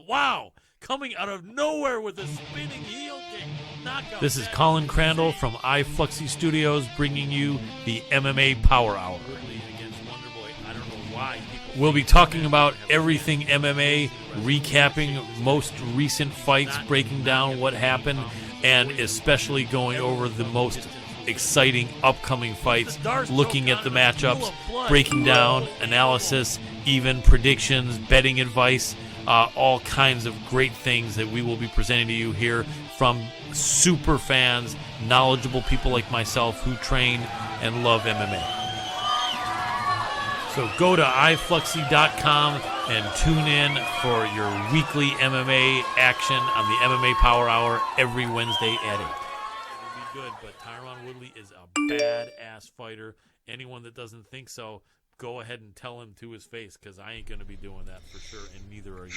wow, coming out of nowhere with a spinning heel kick. Knockout. This is Colin Crandall from iFluxy Studios bringing you the MMA Power Hour. I don't know why. We'll be talking about everything MMA, recapping most recent fights, breaking down what happened, and especially going over the most exciting upcoming fights, looking at the matchups, breaking down analysis, even predictions, betting advice, all kinds of great things that we will be presenting to you here from super fans, knowledgeable people like myself who train and love MMA. So go to iFluxy.com and tune in for your weekly MMA action on the MMA Power Hour every Wednesday at 8. It will be good, but Tyron Woodley is a badass fighter. Anyone that doesn't think so, go ahead and tell him to his face, because I ain't going to be doing that for sure, and neither are you.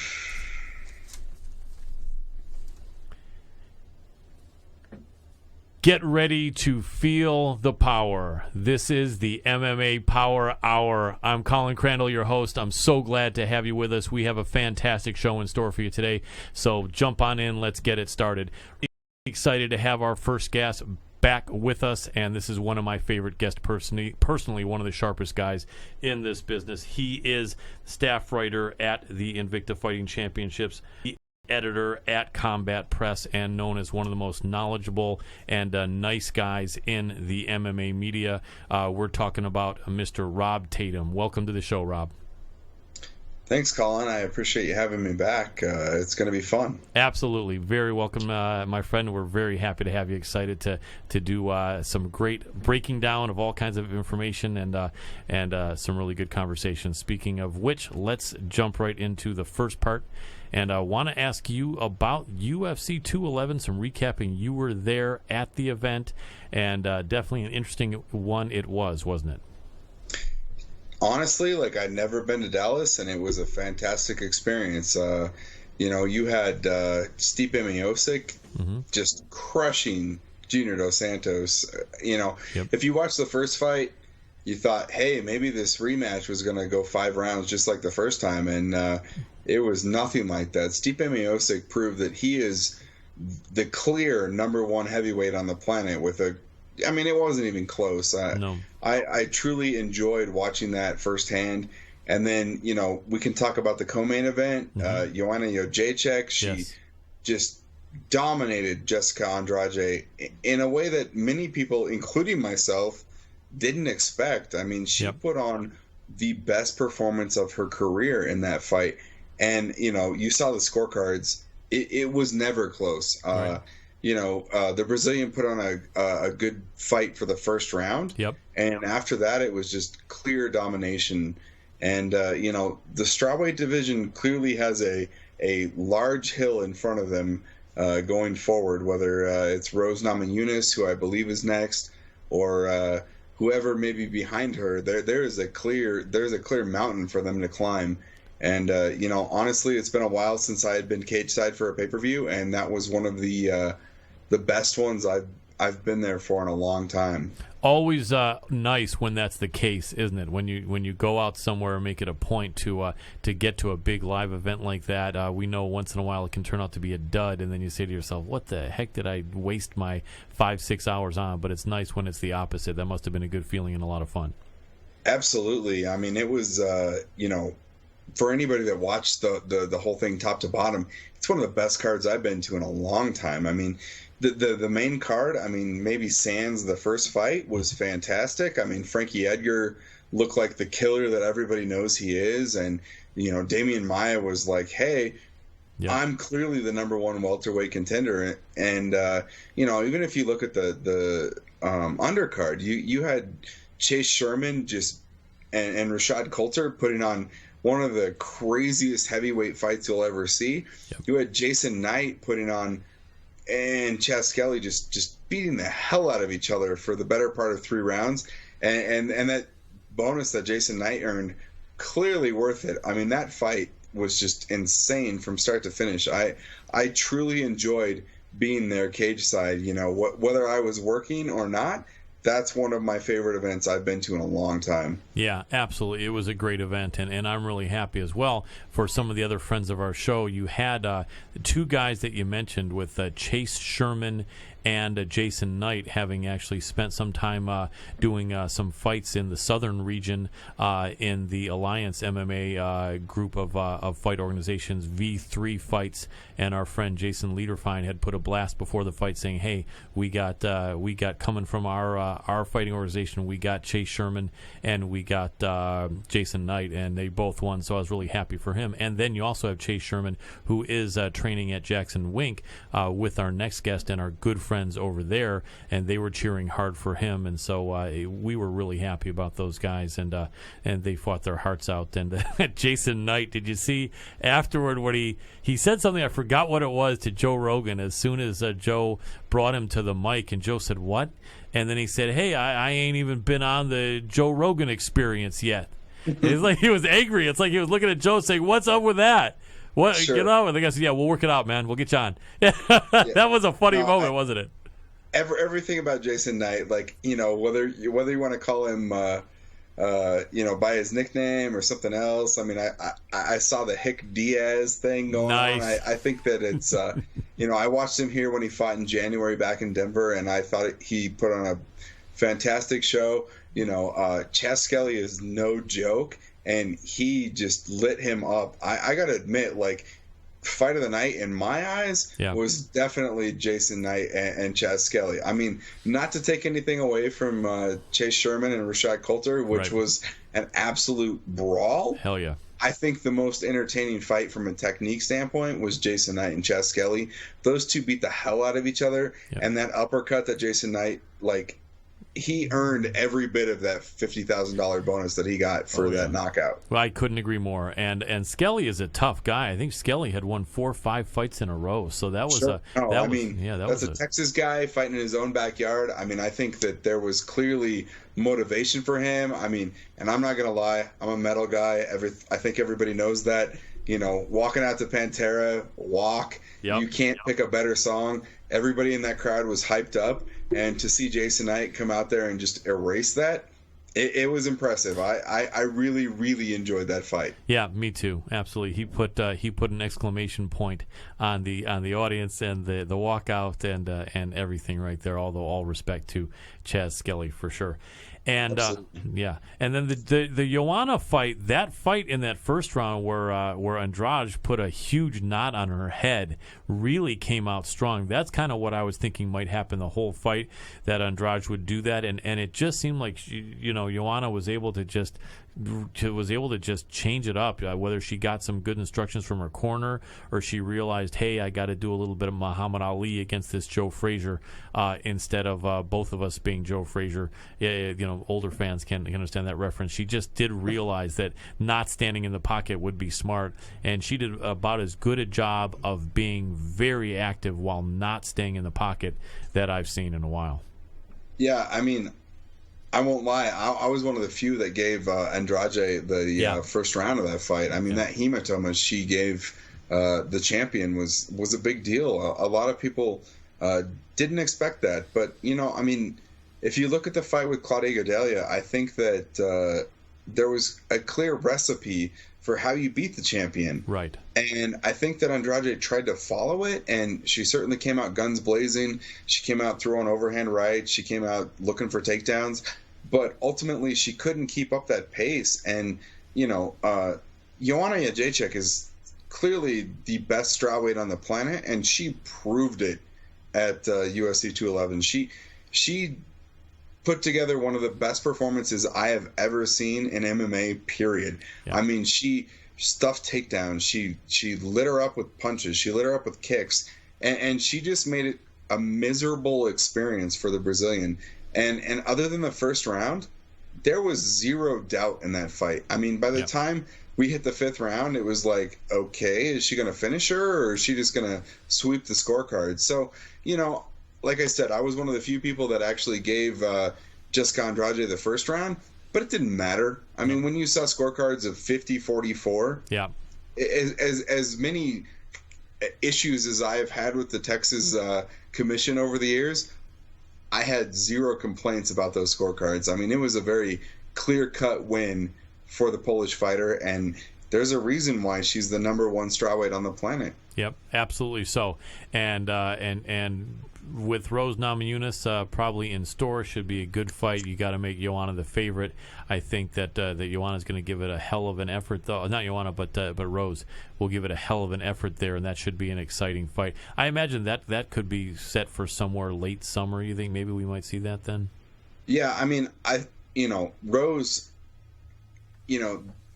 Get ready to feel the power. This is the MMA Power Hour. I'm Colin Crandall, your host. I'm so glad to have you with us. We have a fantastic show in store for you today, so jump on in. Let's get it started. Excited to have our first guest back with us, and this is one of my favorite guests personally one of the sharpest guys in this business. He is staff writer at the Invicta Fighting Championships, editor at Combat Press, and known as one of the most knowledgeable and nice guys in the MMA media. We're talking about Mr. Rob Tatum. Welcome to the show, Rob. Thanks, Colin. I appreciate you having me back. It's going to be fun. Absolutely. Very welcome, my friend. We're very happy to have you. Excited to do some great breaking down of all kinds of information and some really good conversations. Speaking of which, let's jump right into the first part. And I want to ask you about UFC 211, some recapping. You were there at the event, and definitely an interesting one it was, wasn't it? Honestly, I'd never been to Dallas, and it was a fantastic experience. You had Stipe Miocic just crushing Junior Dos Santos. If you watched the first fight, you thought, hey, maybe this rematch was going to go 5 rounds just like the first time, and it was nothing like that. Stipe Miocic proved that he is the clear number 1 heavyweight on the planet with it wasn't even close. No. I truly enjoyed watching that firsthand. And then, we can talk about the co-main event. Joanna Jędrzejczyk, she just dominated Jessica Andrade in a way that many people, including myself, didn't expect. She put on the best performance of her career in that fight. And, you saw the scorecards. It was never close. Right. The Brazilian put on a good fight for the first round. Yep. And after that, it was just clear domination. And, the strawweight division clearly has a large hill in front of them going forward, whether it's Rose Namajunas, who I believe is next, or whoever may be behind her. There's a clear mountain for them to climb. And, honestly, it's been a while since I had been cage side for a pay-per-view, and that was one of the best ones I've been there for in a long time. Always nice when that's the case, isn't it? When you go out somewhere and make it a point to get to a big live event like that, we know once in a while it can turn out to be a dud, and then you say to yourself, what the heck did I waste my 5-6 hours on? But it's nice when it's the opposite. That must have been a good feeling and a lot of fun. Absolutely. It was, for anybody that watched the whole thing top to bottom, it's one of the best cards I've been to in a long time. The main card, maybe sans the first fight, was fantastic. Frankie Edgar looked like the killer that everybody knows he is, and Damian Maia was like, hey, I'm clearly the number 1 welterweight contender. And even if you look at the undercard, you had Chase Sherman and Rashad Coulter putting on one of the craziest heavyweight fights you'll ever see. Yep. You had Jason Knight putting on, and Chas Skelly just beating the hell out of each other for the better part of 3 rounds. And that bonus that Jason Knight earned, clearly worth it. That fight was just insane from start to finish. I truly enjoyed being there cage side. Whether I was working or not, that's one of my favorite events I've been to in a long time. Yeah, absolutely. It was a great event, and I'm really happy as well for some of the other friends of our show. You had two guys that you mentioned with Chase Sherman and Jason Knight having actually spent some time doing some fights in the southern region in the Alliance MMA group of fight organizations, V3 Fights, and our friend Jason Liederfein had put a blast before the fight saying, hey, we got coming from our fighting organization, we got Chase Sherman and we got Jason Knight, and they both won, so I was really happy for him. And then you also have Chase Sherman, who is training at Jackson Wink with our next guest and our good friends over there, and they were cheering hard for him, and so we were really happy about those guys, and they fought their hearts out. And Jason Knight, did you see afterward when he said something, I forgot what it was, to Joe Rogan as soon as Joe brought him to the mic, and Joe said, what? And then he said, hey, I ain't even been on the Joe Rogan Experience yet. It's like he was angry. It's like he was looking at Joe saying, what's up with that? What? Sure. Get on. And the guy said, yeah, we'll work it out, man. We'll get you on. That was a funny moment, wasn't it? Everything about Jason Knight, like, whether you want to call him, by his nickname or something else. I mean, I saw the Hick Diaz thing going on. I think that it's, I watched him here when he fought in January back in Denver, and I thought he put on a fantastic show. Chaz Skelly is no joke, and he just lit him up. I got to admit, like, fight of the night in my eyes was definitely Jason Knight and Chaz Skelly. I mean, not to take anything away from Chase Sherman and Rashad Coulter, which was an absolute brawl. Hell yeah. I think the most entertaining fight from a technique standpoint was Jason Knight and Chaz Skelly. Those two beat the hell out of each other, and that uppercut that Jason Knight, like, he earned every bit of that $50,000 bonus that he got for that knockout. Well, I couldn't agree more. And Skelly is a tough guy. I think Skelly had won 4 or 5 fights in a row. So that was that's a Texas guy fighting in his own backyard. I mean, I think that there was clearly motivation for him. I mean, and I'm not gonna lie, I'm a metal guy. I think everybody knows that. Walking out to Pantera, you can't pick a better song. Everybody in that crowd was hyped up, and to see Jason Knight come out there and just erase that, it was impressive. I really, really enjoyed that fight. Yeah, me too. Absolutely. He put an exclamation point on the audience and the walkout and everything right there. Although all respect to Chaz Skelly for sure. And and then the Joanna fight, that fight in that first round where Andrade put a huge knot on her head, really came out strong. That's kind of what I was thinking might happen the whole fight, that Andrade would do that, and it just seemed like Joanna was able to just change it up, whether she got some good instructions from her corner or she realized, hey, I got to do a little bit of Muhammad Ali against this Joe Frazier instead of both of us being Joe Frazier. Older fans can understand that reference. She just did realize that not standing in the pocket would be smart, and she did about as good a job of being very active while not staying in the pocket that I've seen in a while. Yeah, I mean, I won't lie. I was one of the few that gave Andrade the first round of that fight. I mean, that hematoma she gave the champion was a big deal. A lot of people didn't expect that. But, I mean, if you look at the fight with Claudia Gadelha, I think that there was a clear recipe for how you beat the champion. Right. And I think that Andrade tried to follow it, and she certainly came out guns blazing. She came out throwing overhand right. She came out looking for takedowns. But ultimately, she couldn't keep up that pace. And, Joanna Jędrzejczyk is clearly the best strawweight on the planet, and she proved it at UFC 211. She put together one of the best performances I have ever seen in MMA, period. Yeah. I mean, she stuffed takedowns. She lit her up with punches. She lit her up with kicks. And she just made it a miserable experience for the Brazilian. And other than the first round, there was zero doubt in that fight. I mean, by the time we hit the 5th round, it was like, okay, is she going to finish her, or is she just going to sweep the scorecard? So, like I said, I was one of the few people that actually gave Jessica Andrade the first round, but it didn't matter. I mean, when you saw scorecards of 50-44, as many issues as I have had with the Texas commission over the years, I had zero complaints about those scorecards. I mean, it was a very clear-cut win for the Polish fighter, and there's a reason why she's the #1 strawweight on the planet. Yep, absolutely so. And with Rose Namajunas probably in store, should be a good fight. You got to make Joanna the favorite. I think that Joanna's going to give it a hell of an effort, though. Not Joanna, but Rose will give it a hell of an effort there, and that should be an exciting fight. I imagine that could be set for somewhere late summer. You think maybe we might see that then? Yeah, I mean, Rose,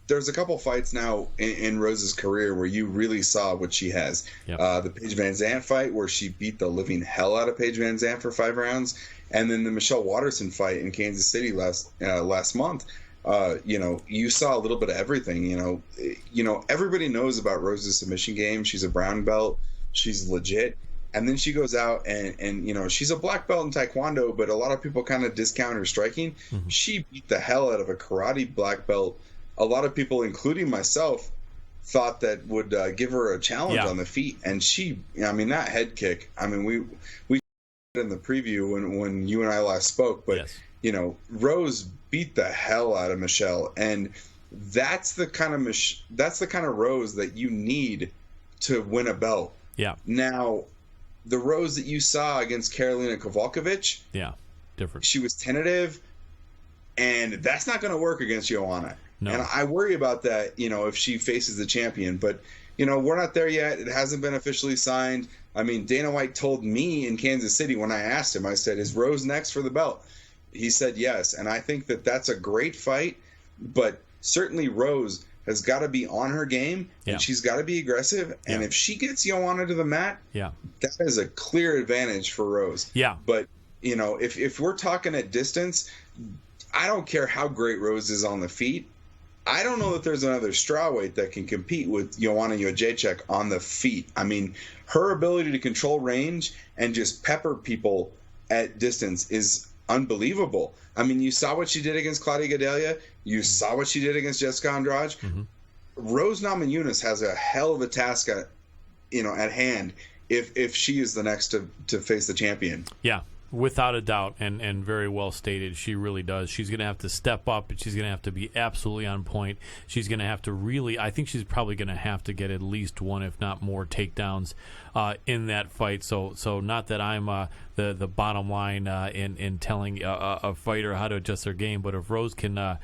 there's a couple fights now in Rose's career where you really saw what she has. Yep. The Paige Van Zandt fight where she beat the living hell out of Paige Van Zandt for 5 rounds, and then the Michelle Waterson fight in Kansas City last month. You saw a little bit of everything. Everybody knows about Rose's submission game. She's a brown belt. She's legit. And then she goes out and she's a black belt in Taekwondo, but a lot of people kind of discount her striking. Mm-hmm. She beat the hell out of a karate black belt. A lot of people, including myself, thought that would give her a challenge on the feet. And that head kick, we in the preview when you and I last spoke, but yes. Rose beat the hell out of Michelle, and that's the kind of Rose that you need to win a belt. Yeah. Now, the Rose that you saw against Karolina Kowalkiewicz, different. She was tentative, and that's not going to work against Joanna. No. And I worry about that, if she faces the champion. But, we're not there yet. It hasn't been officially signed. I mean, Dana White told me in Kansas City when I asked him, I said, is Rose next for the belt? He said yes. And I think that that's a great fight. But certainly Rose has got to be on her game, and she's got to be aggressive. And if she gets Joanna to the mat, that is a clear advantage for Rose. Yeah. But, if we're talking at distance, I don't care how great Rose is on the feet. I don't know that there's another strawweight that can compete with Joanna Jędrzejczyk on the feet. I mean, her ability to control range and just pepper people at distance is unbelievable. I mean, you saw what she did against Claudia Gadelha. You saw what she did against Jessica Andrade. Mm-hmm. Rose Namajunas has a hell of a task at hand if she is the next to face the champion. Yeah. Without a doubt, and very well stated, she really does. She's going to have to step up, and she's going to have to be absolutely on point. She's going to have to really, I think she's probably going to have to get at least one, if not more, takedowns in that fight. So not that I'm the bottom line in telling a fighter how to adjust their game, but if Rose can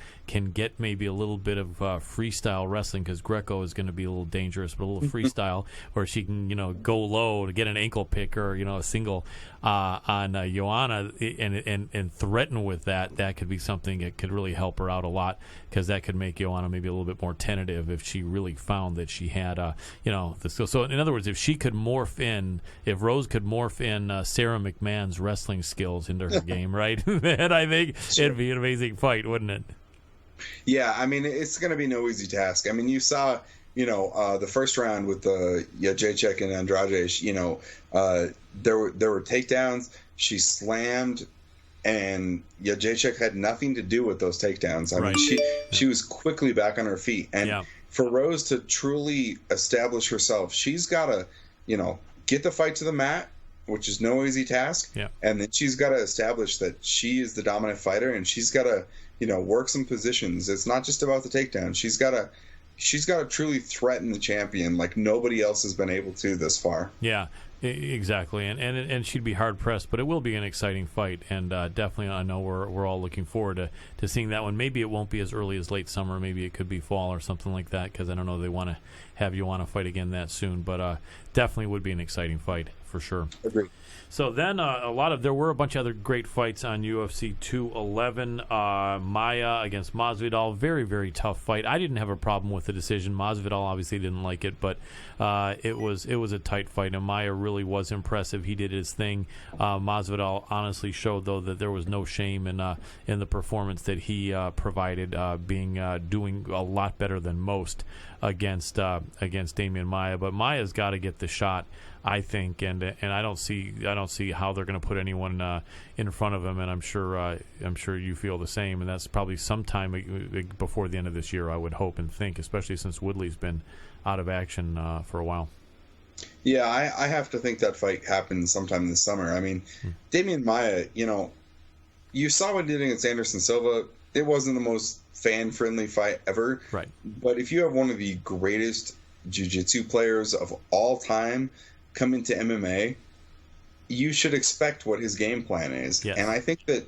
get maybe a little bit of freestyle wrestling, because Greco is going to be a little dangerous, but a little freestyle, where she can go low to get an ankle pick or a single on Joanna and threaten with that could be something that could really help her out a lot, because that could make Joanna maybe a little bit more tentative if she really found that she had the skill. So in other words, if Rose could morph in Sarah McMahon's wrestling skills into her game, right, then I think it'd be an amazing fight, wouldn't it? Yeah, I mean, it's going to be no easy task. I mean, you saw the first round with Jędrzejczyk and Andrade, there were takedowns. She slammed, and Jędrzejczyk had nothing to do with those takedowns. I mean, she was quickly back on her feet. And for Rose to truly establish herself, she's got to, get the fight to the mat, which is no easy task. Yeah. And then she's got to establish that she is the dominant fighter, and she's got to, work some positions. It's not just about the takedown. She's got to truly threaten the champion like nobody else has been able to this far. Yeah, exactly. And she'd be hard pressed, but it will be an exciting fight, and definitely I know we're all looking forward to seeing that one. Maybe it won't be as early as late summer. Maybe it could be fall or something like that, because I don't know they want to have Joanna fight again that soon, but definitely would be an exciting fight for sure. Agreed. So then there were a bunch of other great fights on UFC 211. Maia against Masvidal, very, very tough fight. I didn't have a problem with the decision. Masvidal obviously didn't like it, but it was a tight fight, and Maia really was impressive. He did his thing. Masvidal honestly showed, though, that there was no shame in the performance that he provided, doing a lot better than most against Damian Maia. But Maia's got to get the shot, I think, and I don't see how they're going to put anyone in front of him, and I'm sure you feel the same, and that's probably sometime before the end of this year, I would hope and think, especially since Woodley's been out of action for a while. Yeah, I have to think that fight happened sometime this summer. I mean, Damian Maia, you saw what he did against Anderson Silva. It wasn't the most fan-friendly fight ever. Right. But if you have one of the greatest jiu-jitsu players of all time come into MMA, you should expect what his game plan is. Yes. And I think that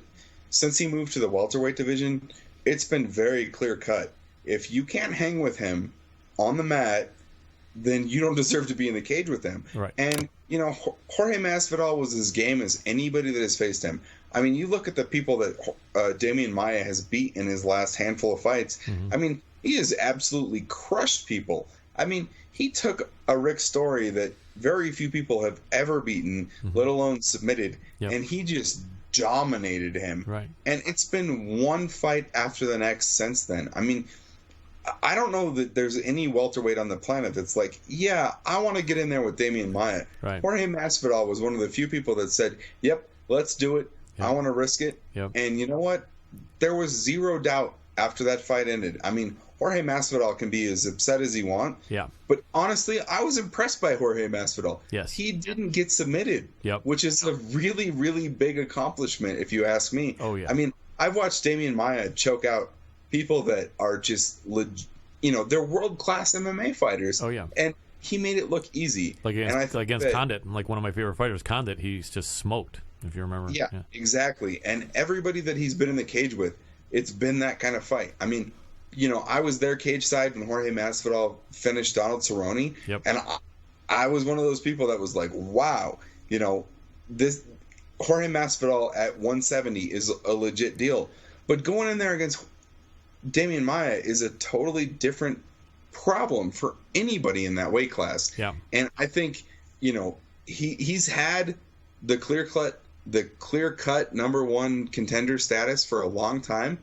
since he moved to the welterweight division, it's been very clear-cut. If you can't hang with him on the mat, then you don't deserve to be in the cage with him. Right. And, Jorge Masvidal was as game as anybody that has faced him. I mean, you look at the people that Damian Maia has beat in his last handful of fights. I mean, he has absolutely crushed people. I mean, he took a Rick Story that very few people have ever beaten, let alone submitted, and he just dominated him. Right. And it's been one fight after the next since then. I mean, I don't know that there's any welterweight on the planet that's like, yeah, I want to get in there with Damian Maia. Right. Jorge Masvidal was one of the few people that said, yep, let's do it. Yep. I want to risk it. Yep. And you know what? There was zero doubt after that fight ended. I mean, Jorge Masvidal can be as upset as he wants. Yeah. But honestly, I was impressed by Jorge Masvidal. Yes. He didn't get submitted. Yep. Which is a really, really big accomplishment, if you ask me. Oh, yeah. I mean, I've watched Damian Maia choke out people that are just, they're world-class MMA fighters. Oh, yeah. And he made it look easy. Like against that, Condit, like one of my favorite fighters, Condit, he's just smoked, if you remember. Yeah, exactly. And everybody that he's been in the cage with, it's been that kind of fight. I mean, I was there cage side when Jorge Masvidal finished Donald Cerrone. Yep. And I was one of those people that was like, wow, this Jorge Masvidal at 170 is a legit deal. But going in there against Damian Maia is a totally different problem for anybody in that weight class. Yeah. And I think, he's had the clear-cut number one contender status for a long time,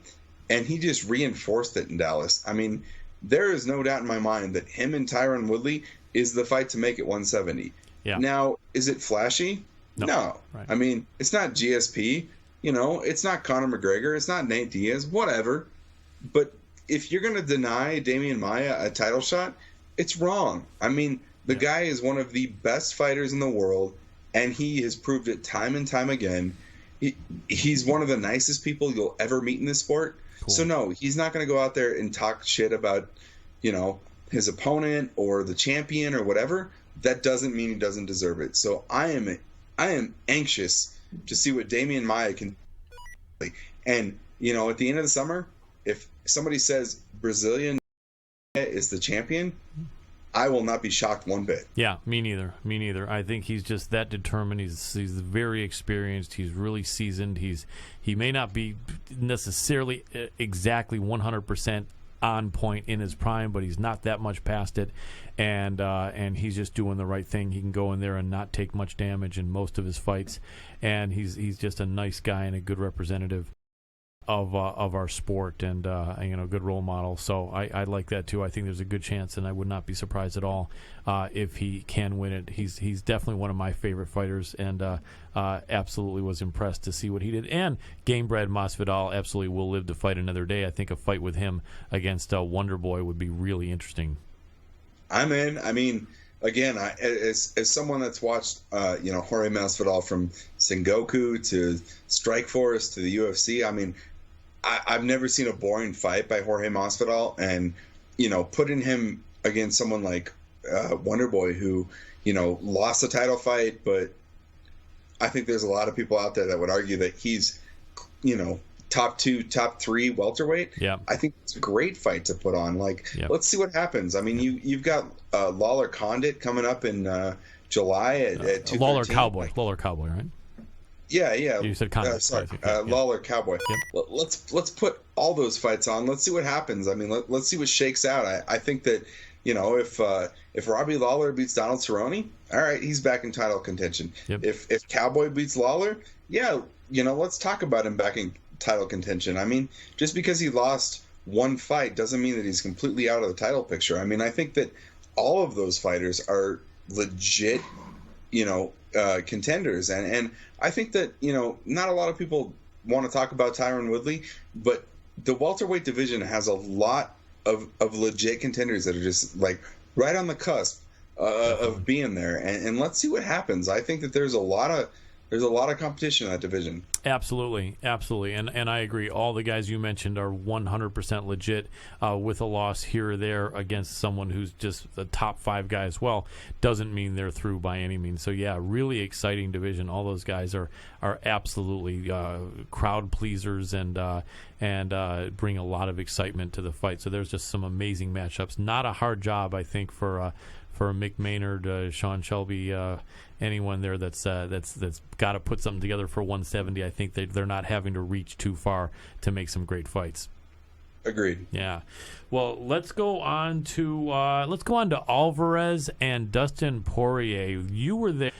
and he just reinforced it in Dallas. I mean, there is no doubt in my mind that him and Tyron Woodley is the fight to make it 170. Yeah. Now, is it flashy? No. Right. I mean, it's not GSP. It's not Conor McGregor. It's not Nate Diaz. Whatever. But if you're going to deny Damian Maia a title shot, it's wrong. I mean, the guy is one of the best fighters in the world, and he has proved it time and time again. He's one of the nicest people you'll ever meet in this sport. Cool. So, no, he's not going to go out there and talk shit about, his opponent or the champion or whatever. That doesn't mean he doesn't deserve it. So I am anxious to see what Damian Maia can do. And, at the end of the summer, if somebody says Brazilian is the champion, I will not be shocked one bit. Yeah, me neither. I think he's just that determined. He's very experienced. He's really seasoned. He may not be necessarily exactly 100% on point in his prime, but he's not that much past it, and he's just doing the right thing. He can go in there and not take much damage in most of his fights, and he's just a nice guy and a good representative of our sport, and good role model. So I like that too. I think there's a good chance, and I would not be surprised at all if he can win it. He's definitely one of my favorite fighters, and absolutely was impressed to see what he did. And game-bred Masvidal absolutely will live to fight another day. I think a fight with him against Wonder Boy would be really interesting. I'm in. I mean, again, as someone that's watched, Jorge Masvidal from Sengoku to Strikeforce to the UFC, I mean, I've never seen a boring fight by Jorge Masvidal, and putting him against someone like Wonder Boy, who lost the title fight, but I think there's a lot of people out there that would argue that he's top 2, top 3 welterweight. Yeah, I think it's a great fight to put on. Let's see what happens. I mean, you've got Lawler Condit coming up in July at 213. Lawler Cowboy, right? Yeah. You said Condit. Sorry, Lawler Cowboy. Yep. Let's put all those fights on. Let's see what happens. I mean, let's see what shakes out. I think that if Robbie Lawler beats Donald Cerrone, all right, he's back in title contention. Yep. If Cowboy beats Lawler, yeah, let's talk about him back in title contention. I mean, just because he lost one fight doesn't mean that he's completely out of the title picture. I mean, I think that all of those fighters are legit, contenders, and I think that not a lot of people want to talk about Tyron Woodley, but the welterweight division has a lot of legit contenders that are just like right on the cusp of being there, and let's see what happens. I think that there's a lot of competition in that division. Absolutely, and I agree. All the guys you mentioned are 100% legit. With a loss here or there against someone who's just the top 5 guy as well, doesn't mean they're through by any means. So yeah, really exciting division. All those guys are absolutely crowd pleasers and bring a lot of excitement to the fight. So there's just some amazing matchups. Not a hard job, I think, for Mick Maynard, Sean Shelby, anyone there that's got to put something together for 170. I think they're not having to reach too far to make some great fights. Agreed. Yeah. Well, let's go on to Alvarez and Dustin Poirier. You were there.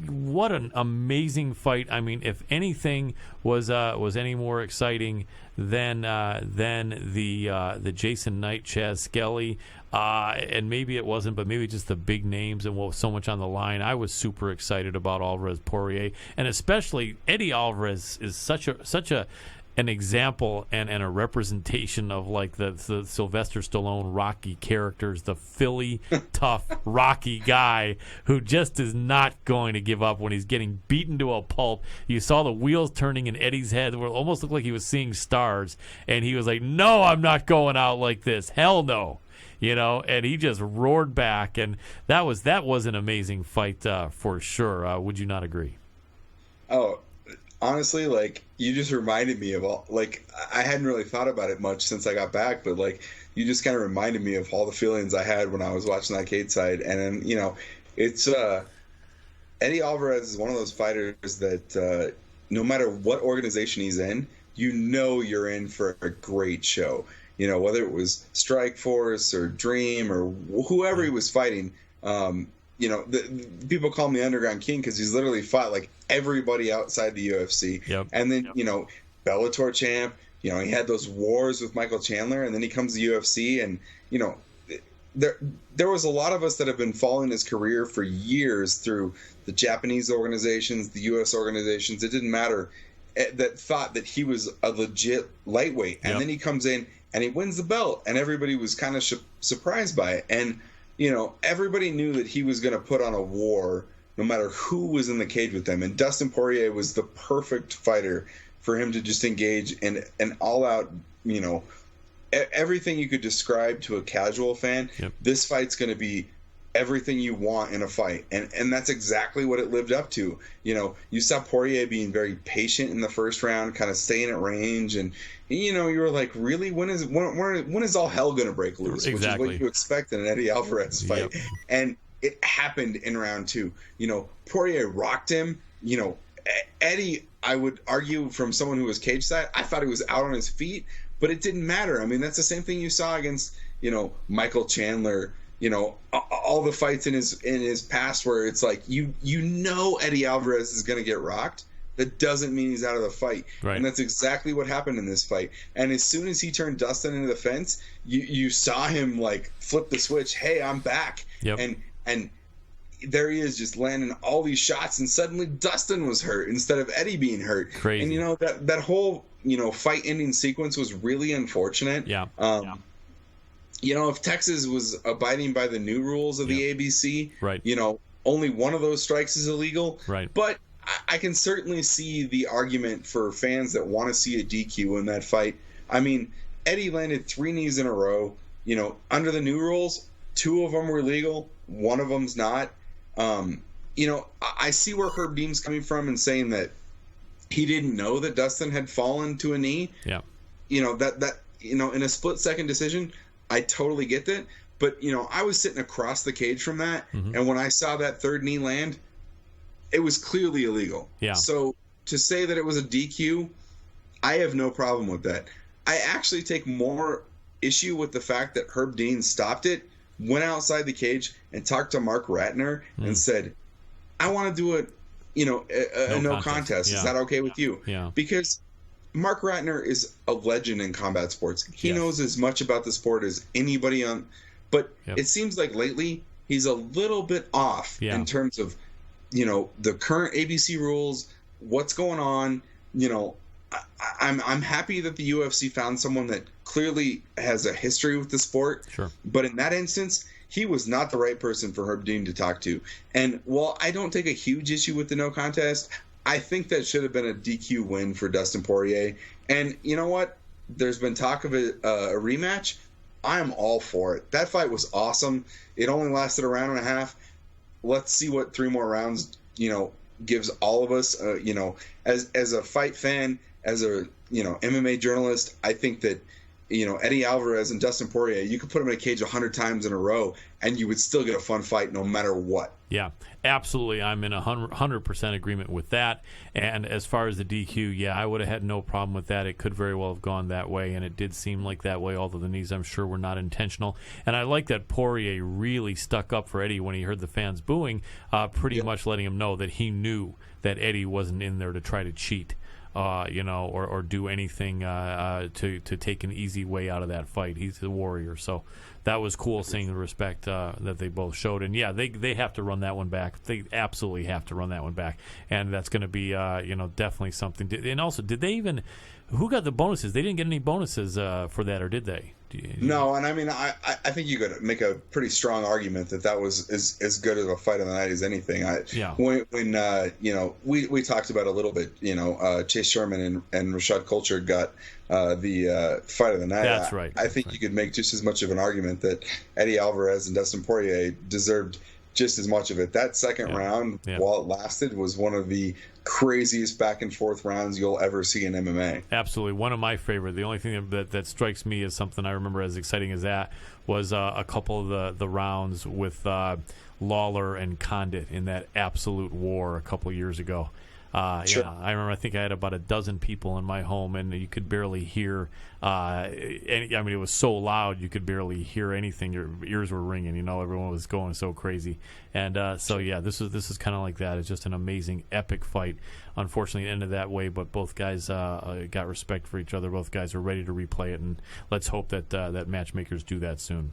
What an amazing fight! I mean, if anything was any more exciting than the Jason Knight, Chaz Skelly, and maybe it wasn't, but maybe just the big names and so much on the line. I was super excited about Alvarez Poirier, and especially Eddie Alvarez is such an example and a representation of like the Sylvester Stallone Rocky characters, the Philly tough Rocky guy who just is not going to give up when he's getting beaten to a pulp. You saw the wheels turning in Eddie's head where it almost looked like he was seeing stars, and he was like, "No, I'm not going out like this. Hell no." And he just roared back, and that was an amazing fight for sure. Would you not agree? Oh, honestly, like, you just reminded me of all, like, I hadn't really thought about it much since I got back, but like, you just kind of reminded me of all the feelings I had when I was watching that cage side. And then, it's Eddie Alvarez is one of those fighters that no matter what organization he's in, you're in for a great show. Whether it was Strikeforce or Dream or whoever he was fighting, people call him the Underground King because he's literally fought like everybody outside the UFC. Yep. And then, Bellator champ, he had those wars with Michael Chandler, and then he comes to the UFC, and, there was a lot of us that have been following his career for years through the Japanese organizations, the US organizations. It didn't matter, that thought that he was a legit lightweight. And then he comes in and he wins the belt, and everybody was kind of surprised by it. And, everybody knew that he was going to put on a war no matter who was in the cage with them. And Dustin Poirier was the perfect fighter for him to just engage in an all-out, everything you could describe to a casual fan. Yep. This fight's going to be everything you want in a fight. And that's exactly what it lived up to. You saw Poirier being very patient in the first round, kind of staying at range, and you were like, really, when is all hell going to break loose? Exactly. Which is what you expect in an Eddie Alvarez fight. Yep. And it happened in round 2. Poirier rocked him. Eddie, I would argue, from someone who was cage side, I thought he was out on his feet, but it didn't matter. I mean, that's the same thing you saw against, Michael Chandler, all the fights in his past where it's like, Eddie Alvarez is going to get rocked. That doesn't mean he's out of the fight. Right. And that's exactly what happened in this fight. And as soon as he turned Dustin into the fence, you saw him like flip the switch. Hey, I'm back. Yep. And there he is, just landing all these shots, and suddenly Dustin was hurt instead of Eddie being hurt. Crazy. And that whole fight ending sequence was really unfortunate. Yeah. If Texas was abiding by the new rules of the ABC, right, only one of those strikes is illegal. Right. But I can certainly see the argument for fans that want to see a DQ in that fight. I mean, Eddie landed 3 knees in a row. Under the new rules, 2 of them were legal, 1 of them's not. I see where Herb Dean's coming from and saying that he didn't know that Dustin had fallen to a knee. Yeah. In a split-second decision, I totally get that. But, I was sitting across the cage from that, and when I saw that 3rd knee land, it was clearly illegal. Yeah. So to say that it was a DQ, I have no problem with that. I actually take more issue with the fact that Herb Dean stopped it, went outside the cage, and talked to Mark Ratner and said, I want to do a no contest. Yeah. Is that okay with you? Yeah. Because Mark Ratner is a legend in combat sports. He knows as much about the sport as anybody on, but it seems like lately he's a little bit off in terms of, the current ABC rules, what's going on. I'm happy that the UFC found someone that clearly has a history with the sport. Sure. But in that instance, he was not the right person for Herb Dean to talk to. And while I don't take a huge issue with the no contest, I think that should have been a DQ win for Dustin Poirier. And you know what? There's been talk of a rematch. I am all for it. That fight was awesome. It only lasted a round and a half. Let's see what 3 more rounds, gives all of us. As a fight fan, as a MMA journalist, I think that Eddie Alvarez and Dustin Poirier, you could put them in a cage 100 times in a row, and you would still get a fun fight no matter what. Yeah, absolutely. I'm in 100% agreement with that. And as far as the DQ, yeah, I would have had no problem with that. It could very well have gone that way, and it did seem like that way, although the knees, I'm sure, were not intentional. And I like that Poirier really stuck up for Eddie when he heard the fans booing, pretty much letting him know that he knew that Eddie wasn't in there to try to cheat. Or do anything to take an easy way out of that fight. He's the warrior. So that was cool, seeing the respect that they both showed. And, yeah, they have to run that one back. They absolutely have to run that one back. And that's going to be, definitely something. And also, did they even – who got the bonuses? They didn't get any bonuses for that, or did they? No, and I mean, I think you could make a pretty strong argument that was as good of a fight of the night as anything. When we talked about a little bit, Chase Sherman and Rashad Coulter got the fight of the night. That's right. I think you could make just as much of an argument that Eddie Alvarez and Dustin Poirier deserved just as much of it. That second round, while it lasted, was one of the craziest back and forth rounds you'll ever see in MMA. Absolutely. One of my favorite. The only thing that strikes me as something I remember as exciting as that was a couple of the rounds with Lawler and Condit in that absolute war a couple of years ago. Sure. Yeah, I remember. I think I had about a dozen people in my home, and you could barely hear. It was so loud you could barely hear anything. Your ears were ringing. Everyone was going so crazy. And this is kind of like that. It's just an amazing, epic fight. Unfortunately, it ended that way, but both guys got respect for each other. Both guys are ready to replay it, and let's hope that matchmakers do that soon.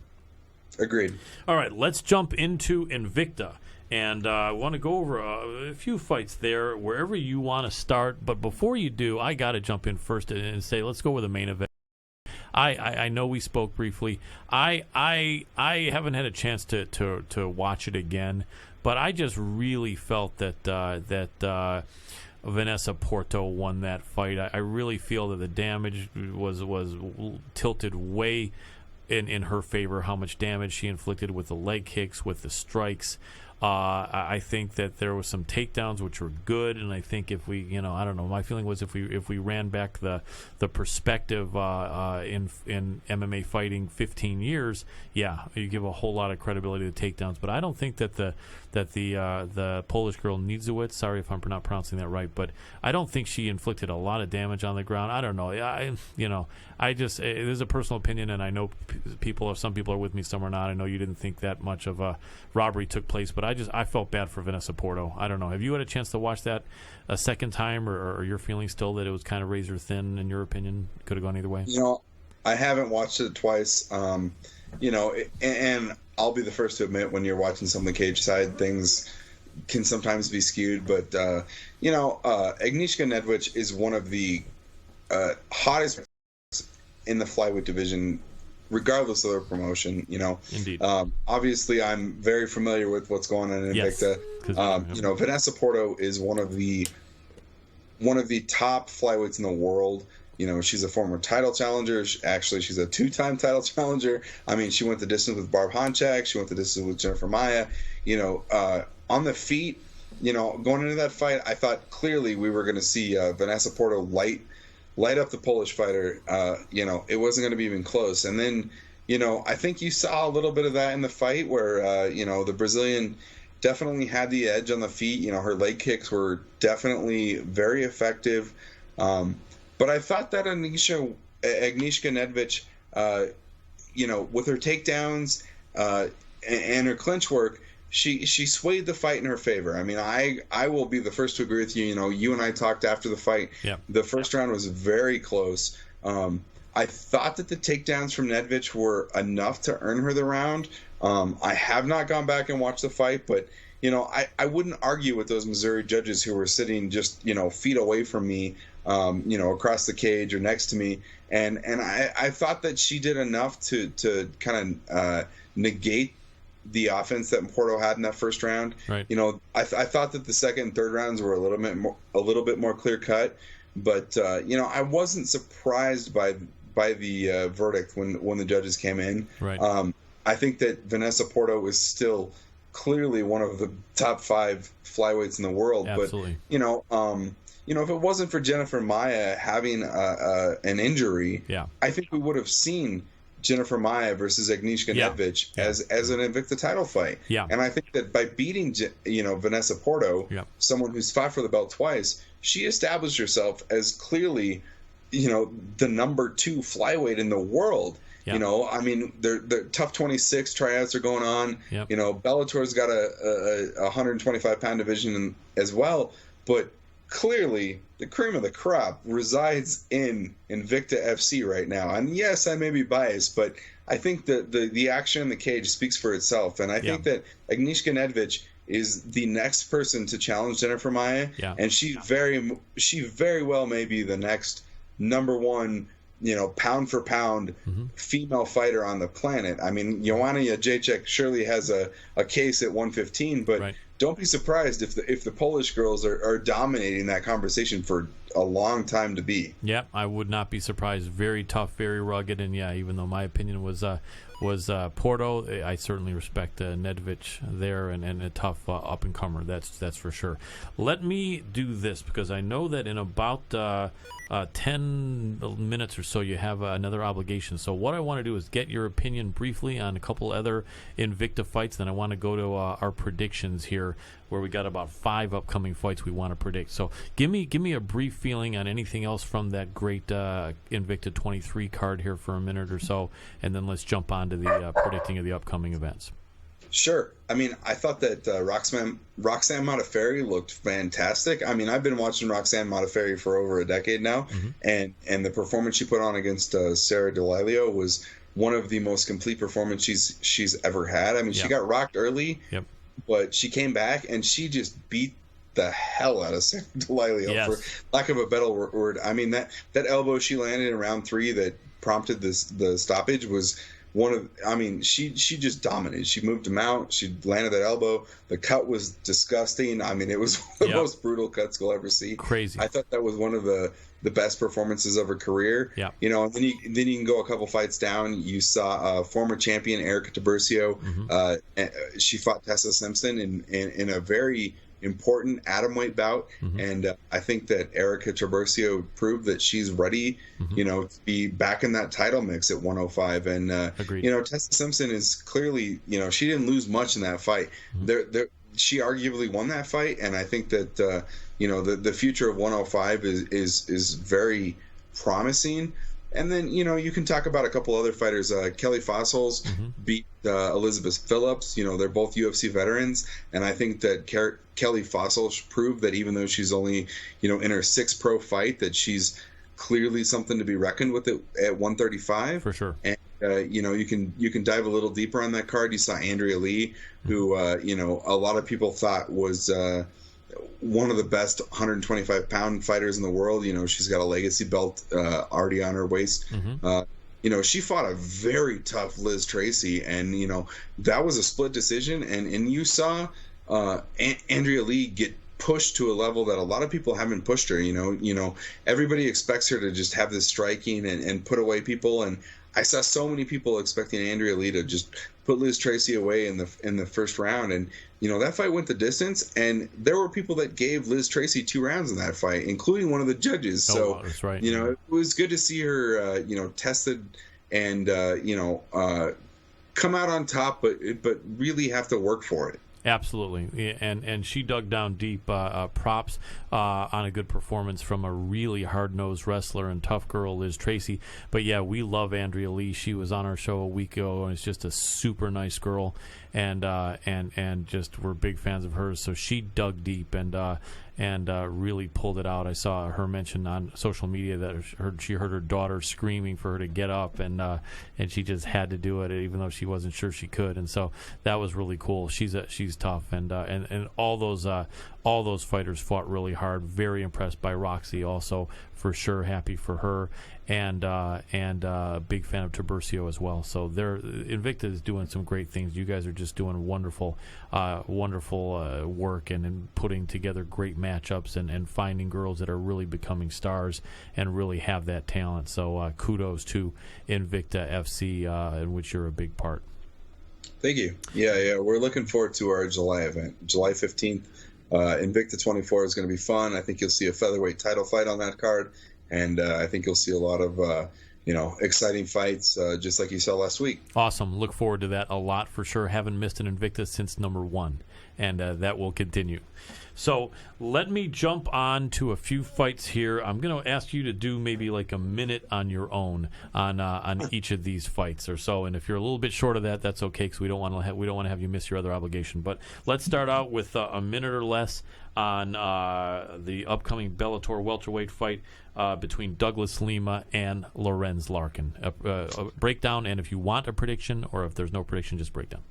Agreed. All right, let's jump into Invicta. And I want to go over a few fights there, wherever you want to start. But before you do, I got to jump in first and say, let's go with the main event. I know we spoke briefly. I haven't had a chance to watch it again, but I just really felt that Vanessa Porto won that fight. I really feel that the damage was tilted way in her favor. How much damage she inflicted with the leg kicks, with the strikes. I think that there was some takedowns which were good, and I think if we, I don't know, my feeling was if we ran back the perspective in MMA fighting 15 years, yeah, you give a whole lot of credibility to takedowns. But I don't think that the Polish girl Niedzwiecz, sorry if I'm not pronouncing that right, but I don't think she inflicted a lot of damage on the ground. I don't know. I just, it is a personal opinion, and I know some people are with me, some are not. I know you didn't think that much of a robbery took place, but I felt bad for Vanessa Porto. I don't know. Have you had a chance to watch that a second time, or are your feelings still that it was kind of razor thin, in your opinion? Could have gone either way? I haven't watched it twice. And I'll be the first to admit, when you're watching some of the cage side, things can sometimes be skewed. But, Agnieszka Nedvich is one of the hottest in the flyweight division, regardless of their promotion. Indeed. Obviously, I'm very familiar with what's going on in Invicta. Yes, Vanessa Porto is one of the top flyweights in the world. She's a former title challenger. Actually, she's a 2-time title challenger. I mean, she went the distance with Barb Honchak. She went the distance with Jennifer Maia. On the feet, going into that fight, I thought clearly we were going to see Vanessa Porto light up the Polish fighter. It wasn't going to be even close. And then, I think you saw a little bit of that in the fight where, the Brazilian definitely had the edge on the feet. Her leg kicks were definitely very effective. But I thought that Agnieszka Nedvich, with her takedowns and her clinch work, she swayed the fight in her favor. I mean, I will be the first to agree with you. You and I talked after the fight. Yeah. The first round was very close. I thought that the takedowns from Nedvich were enough to earn her the round. I have not gone back and watched the fight, but I wouldn't argue with those Missouri judges who were sitting just feet away from me, across the cage or next to me, and I thought that she did enough to kind of negate the offense that Porto had in that first round. Right. You know, I thought that the second and third rounds were a little bit more clear cut, but you know, I wasn't surprised by the verdict when the judges came in. Right. I think that Vanessa Porto is still clearly one of the top 5 flyweights in the world. Absolutely. But you know, if it wasn't for Jennifer Maia having an injury, I think we would have seen Jennifer Maia versus Agnieszka Nedved as an Invicta title fight. Yeah. And I think that by beating Vanessa Porto, someone who's fought for the belt twice, she established herself as clearly, you know, the number 2 flyweight in the world. You know, I mean, the Tough 26 tryouts are going on. You know, Bellator's got a 125-pound division as well. But clearly, the cream of the crop resides in Invicta FC right now. And yes, I may be biased, but I think that the action in the cage speaks for itself. And I think that Agnieszka Nedved is the next person to challenge Jennifer Maia. And she very well may be the next number 1, you know, pound for pound female fighter on the planet. I mean, Joanna Jędrzejczyk surely has a case at 115, but don't be surprised if the Polish girls are dominating that conversation for a long time to be. Yeah, I would not be surprised. Very tough, very rugged, and even though my opinion was Porto, I certainly respect Nedved there and a tough up and comer. That's for sure. Let me do this because I know that in about 10 minutes or so you have another obligation. So what I want to do is get your opinion briefly on a couple other Invicta fights. Then I want to go to our predictions here, where we got about 5 upcoming fights we want to predict. So give me a brief feeling on anything else from that great Invicta 23 card here for a minute or so, and then let's jump on to the predicting of the upcoming events. Sure. I mean, I thought that Roxanne Modafferi looked fantastic. I mean, I've been watching Roxanne Modafferi for over a decade now, and the performance she put on against Sarah DeLilio was one of the most complete performances she's ever had. I mean, she got rocked early, but she came back and she just beat the hell out of Sarah DeLilio, for lack of a better word. I mean, that elbow she landed in round 3 that prompted the stoppage was she just dominated. She moved him out. She landed that elbow. The cut was disgusting. I mean, it was one of the most brutal cuts you'll ever see. Crazy. I thought that was one of the best performances of her career. Yeah. You know, and then you can go a couple fights down. You saw former champion Erica Tiburcio. She fought Tessa Simpson in a very important atomweight bout, and I think that Erica Tiburcio proved that she's ready, you know, to be back in that title mix at 105. And Agreed. you know, Tessa Simpson is clearly, you know, she didn't lose much in that fight. She arguably won that fight, and I think that you know, the future of 105 is very promising. And then, you know, you can talk about a couple other fighters. Kelly Fossils beat Elizabeth Phillips. You know, they're both UFC veterans. And I think that Kelly Fossils proved that even though she's only, you know, in her 6th pro fight, that she's clearly something to be reckoned with at 135. For sure. And, you know, you can dive a little deeper on that card. You saw Andrea Lee, who, you know, a lot of people thought was one of the best 125-pound fighters in the world. You know, she's got a legacy belt already on her waist. You know, she fought a very tough Liz Tracy, and, you know, that was a split decision. And you saw Andrea Lee get pushed to a level that a lot of people haven't pushed her. You know, everybody expects her to just have this striking and put away people. And I saw so many people expecting Andrea Lee to just put Liz Tracy away in the first round. And, you know, that fight went the distance, and there were people that gave Liz Tracy 2 rounds in that fight, including one of the judges. So, that's right. You know, it was good to see her, you know, tested and, you know, come out on top, but really have to work for it. Absolutely, and she dug down deep. Props on a good performance from a really hard-nosed wrestler and tough girl, Liz Tracy. But yeah, we love Andrea Lee. She was on our show a week ago, and is just a super nice girl, and just we're big fans of hers. So she dug deep, and and really pulled it out. I saw her mention on social media that she heard her daughter screaming for her to get up, and she just had to do it, even though she wasn't sure she could. And so that was really cool. She's tough, and all those fighters fought really hard. Very impressed by Roxy, also, for sure. Happy for her, and big fan of Tiburcio as well. So Invicta is doing some great things. You guys are just doing wonderful work and putting together great matchups and finding girls that are really becoming stars and really have that talent. So kudos to Invicta FC, in which you're a big part. Thank you. Yeah. We're looking forward to our July event, July 15th. Invicta 24 is going to be fun. I think you'll see a featherweight title fight on that card, and I think you'll see a lot of exciting fights, just like you saw last week. Awesome. Look forward to that a lot for sure. Haven't missed an Invicta since number 1, and that will continue. So let me jump on to a few fights here. I'm going to ask you to do maybe like a minute on your own on each of these fights or so. And if you're a little bit short of that, that's okay, because we don't want to have you miss your other obligation. But let's start out with a minute or less on the upcoming Bellator welterweight fight between Douglas Lima and Lorenz Larkin. A breakdown, and if you want a prediction, or if there's no prediction, just breakdown.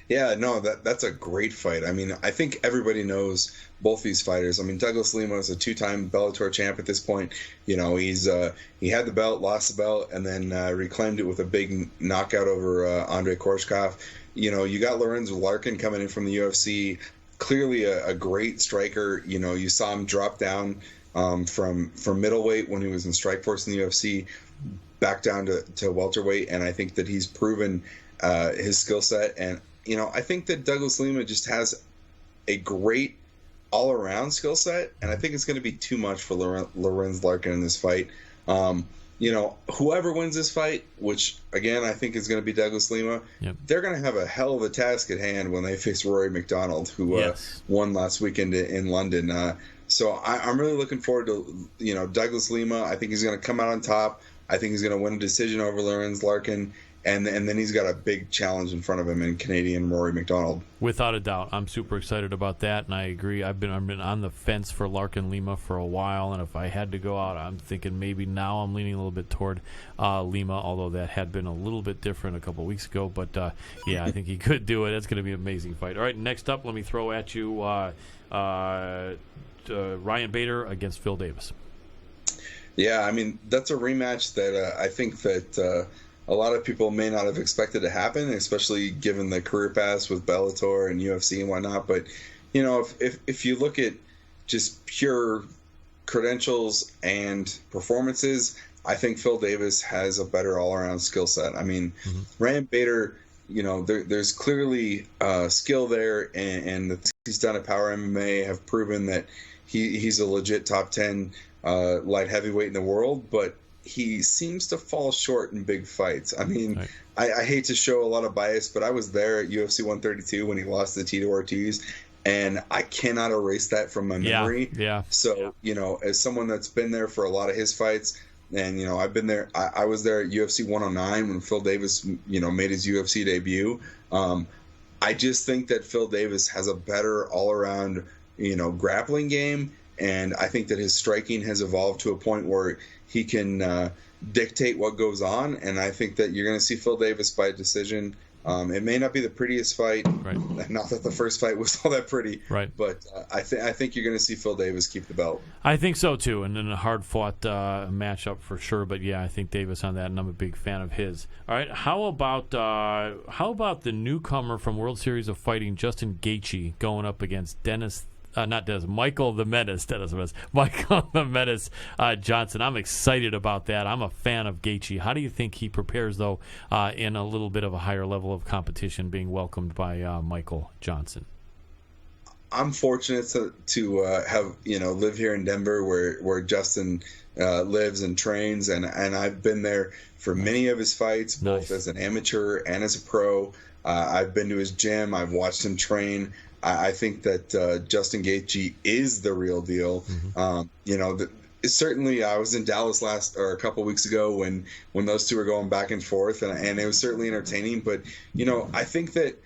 Yeah, no, that's a great fight. I mean, I think everybody knows both these fighters. I mean, Douglas Lima is a 2-time Bellator champ at this point. He had the belt, lost the belt, and then reclaimed it with a big knockout over Andrei Korshkov. You got Lorenz Larkin coming in from the UFC, clearly a great striker. You saw him drop down from middleweight when he was in Strikeforce in the UFC, back down to welterweight, and I think that he's proven his skill set. And I think that Douglas Lima just has a great all-around skill set, and I think it's going to be too much for Lorenz Larkin in this fight. Whoever wins this fight, which again I think is going to be Douglas Lima, yep, they're going to have a hell of a task at hand when they face Rory McDonald, who won last weekend in London. So I'm really looking forward to Douglas Lima. I think he's going to come out on top. I think he's going to win a decision over Lorenz Larkin. And then he's got a big challenge in front of him in Canadian Rory McDonald. Without a doubt. I'm super excited about that, and I agree. I've been on the fence for Larkin Lima for a while, and if I had to go out, I'm thinking maybe now I'm leaning a little bit toward Lima, although that had been a little bit different a couple of weeks ago. But, I think he could do it. It's going to be an amazing fight. All right, next up, let me throw at you Ryan Bader against Phil Davis. Yeah, I mean, that's a rematch that I think that a lot of people may not have expected to happen, especially given the career paths with Bellator and UFC and whatnot. But, if you look at just pure credentials and performances, I think Phil Davis has a better all-around skill set. I mean, Ryan Bader, there's clearly skill there, and the things he's done at Power MMA have proven that he's a legit top 10 light heavyweight in the world, but he seems to fall short in big fights. I mean, right. I hate to show a lot of bias, but I was there at UFC 132 when he lost to Tito Ortiz, and I cannot erase that from my memory. Yeah. So, as someone that's been there for a lot of his fights, and, I've been there, I was there at UFC 109 when Phil Davis, made his UFC debut. I just think that Phil Davis has a better all-around, grappling game, and I think that his striking has evolved to a point where he can dictate what goes on, and I think that you're going to see Phil Davis by decision. It may not be the prettiest fight, right. Not that the first fight was all that pretty, right. But I think you're going to see Phil Davis keep the belt. I think so too, and then a hard-fought matchup for sure. But yeah, I think Davis on that, and I'm a big fan of his. All right, how about the newcomer from World Series of Fighting, Justin Gaethje, going up against Michael the Menace Johnson? I'm excited about that. I'm a fan of Gaethje. How do you think he prepares, though, in a little bit of a higher level of competition, being welcomed by Michael Johnson? I'm fortunate to have live here in Denver, where Justin lives and trains, and I've been there for many of his fights, both as an amateur and as a pro. I've been to his gym. I've watched him train. I think that Justin Gaethje is the real deal. Certainly, I was in Dallas a couple weeks ago when those two were going back and forth, and it was certainly entertaining. But I think that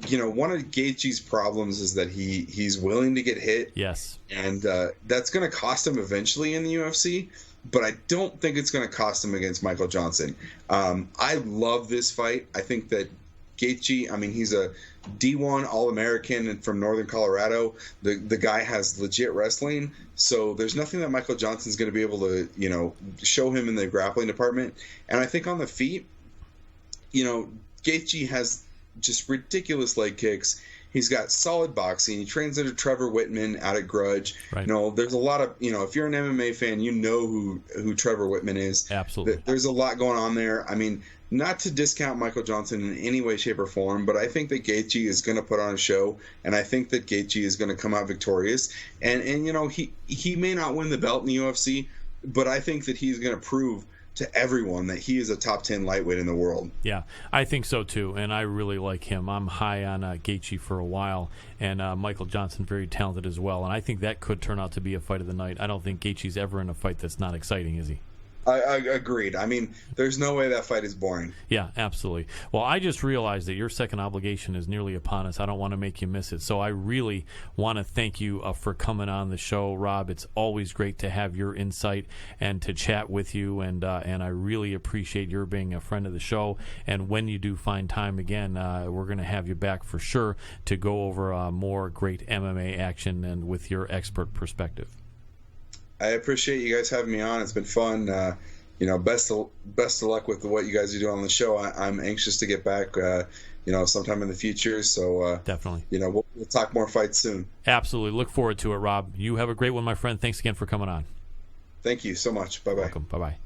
one of Gaethje's problems is that he's willing to get hit. Yes. And that's going to cost him eventually in the UFC, but I don't think it's going to cost him against Michael Johnson. I love this fight. I think that Gaethje, I mean, he's a D1 All-American from Northern Colorado. The guy has legit wrestling, so there's nothing that Michael Johnson's going to be able to, show him in the grappling department. And I think on the feet, Gaethje has just ridiculous leg kicks. He's got solid boxing. He trains under Trevor Whitman out at Grudge. Right. There's a lot of, if you're an MMA fan, you know who Trevor Whitman is. Absolutely. There's a lot going on there. I mean, not to discount Michael Johnson in any way, shape, or form, but I think that Gaethje is going to put on a show, and I think that Gaethje is going to come out victorious. And he may not win the belt in the UFC, but I think that he's going to prove to everyone that he is a top 10 lightweight in the world. Yeah, I think so too, and I really like him. I'm high on Gaethje for a while, and Michael Johnson very talented as well, and I think that could turn out to be a fight of the night. I don't think Gaethje's ever in a fight that's not exciting, is he? I agreed. I mean, there's no way that fight is boring. Yeah, absolutely. Well, I just realized that your second obligation is nearly upon us. I don't want to make you miss it. So I really want to thank you for coming on the show, Rob. It's always great to have your insight and to chat with you, and I really appreciate your being a friend of the show. And when you do find time again, we're going to have you back for sure to go over more great MMA action and with your expert perspective. I appreciate you guys having me on. It's been fun. Best of luck with what you guys are doing on the show. I'm anxious to get back, sometime in the future. So definitely, we'll talk more fights soon. Absolutely. Look forward to it, Rob. You have a great one, my friend. Thanks again for coming on. Thank you so much. Bye-bye. Welcome. Bye-bye.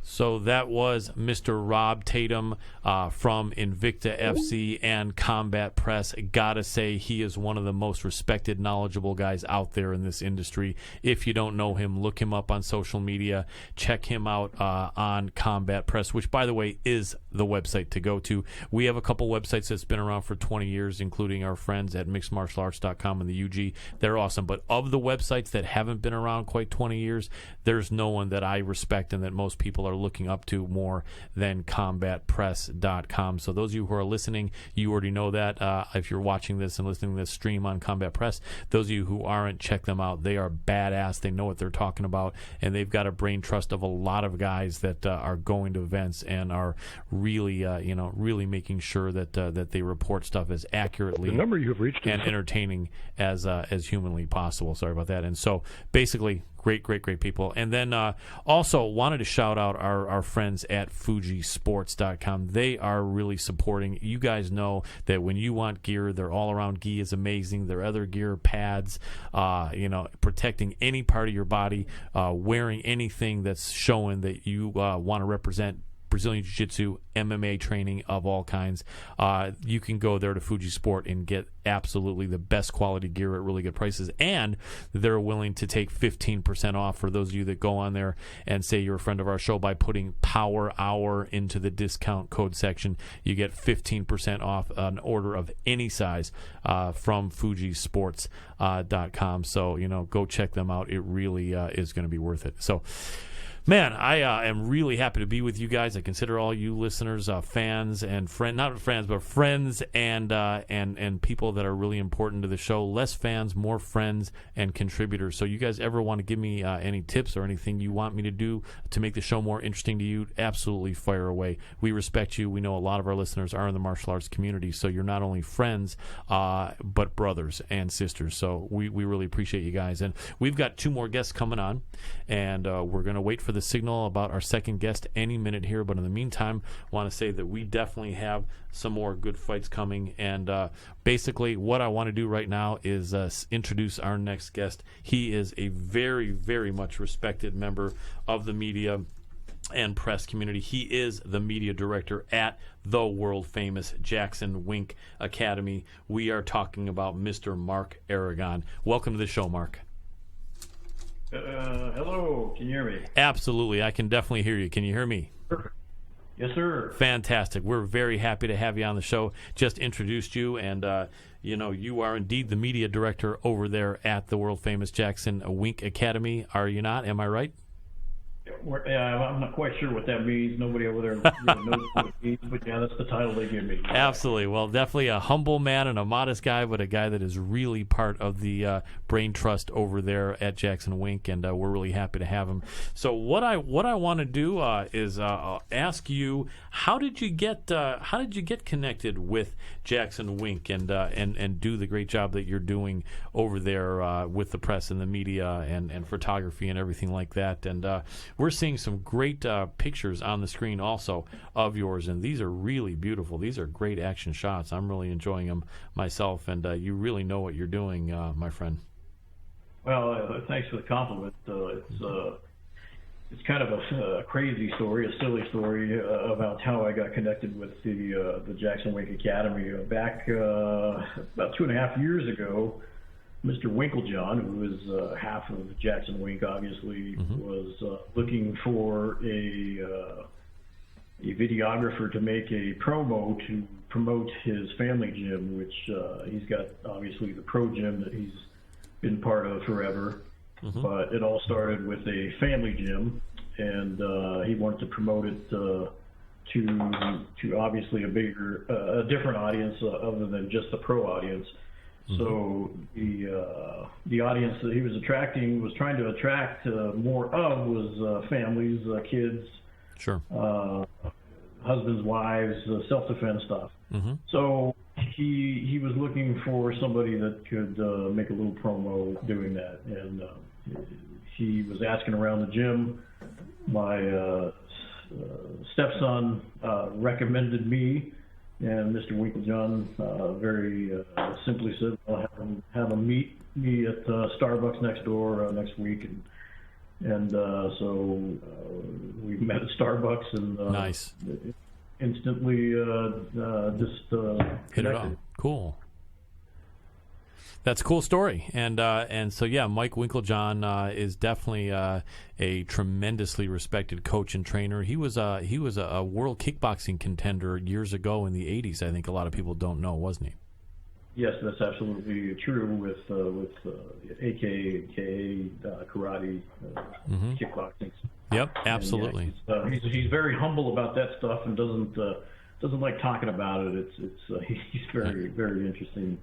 So that was Mr. Rob Tatum from Invicta FC and Combat Press. Gotta say, he is one of the most respected, knowledgeable guys out there in this industry. If you don't know him, look him up on social media. Check him out on Combat Press, which, by the way, is the website to go to. We have a couple websites that's been around for 20 years, including our friends at mixedmartialarts.com and the UG. They're awesome. But of the websites that haven't been around quite 20 years, there's no one that I respect and that most people are looking up to more than combatpress.com. So those of you who are listening, you already know that. If you're watching this and listening to this stream on Combat Press, those of you who aren't, check them out. They are badass. They know what they're talking about, and they've got a brain trust of a lot of guys that are going to events and are really, really making sure that that they report stuff as accurately the number you have reached and entertaining as humanly possible. Sorry about that. And so basically, great people. And then also wanted to shout out our friends at fujisports.com. They are really supporting. You guys know that when you want gear, their all-around gi is amazing. Their other gear, pads, protecting any part of your body, wearing anything that's showing that you want to represent Brazilian Jiu-Jitsu, MMA training of all kinds. You can go there to Fuji Sport and get absolutely the best quality gear at really good prices, and they're willing to take 15% off for those of you that go on there and say you're a friend of our show by putting Power Hour into the discount code section. You get 15% off an order of any size from fujisports.com. So, go check them out. It really is going to be worth it. So, man, I am really happy to be with you guys. I consider all you listeners fans and not friends, but friends and people that are really important to the show. Less fans, more friends and contributors. So you guys ever want to give me any tips or anything you want me to do to make the show more interesting to you, absolutely fire away. We respect you. We know a lot of our listeners are in the martial arts community, so you're not only friends, but brothers and sisters. So we really appreciate you guys. And we've got 2 more guests coming on, and we're going to wait for the signal about our second guest any minute here, but in the meantime, want to say that we definitely have some more good fights coming, and basically what I want to do right now is introduce our next guest. He is a very, very much respected member of the media and press community. He is the media director at the world famous Jackson Wink Academy. We are talking about Mr. Mark Aragon. Welcome to the show, Mark. Hello, can you hear me? Absolutely, I can definitely hear you. Can you hear me? Perfect. Yes, sir. Fantastic. We're very happy to have you on the show. Just introduced you, and you are indeed the media director over there at the world famous Jackson Wink Academy. Are you not? Am I right? I'm not quite sure what that means. Nobody over there really knows what it means, but yeah, that's the title they give me. Absolutely. Well, definitely a humble man and a modest guy, but a guy that is really part of the brain trust over there at Jackson Wink, and we're really happy to have him. So what I want to do is ask you, how did you get connected with Jackson Wink and do the great job that you're doing over there with the press and the media and photography and everything like that? And we're seeing some great pictures on the screen also of yours, and these are really beautiful. These are great action shots. I'm really enjoying them myself, and you really know what you're doing, my friend. Well, thanks for the compliment. It's kind of a crazy story, a silly story about how I got connected with the Jackson Wink Academy. Back about 2.5 years ago, Mr. Winklejohn, who is half of Jackson Wink, obviously, was looking for a videographer to make a promo to promote his family gym, which he's got, obviously, the pro gym that he's been part of forever. But it all started with a family gym, and he wanted to promote it to obviously a different audience other than just the pro audience. So the audience that he was trying to attract more of was families, kids, Sure. Husbands, wives, self-defense stuff. So he was looking for somebody that could make a little promo doing that, and he was asking around the gym. My stepson recommended me, and Mr. Winklejohn very simply said, "I'll have him meet me at Starbucks next door next week." And so we met at Starbucks, and Nice. instantly just Hit it off. Cool. That's a cool story, and so yeah, Mike Winklejohn is definitely a tremendously respected coach and trainer. He was a world kickboxing contender years ago in the '80s. I think a lot of people don't know, wasn't he? Yes, that's absolutely true with AKA karate, kickboxing. Yep, absolutely. And, yeah, he's very humble about that stuff and doesn't like talking about it. He's very interesting.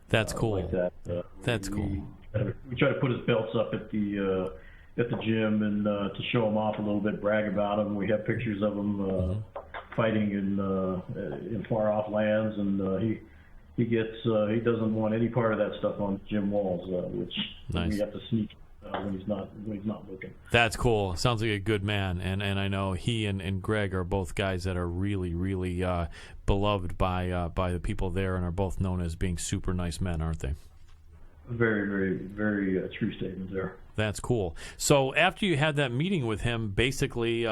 That's cool. Like that. That's cool. We try to put his belts up at the gym and to show him off a little bit, brag about him. We have pictures of him fighting in far off lands, and he doesn't want any part of that stuff on gym walls, which Nice. we have to sneak when he's not looking. That's cool. Sounds like a good man, and I know he and Greg are both guys that are really beloved by the people there, and are both known as being super nice men, aren't they? Very true statements there. That's cool. So after you had that meeting with him, basically,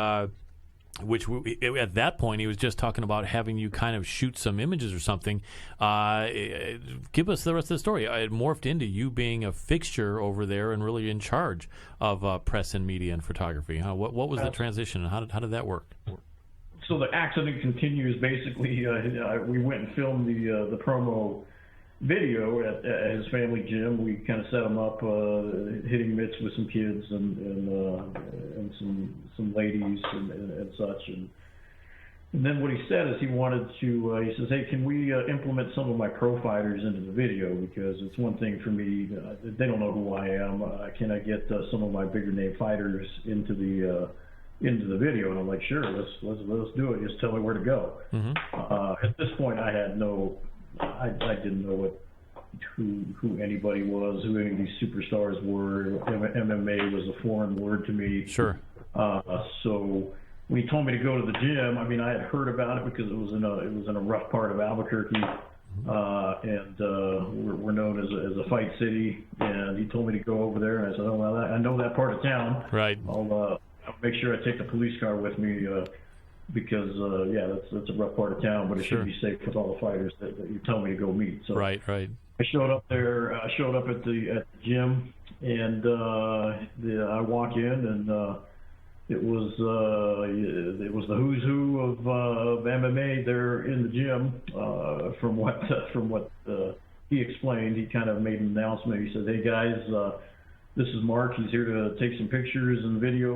which at that point he was just talking about having you kind of shoot some images or something. Give us the rest of the story. It morphed into you being a fixture over there and really in charge of press and media and photography. What was the transition, and how did that work? So the accident continues. Basically, we went and filmed the promo video at his family gym. We kind of set him up, hitting mitts with some kids and some ladies and such. And then what he said is he wanted to. He says, "Hey, can we implement some of my pro fighters into the video? Because it's one thing for me. They don't know who I am. Can I get some of my bigger name fighters into the video?" And I'm like, "Sure, let's do it. Just tell me where to go." At this point, I had I didn't know who anybody was, who any of these superstars were. MMA was a foreign word to me. Sure. So when he told me to go to the gym, I mean, I had heard about it because it was in a rough part of Albuquerque, and we're known as a fight city. And he told me to go over there, and I said, "Oh well, I know that part of town. Right. I'll make sure I take the police car with me." Because that's a rough part of town, but it should be safe with all the fighters that you tell me to go meet. So right. I showed up there. I showed up at the gym, and I walk in, and it was the who's who of MMA there in the gym. From what he explained, he kind of made an announcement. He said, "Hey guys, this is Mark. He's here to take some pictures and video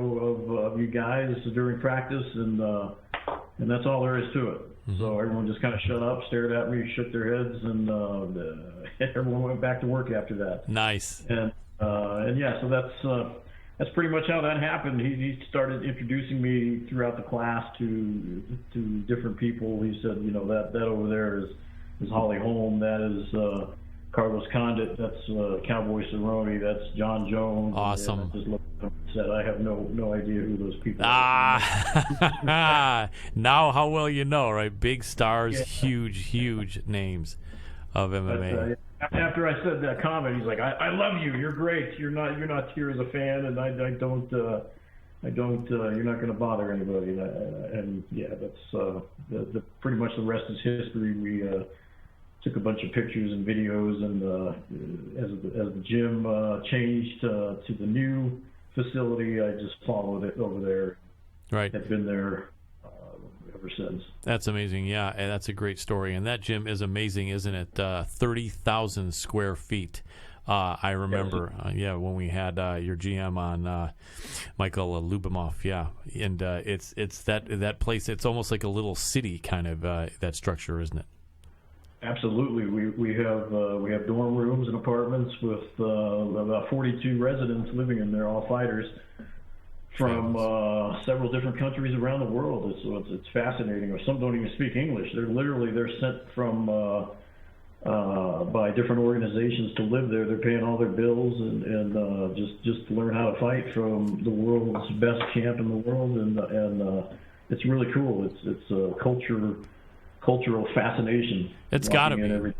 of you guys during practice, and that's all there is to it. Mm-hmm. So everyone just kind of shut up, stared at me, shook their heads, and everyone went back to work after that. Nice. And yeah, so that's pretty much how that happened. He started introducing me throughout the class to different people. He said, that over there is Holly Holm. That is Carlos Condit. That's Cowboy Cerrone. That's John Jones. Awesome. And I just looked at him and said, I have no idea who those people are. Now how well you know, right? Big stars, Yeah. huge names of MMA. But, after I said that comment, he's like, I love you. You're great. You're not here as a fan, and I don't. You're not going to bother anybody. And yeah, that's pretty much the rest is history. We took a bunch of pictures and videos, and as the gym changed to the new facility, I just followed it over there. Right. I've been there ever since. That's amazing. Yeah, and that's a great story. And that gym is amazing, isn't it? 30,000 square feet. I remember, when we had your GM on, Michael Lubimov. Yeah, and it's that place. It's almost like a little city, kind of that structure, isn't it? Absolutely. We have dorm rooms and apartments with about 42 residents living in there, all fighters from several different countries around the world. It's fascinating. Some don't even speak English. They're sent from by different organizations to live there. They're paying all their bills and just to learn how to fight from the world's best camp in the world. And it's really cool. It's a cultural fascination. It's got to be.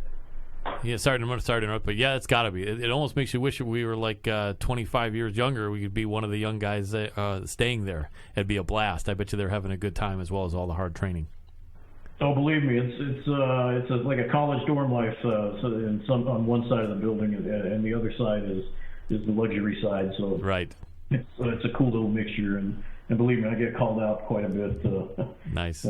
Yeah, sorry to interrupt, but yeah, it's got to be. It almost makes you wish we were like 25 years younger. We could be one of the young guys staying there. It'd be a blast. I bet you they're having a good time as well as all the hard training. Oh, believe me, it's like a college dorm life. On one side of the building, and the other side is the luxury side. So right, it's a cool little mixture, and believe me, I get called out quite a bit. Nice.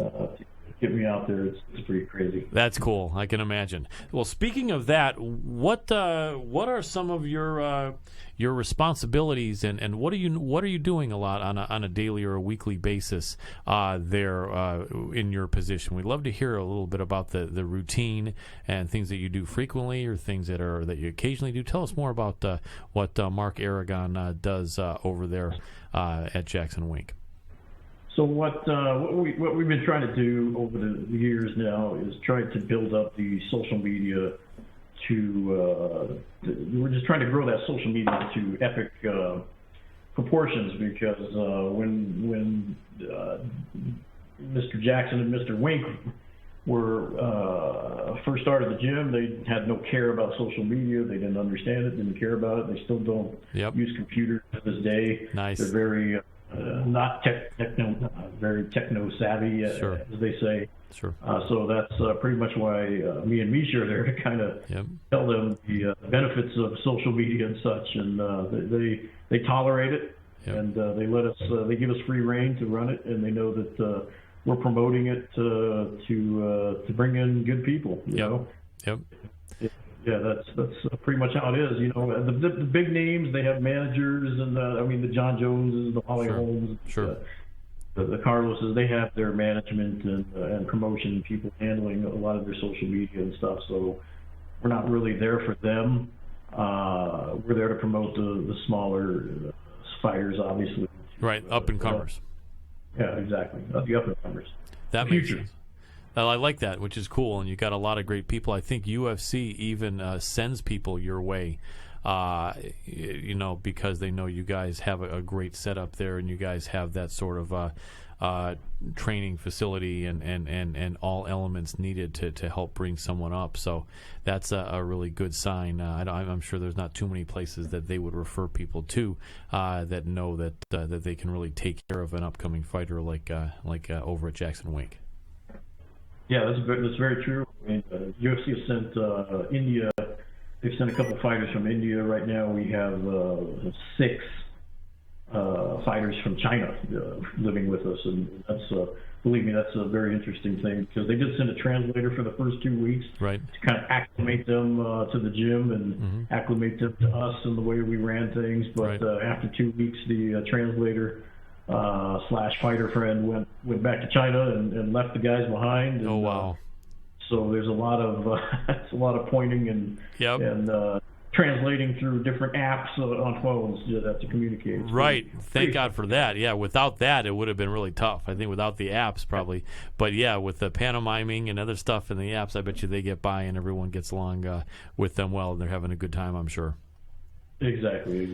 Get me out there. It's pretty crazy. That's cool. I can imagine. Well, speaking of that, what are some of your responsibilities and what are you doing a lot on a daily or a weekly basis there in your position? We'd love to hear a little bit about the routine and things that you do frequently or things that you occasionally do. Tell us more about what Mark Aragon does over there at Jackson Wink. So what we've been trying to do over the years now is try to build up the social media we're just trying to grow that social media to epic proportions, because when Mr. Jackson and Mr. Wink were first started the gym, they had no care about social media. They didn't understand it, didn't care about it. They still don't use computers to this day. Nice. They're very very techno savvy, sure, as they say. Sure. So that's pretty much why me and Misha are there to kind of tell them the benefits of social media and such, and they tolerate it, and they let us. They give us free reign to run it, and they know that we're promoting it to bring in good people. You know. Yep. Yeah, that's pretty much how it is. The big names, they have managers, and the John Joneses, the Holly Holmes, the Carloses, they have their management and promotion people handling a lot of their social media and stuff. So we're not really there for them. We're there to promote the smaller fighters, obviously. Right, up and comers. Yeah, exactly. The up and comers. That makes sense. I like that, which is cool, and you got a lot of great people. I think UFC even sends people your way, because they know you guys have a great setup there, and you guys have that sort of training facility and all elements needed to help bring someone up. So that's a really good sign. I'm sure there's not too many places that they would refer people to that know that they can really take care of an upcoming fighter like over at Jackson Wink. Yeah, that's very true. UFC has sent India. They've sent a couple fighters from India. Right now, we have 6 fighters from China living with us, and that's believe me, that's a very interesting thing, because they did send a translator for the first 2 weeks right. to kind of acclimate them to the gym and acclimate them to us and the way we ran things. But after 2 weeks, the translator / fighter friend went back to China and left the guys behind. And, oh wow! So there's a lot of it's a lot of pointing and translating through different apps on phones to communicate. Right. Thank God for that. Yeah, without that, it would have been really tough. I think without the apps, probably. But yeah, with the pantomiming and other stuff in the apps, I bet you they get by and everyone gets along with them well, and they're having a good time, I'm sure. Exactly.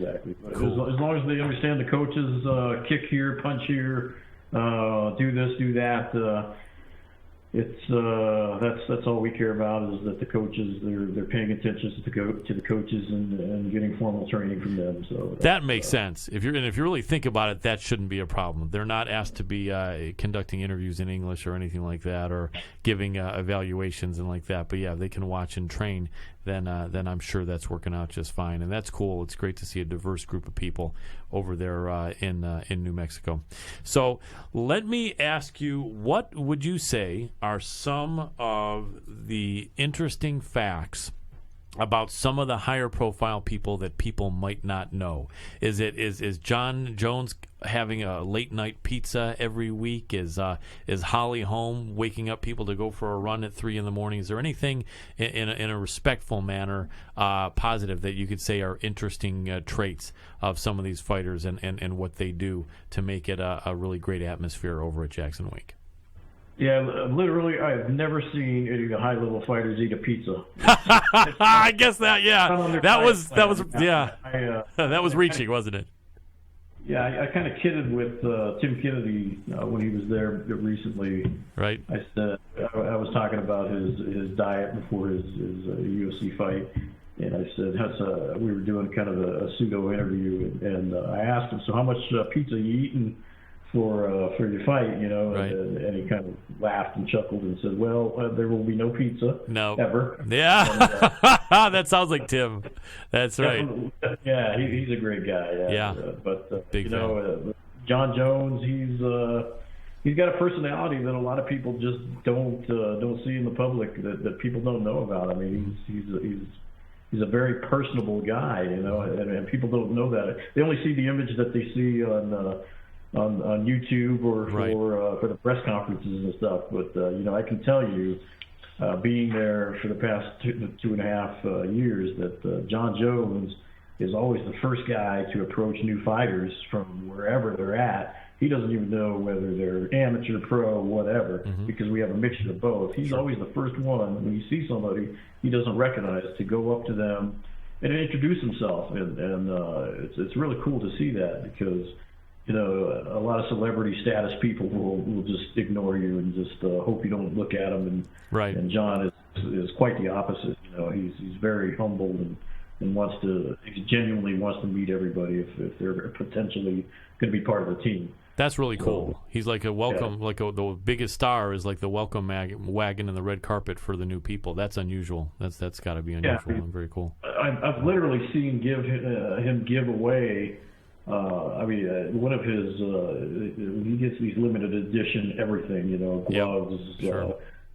Cool. As long as they understand the coaches, kick here, punch here, do this, do that. That's all we care about, is that the coaches they're paying attention to the coaches and getting formal training from them. So that makes sense. If you really think about it, that shouldn't be a problem. They're not asked to be conducting interviews in English or anything like that, or giving evaluations and like that. But yeah, they can watch and train. Then I'm sure that's working out just fine, and that's cool. It's great to see a diverse group of people over there in New Mexico. So let me ask you, what would you say are some of the interesting facts about some of the higher profile people that people might not know? Is John Jones having a late night pizza every week? Is Holly home waking up people to go for a run at 3 a.m? Is there anything in a respectful manner positive that you could say are interesting traits of some of these fighters and what they do to make it a really great atmosphere over at Jackson Wink? Yeah, literally, I've never seen any of the high-level fighters eat a pizza. I guess that was that was reaching, wasn't it? Yeah, I kind of kidded with Tim Kennedy when he was there recently. Right. I said I was talking about his diet before his UFC fight, and I said we were doing kind of a pseudo interview, and I asked him, so how much pizza you eating for your fight, right. and he kind of laughed and chuckled and said, well, there will be no pizza ever. Yeah, and, that sounds like Tim. That's right. Yeah, he's a great guy. Yeah. But big John Jones, he's got a personality that a lot of people just don't see in the public, that people don't know about. I mean, he's a very personable guy, and people don't know that. They only see the image that they see on YouTube or for the press conferences and stuff. But I can tell you, being there for the past two and a half years, that John Jones is always the first guy to approach new fighters from wherever they're at. He doesn't even know whether they're amateur, pro, whatever, because we have a mixture of both. He's always the first one, when you see somebody he doesn't recognize, to go up to them and introduce himself. And it's really cool to see that, because a lot of celebrity status people will just ignore you and just hope you don't look at them. And John is quite the opposite. He's very humble and he genuinely wants to meet everybody if they're potentially going to be part of the team. That's really cool. He's like a welcome, the biggest star is like the welcome wagon and the red carpet for the new people. That's unusual. That's got to be unusual and very cool. I've literally seen him give away. One of his, he gets these limited edition everything, gloves,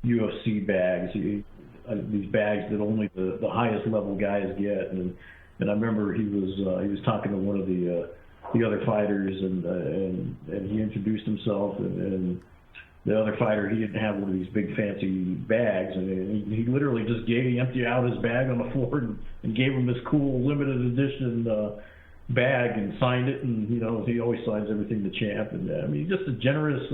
UFC bags, these bags that only the highest level guys get. And I remember he was talking to one of the other fighters, and he introduced himself, and the other fighter, he didn't have one of these big fancy bags, and he literally just emptied out his bag on the floor and gave him this cool limited edition bag and signed it, and he always signs everything to champ, and he's just a generous,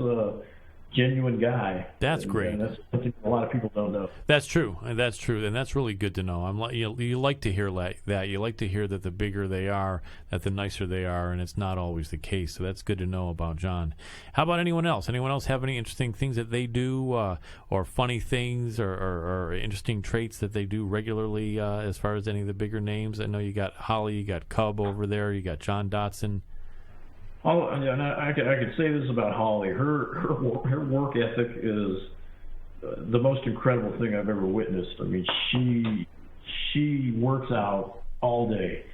genuine guy. That's great. And that's something a lot of people don't know. That's true, and that's really good to know. You like to hear that. You like to hear that the bigger they are, that the nicer they are, and it's not always the case. So that's good to know about John. How about anyone else? Anyone else have any interesting things that they do, or funny things, or interesting traits that they do regularly, as far as any of the bigger names? I know you got Holly, you got Cub over there, you got John Dotson. Oh, and I could say this about Holly. Her work ethic is the most incredible thing I've ever witnessed. I mean, she works out all day,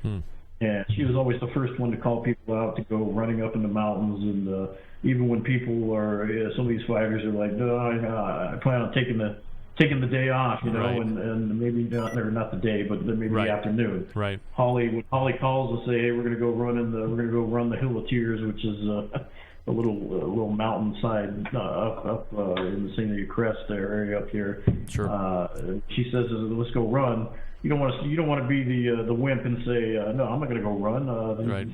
And she was always the first one to call people out to go running up in the mountains. And even when people are, some of these fighters are like, no, I plan on taking the day off, you know, Right. and maybe not the day, but then maybe Right. the afternoon. Right. When Holly calls and say, hey, we're gonna go run the Hill of Tears, which is a little mountainside up in the St. Louis Crest area up here. Sure. She says, let's go run. You don't want to be the wimp and say, no, I'm not gonna go run. Right.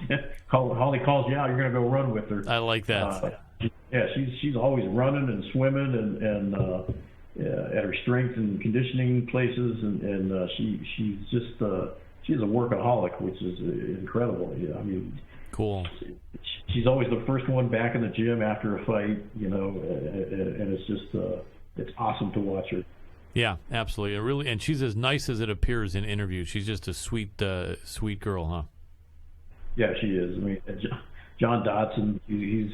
Holly calls you out, you're gonna go run with her. I like that. Yeah, she's always running and swimming and at her strength and conditioning places, and she's a workaholic, which is incredible. Yeah, I mean, Cool. She's always the first one back in the gym after a fight, you know, and it's just it's awesome to watch her. Yeah, absolutely. And she's as nice as it appears in interviews. She's just a sweet girl, huh? Yeah, she is. I mean, John Dodson, he's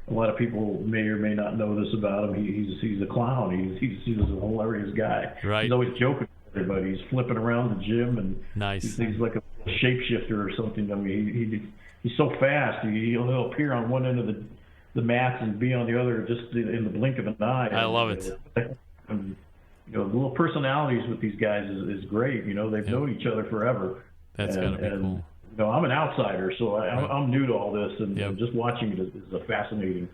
a lot of people may or may not know this about him. He's a clown. He's a hilarious guy. Right. He's always joking with everybody. He's flipping around the gym, and Nice. he's like a shapeshifter or something. I mean, he's so fast. He'll appear on one end of the mats and be on the other just in the blink of an eye. I love it. And, you know, the little personalities with these guys is great. You know, they've known each other forever. That's gotta be cool. You know, I'm an outsider, so I'm new to all this, and Yep. just watching it is a fascinating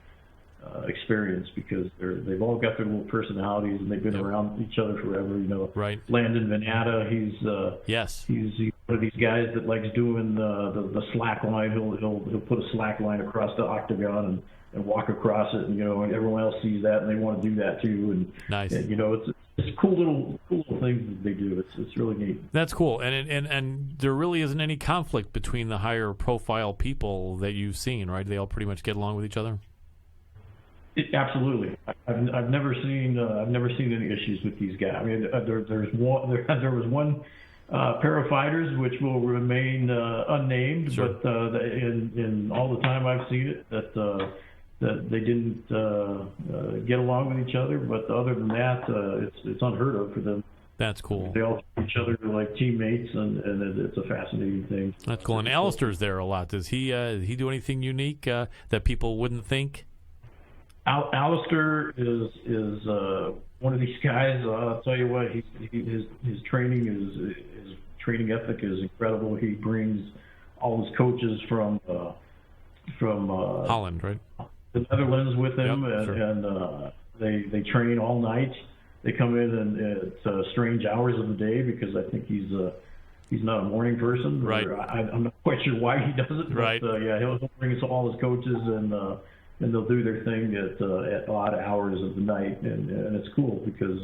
experience because they've all got their little personalities, and they've been Yep. around each other forever. You know, Right. Landon Venata, he's Yes. he's one of these guys that likes doing the slack line. He'll put a slack line across the octagon and walk across it, and you know, and everyone else sees that and they want to do that too. And Nice. you know, it's cool little things that they do. It's really neat. That's cool. And there really isn't any conflict between the higher profile people that you've seen, right? They all pretty much get along with each other. Absolutely. I've never seen any issues with these guys. I mean, there was one pair of fighters which will remain unnamed, Sure. but in all the time I've seen it, that they didn't get along with each other. But other than that, it's unheard of for them. That's cool. They all treat each other like teammates, and it's a fascinating thing. That's cool. And Alistair's there a lot. Does he do anything unique that people wouldn't think? Alistair is one of these guys. I'll tell you what, his training his training ethic is incredible. He brings all his coaches from Holland, right? the Netherlands with him, Yep, sure. and they train all night. They come in and at strange hours of the day because I think he's not a morning person. Right. I'm not quite sure why he does it. Right. But yeah, he'll bring us all his coaches and they'll do their thing at odd hours of the night, and it's cool because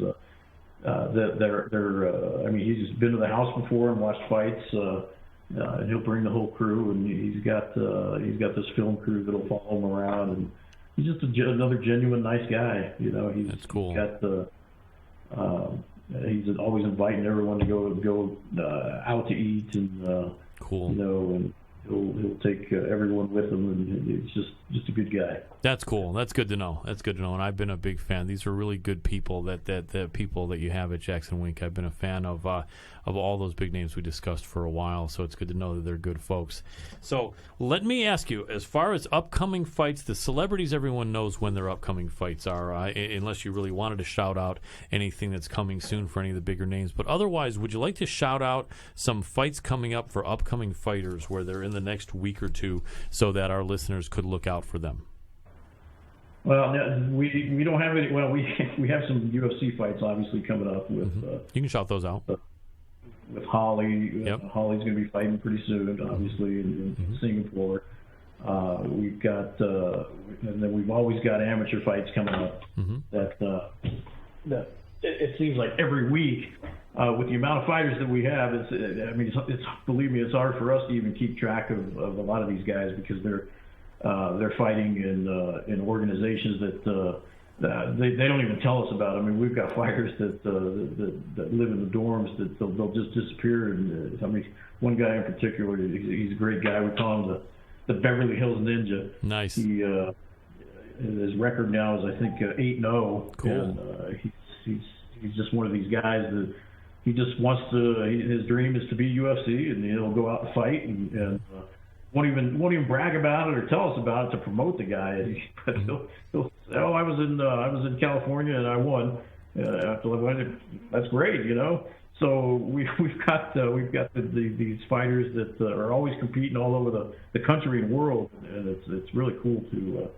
they're I mean, he's been to the house before and watched fights, and he'll bring the whole crew, and he's got this film crew that'll follow him around, and he's just another genuine nice guy. You know, That's cool. He's always inviting everyone to go out to eat, and Cool. you know, and he'll take everyone with him, and he's just a good guy. That's cool. That's good to know. And I've been a big fan. These are really good people. That the people that you have at Jackson Wink. I've been a fan of all those big names we discussed for a while. So it's good to know that they're good folks. So let me ask you, as far as upcoming fights, the celebrities, everyone knows when their upcoming fights are, unless you really wanted to shout out anything that's coming soon for any of the bigger names. But otherwise, would you like to shout out some fights coming up for upcoming fighters where they're in the next week or two, so that our listeners could look out for them? Well, we don't have any. Well, we have some UFC fights obviously coming up with. You can shout those out. With Holly. Yep. Holly's going to be fighting pretty soon, obviously, in Singapore. We've got, and then we've always got amateur fights coming up. That it seems like every week, with the amount of fighters that we have, it's believe me, it's hard for us to even keep track of a lot of these guys because they're fighting in organizations that. They don't even tell us about it. I mean, we've got fighters that live in the dorms that they'll just disappear. And I mean, one guy in particular, he's a great guy. We call him the Beverly Hills Ninja. Nice. His record now is I think 8-0. Cool. And he's just one of these guys that he just wants to. His dream is to be UFC, and he'll go out and fight, and won't even brag about it or tell us about it to promote the guy. But he'll say, "Oh, I was in California and I won." That's great, you know. So we've got these fighters that are always competing all over the country and world, and it's really cool to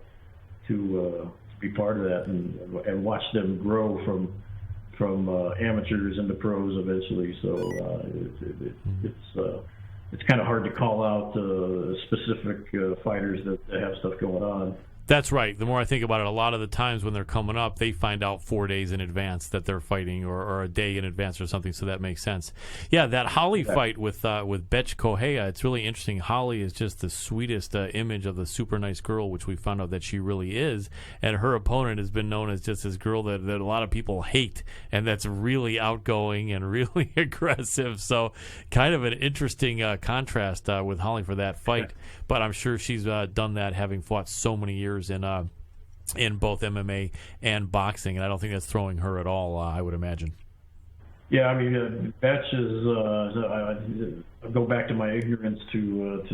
be part of that and watch them grow from amateurs into pros eventually. So it's kind of hard to call out specific fighters that have stuff going on. That's right. The more I think about it, a lot of the times when they're coming up, they find out 4 days in advance that they're fighting, or a day in advance or something. So that makes sense. Yeah, that Holly fight with Betch Correia, it's really interesting. Holly is just the sweetest image of the super nice girl, which we found out that she really is. And her opponent has been known as just this girl that a lot of people hate, and that's really outgoing and really aggressive. So kind of an interesting contrast with Holly for that fight. But I'm sure she's done that, having fought so many years in both MMA and boxing, and I don't think that's throwing her at all, I would imagine. Yeah, I mean, Betch is. I go back to my ignorance to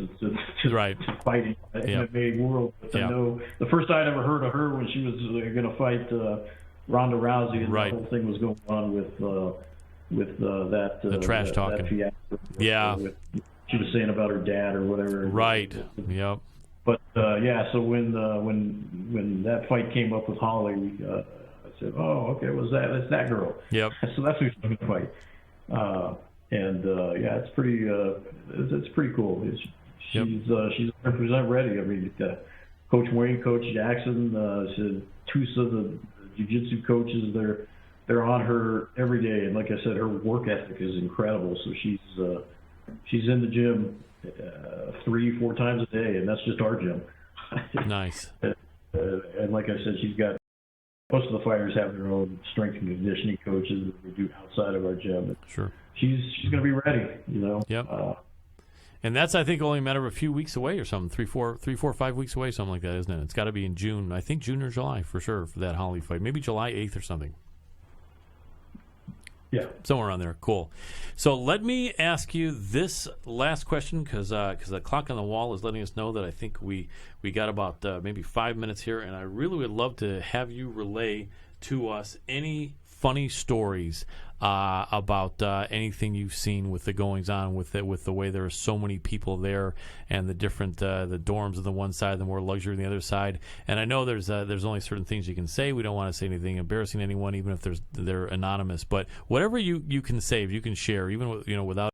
fighting in the MMA world. But I know the first I'd ever heard of her when she was going to fight Ronda Rousey, and the whole thing was going on with that the trash talking. That fiasco she was saying about her dad or whatever. Right. Yep. But so when that fight came up with Holly, I said, "Oh, okay, it's that girl." Yep. So that's who's going to fight. It's pretty cool. She's 100% ready. I mean, Coach Wayne, Coach Jackson, said two of the jiu-jitsu coaches, they're on her every day, and like I said, her work ethic is incredible. So she's in the gym 3-4 times a day, and that's just our gym. Nice. And like I said, she's got most of the fighters have their own strength and conditioning coaches that we do outside of our gym. Sure. She's going to be ready, you know. Yep. And that's, I think, only a matter of a few weeks away or something, 3, 4, 5 weeks away, something like that, isn't it? It's got to be in June. I think June or July for sure for that Holly fight. Maybe July 8th or something. Yeah. Somewhere on there. Cool. So let me ask you this last question, because the clock on the wall is letting us know that I think we got about maybe 5 minutes here, and I really would love to have you relay to us any funny stories about anything you've seen with the goings on with the way there are so many people there, and the different the dorms on the one side, the more luxury on the other side. And I know there's only certain things you can say. We don't want to say anything embarrassing to anyone, even if they're anonymous. But whatever you can say, if you can share, even without.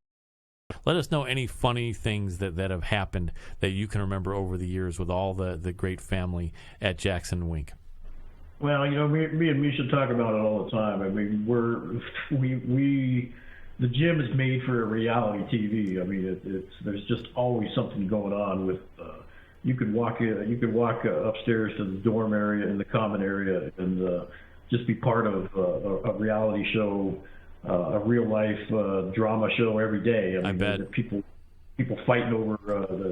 Let us know any funny things that have happened that you can remember over the years with all the great family at Jackson Wink. Well, me and Misha talk about it all the time. I mean, the gym is made for reality TV. I mean, there's just always something going on with. You could walk upstairs to the dorm area in the common area and just be part of a reality show, a real life drama show every day. I bet people fighting over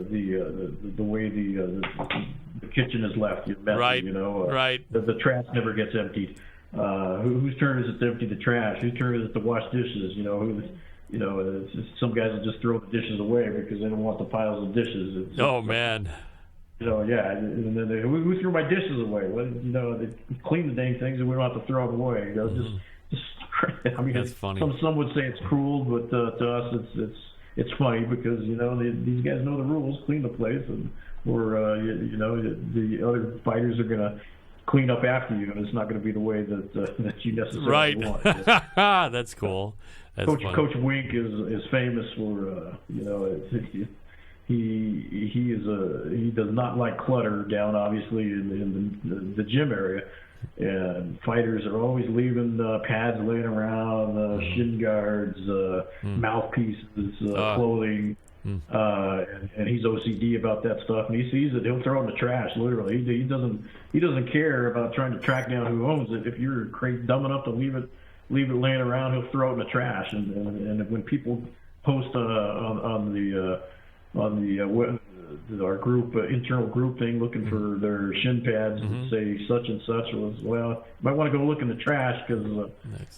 the way the kitchen is left. Messy, right. Right. The trash never gets emptied. Whose turn is it to empty the trash? Whose turn is it to wash dishes? It's just, some guys will just throw the dishes away because they don't want the piles of dishes. Man. And then who threw my dishes away? Well, they clean the dang things and we don't have to throw them away. I mean, that's funny. Some would say it's cruel, but to us, it's funny because these guys know the rules, clean the place, and the other fighters are gonna clean up after you, and it's not going to be the way that you necessarily want. That's cool. That's Coach Wink is famous for he does not like clutter down obviously in the gym area. And fighters are always leaving pads laying around, shin guards, mouthpieces, clothing, and he's OCD about that stuff. And he sees it, he'll throw it in the trash. Literally, he doesn't care about trying to track down who owns it. If you're dumb enough to leave it laying around, he'll throw it in the trash. And when people post on our group internal group thing looking for their shin pads and say such and such, you might want to go look in the trash because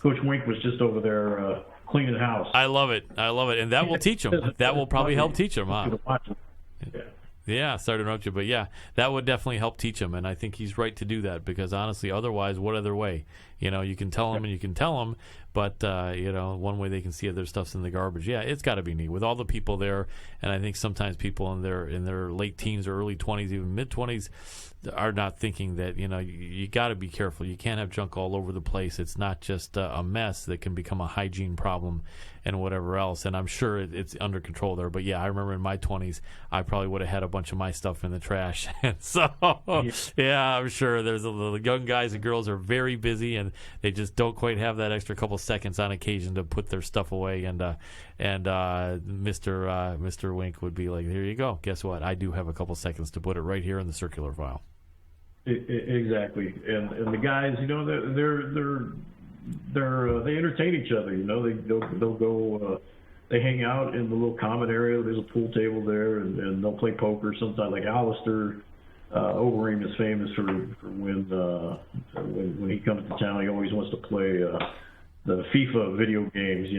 Coach Wink was just over there cleaning house. I love it, and that will teach them. That will probably help teach them, huh? Yeah, sorry to interrupt you, but yeah, that would definitely help teach him, and I think he's right to do that, because honestly, otherwise, what other way? You can tell them and you can tell them, but one way they can see it, their stuff's in the garbage. Yeah, it's got to be neat with all the people there, and I think sometimes people in their late teens or early 20s, even mid 20s, are not thinking that you got to be careful. You can't have junk all over the place. It's not just a mess that can become a hygiene problem and whatever else. And I'm sure it's under control there. But yeah, I remember in my 20s, I probably would have had a bunch of my stuff in the trash. So yeah, I'm sure the young guys and girls are very busy, and they just don't quite have that extra couple seconds on occasion to put their stuff away. And Mr. Wink would be like, "Here you go. Guess what? I do have a couple seconds to put it right here in the circular file." Exactly, and the guys, they entertain each other. They'll go, they hang out in the little common area. There's a pool table there, and they'll play poker sometimes. Like Alistair Overeem is famous for when he comes to town, he always wants to play the FIFA video games.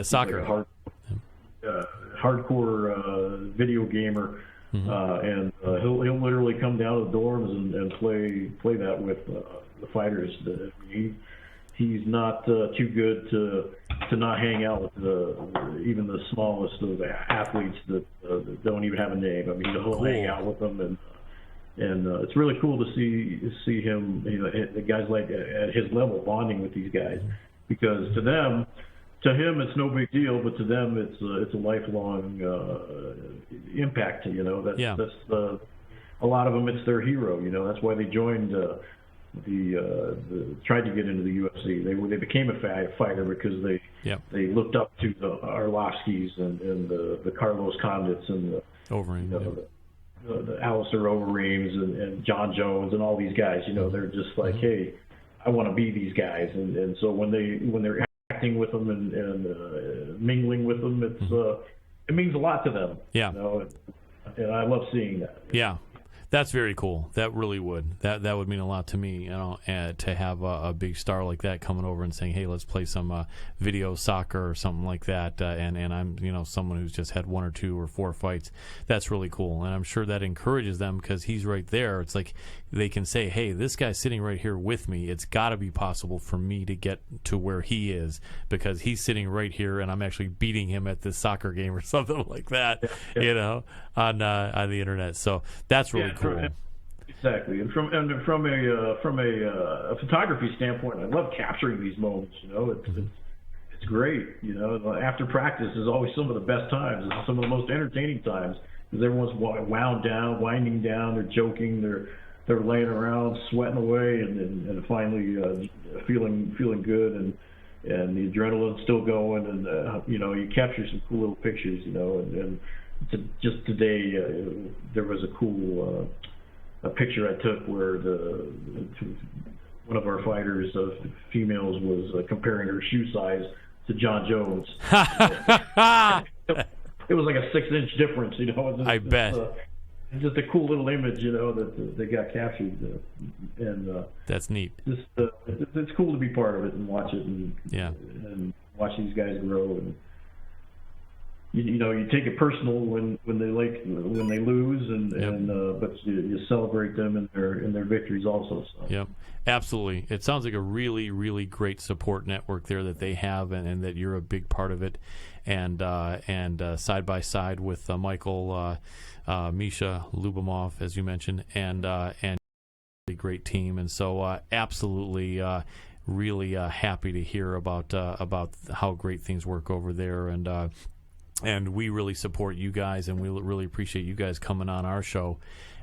Soccer. Like a hardcore video gamer. And he'll literally come down to the dorms and play that with the fighters. He's not too good to not hang out with even the smallest of the athletes that don't even have a name. I mean, he'll hang out with them, and it's really cool to see him. The guys like at his level bonding with these guys, because to him, it's no big deal, but to them, it's a lifelong impact. That's a lot of them. It's their hero. That's why they joined tried to get into the UFC. They became a fighter because they looked up to the Arlovskis and the Carlos Condits and the Overeem, the Alistair Overeems and John Jones and all these guys. They're just like, hey, I want to be these guys, and so when they're acting with them and mingling with them, it means a lot to them. Yeah. And I love seeing that. Yeah. That's very cool. That really would. That would mean a lot to me, to have a big star like that coming over and saying, "Hey, let's play some video soccer or something like that." And I'm someone who's just had 1 or 2 or 4 fights. That's really cool, and I'm sure that encourages them because he's right there. It's like they can say, "Hey, this guy's sitting right here with me. It's got to be possible for me to get to where he is because he's sitting right here, and I'm actually beating him at this soccer game or something like that." On the internet. So that's really cool. Exactly, and from a photography standpoint, I love capturing these moments. It's great. After practice is always some of the best times. It's some of the most entertaining times because everyone's winding down. They're joking. They're laying around, sweating away, and finally feeling good, and the adrenaline's still going, and you capture some cool little pictures. And just today, there was a cool a picture I took where one of our fighters, females, was comparing her shoe size to John Jones. It was like a 6-inch difference, I bet. It's just a cool little image, that they got captured, and that's neat. It's cool to be part of it and watch it, and watch these guys grow. And you take it personal when they lose, but you celebrate them in their victories also. So. Yep, absolutely. It sounds like a really, really great support network there that they have, and that you're a big part of it. And side by side with Michael, Misha Lubomov, as you mentioned, and a great team. And so absolutely. Really happy to hear about how great things work over there, and we really support you guys, and we really appreciate you guys coming on our show.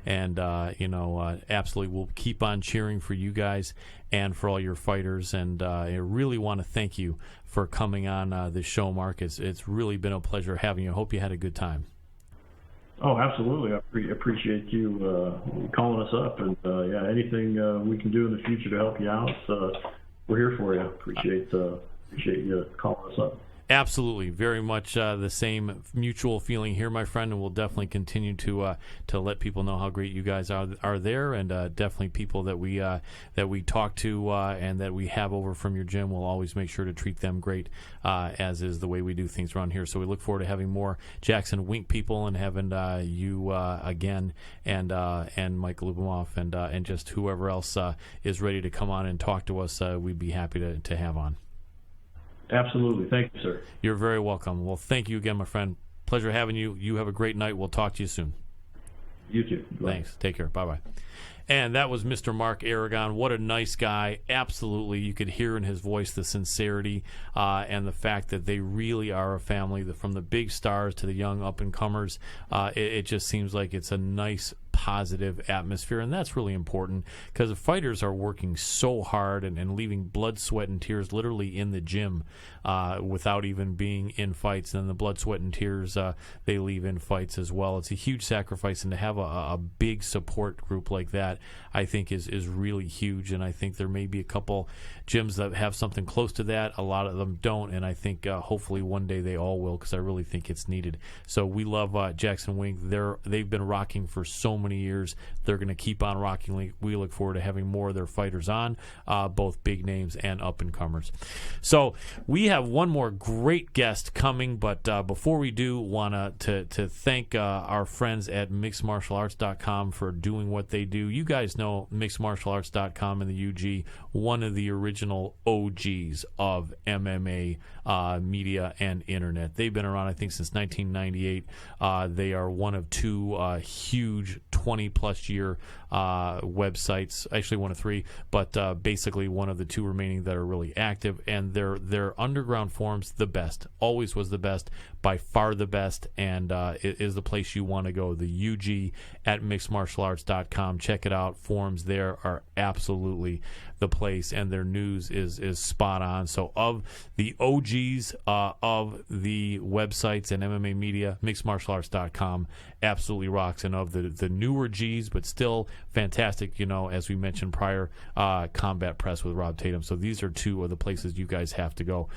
And, absolutely, we'll keep on cheering for you guys and for all your fighters. And I really want to thank you for coming on this show, Mark. It's really been a pleasure having you. I hope you had a good time. Oh, absolutely. I appreciate you calling us up. And, anything we can do in the future to help you out, we're here for you. Appreciate you calling us up. Absolutely, very much the same mutual feeling here, my friend, and we'll definitely continue to let people know how great you guys are there, and definitely people that we talk to and that we have over from your gym. We'll always make sure to treat them great, as is the way we do things around here. So we look forward to having more Jackson Wink people and having you again, and Mike Lubimoff and just whoever else is ready to come on and talk to us. We'd be happy to have on. Absolutely. Thank you, sir. You're very welcome. Well, thank you again, my friend. Pleasure having you. You have a great night. We'll talk to you soon. You too. Bye. Thanks. Take care. Bye-bye. And that was Mr. Mark Aragon. What a nice guy. Absolutely. You could hear in his voice the sincerity and the fact that they really are a family. From the big stars to the young up-and-comers, it just seems like it's a nice, positive atmosphere, and that's really important because the fighters are working so hard and leaving blood, sweat, and tears literally in the gym without even being in fights. And then the blood, sweat, and tears they leave in fights as well. It's a huge sacrifice, and to have a big support group like that, I think is really huge. And I think there may be a couple gyms that have something close to that. A lot of them don't, and I think hopefully one day they all will, because I really think it's needed. So we love Jackson Wink. They've been rocking for so many years. They're going to keep on rocking. We look forward to having more of their fighters on, both big names and up-and-comers. So we have one more great guest coming, but before we do, want to thank our friends at mixedmartialarts.com for doing what they do. You guys know mixedmartialarts.com and the UG, one of the original OGs of MMA media and internet. They've been around, I think, since 1998. They are one of two huge 20-plus year websites, actually one of three, but basically one of the two remaining that are really active. And their underground forums, the best, always was the best, by far the best, and it is the place you want to go. The UG at mixedmartialarts.com. Check it out. Forums there are absolutely the place, and their news is spot on. So of the OGs of the websites and MMA media, mixedmartialarts.com absolutely rocks. And of the newer Gs, but still fantastic, as we mentioned prior, Combat Press with Rob Tatum. So these are two of the places you guys have to go.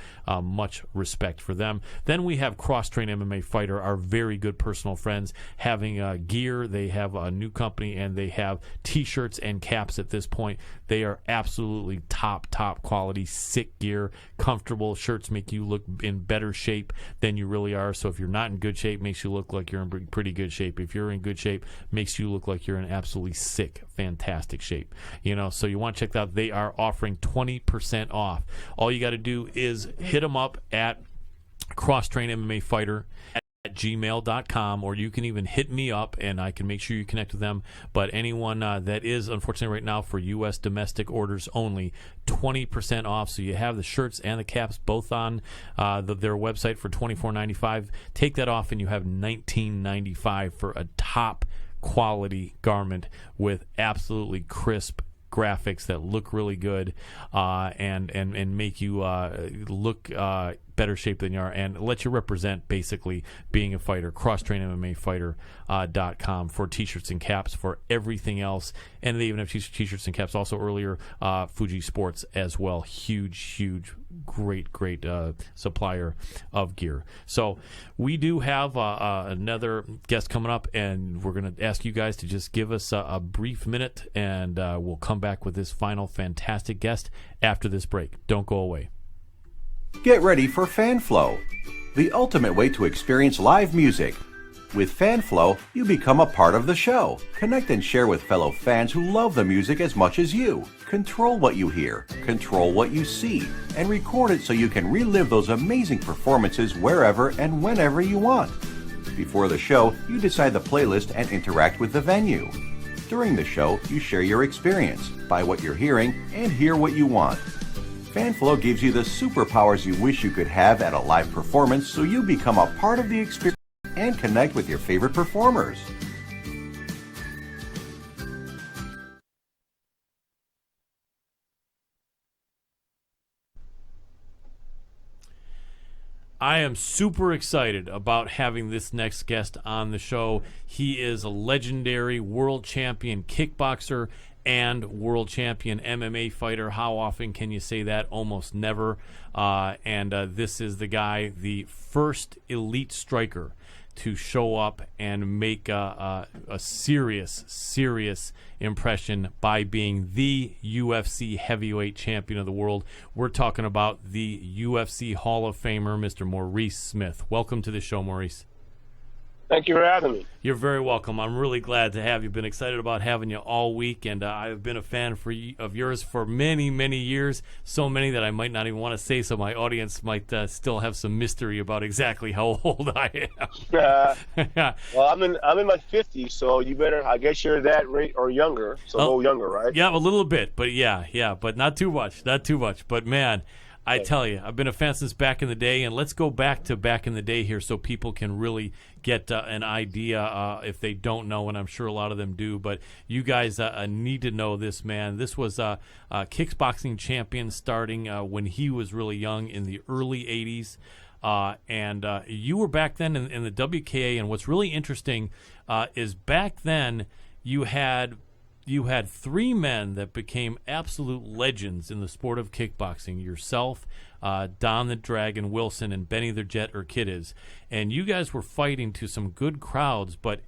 Much respect for them. Then we have Cross Train MMA Fighter, our very good personal friends, having gear. They have a new company, and they have T-shirts and caps at this point. They are absolutely top quality, sick gear, comfortable. Shirts make you look in better shape than you really are. So if you're not in good shape, makes you look like you're in pretty good shape. If you're in good shape, makes you look like you're in absolutely sick, fantastic shape. So you want to check that out. They are offering 20% off. All you got to do is hit them up at Cross Train MMA Fighter at gmail.com, or you can even hit me up and I can make sure you connect with them. But anyone that is, unfortunately right now, for U.S. domestic orders only, 20% off. So you have the shirts and the caps both on their website for $24.95. Take that off and you have $19.95 for a top quality garment with absolutely crisp graphics that look really good and make you look better shape than you are, and let you represent basically being a fighter. CrossTrainMMAfighter.com for T-shirts and caps, for everything else. And they even have T-shirts and caps also earlier. Fuji Sports as well. Huge, great supplier of gear. So we do have another guest coming up, and we're going to ask you guys to just give us a brief minute, and we'll come back with this final fantastic guest after this break. Don't go away. Get ready for FanFlow, the ultimate way to experience live music. With FanFlow, you become a part of the show. Connect and share with fellow fans who love the music as much as you. Control what you hear, control what you see, and record it so you can relive those amazing performances wherever and whenever you want. Before the show, you decide the playlist and interact with the venue. During the show, you share your experience, buy what you're hearing, and hear what you want. FanFlow gives you the superpowers you wish you could have at a live performance, so you become a part of the experience and connect with your favorite performers. I am super excited about having this next guest on the show. He is a legendary world champion kickboxer, and world champion MMA fighter. How often can you say that? Almost never. And this is the guy, the first elite striker to show up and make a serious impression by being the UFC heavyweight champion of the world. We're talking about the UFC Hall of Famer, Mr. Maurice Smith. Welcome to the show, Maurice. Thank you for having me. You're very welcome. I'm really glad to have you. Been excited about having you all week, and I've been a fan of yours for many, many years. So many that I might not even want to say, so my audience might still have some mystery about exactly how old I am. Well, I'm in my 50s, so you better. I guess you're that rate or younger, so a little younger, right? Yeah, a little bit, but yeah, but not too much. But man, I tell you, I've been a fan since back in the day, and let's go back to back in the day here so people can really get an idea if they don't know, and I'm sure a lot of them do. But you guys need to know this man. This was a kickboxing champion starting when he was really young in the early 80s. And you were back then in the WKA, and what's really interesting is back then you had three men that became absolute legends in the sport of kickboxing. Yourself, Don the Dragon Wilson, and Benny the Jet Urquidez. And you guys were fighting to some good crowds, but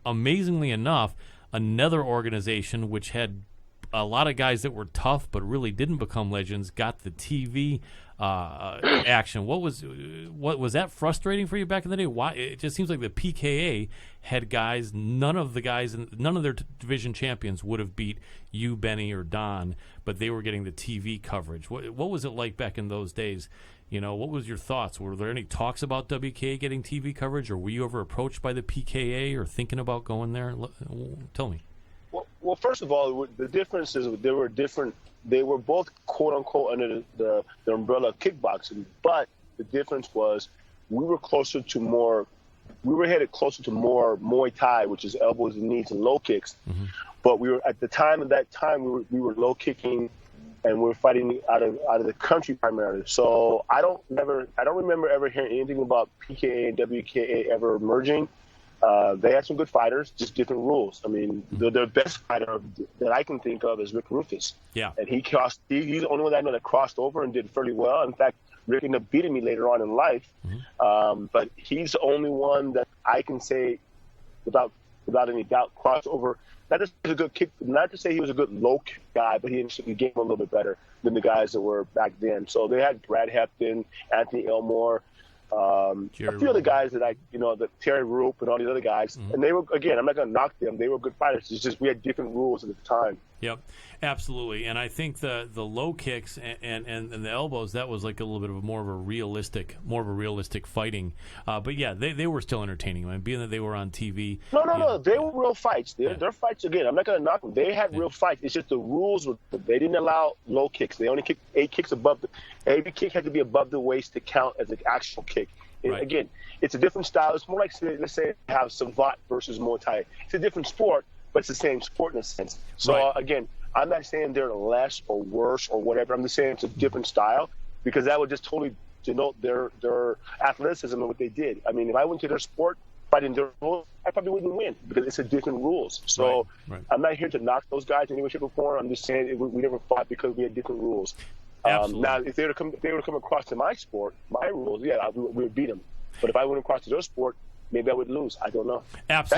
amazingly enough, another organization which had a lot of guys that were tough but really didn't become legends got the TV action. What was that frustrating for you back in the day? Why it just seems like the PKA had guys. None of their division champions would have beat you, Benny, or Don, but they were getting the TV coverage. What was it like back in those days? You know, what was your thoughts? Were there any talks about WKA getting TV coverage, or were you ever approached by the PKA or thinking about going there? Tell me. Well, first of all, the difference is they were different. They were both quote unquote under the umbrella of kickboxing, but the difference was we were headed closer to more Muay Thai, which is elbows and knees and low kicks. Mm-hmm. But we were at the time we were low kicking, and we were fighting out of the country primarily. So I don't remember ever hearing anything about PKA and WKA ever merging. They had some good fighters, just different rules. I mean, the best fighter that I can think of is Rick Rufus. Yeah. And he's the only one that I know that crossed over and did fairly well. In fact, Rick ended up beating me later on in life. Mm-hmm. But he's the only one that I can say without any doubt crossed over. Not to say he was a good low kick guy, but he game a little bit better than the guys that were back then. So they had Brad Hepton, Anthony Elmore, a few other guys that the Terry Roop and all these other guys, mm-hmm. and they were, again, I'm not going to knock them. They were good fighters. It's just we had different rules at the time. Yep, absolutely. And I think the low kicks and the elbows, that was like a little bit of more of a realistic fighting. But yeah, they were still entertaining. I mean, being that they were on TV. No, they were real fights. Their fights, again, I'm not going to knock them. They had real fights. It's just the rules they didn't allow low kicks. They only kicked 8 kicks above every kick had to be above the waist to count as an actual kick. Right. Again, it's a different style. It's more like, let's say, have Savate versus Muay Thai. It's a different sport, but it's the same sport in a sense. So, Again, I'm not saying they're less or worse or whatever. I'm just saying it's a different style, because that would just totally denote their athleticism and what they did. I mean, if I went to their sport, fighting their rules, I probably wouldn't win, because it's a different rules. So I'm not here to knock those guys in any way, shape, or form. I'm just saying we never fought because we had different rules. Now, if they were to come across to my sport, my rules, we would beat them. But if I went across to their sport, maybe I would lose. I don't know. Absolutely.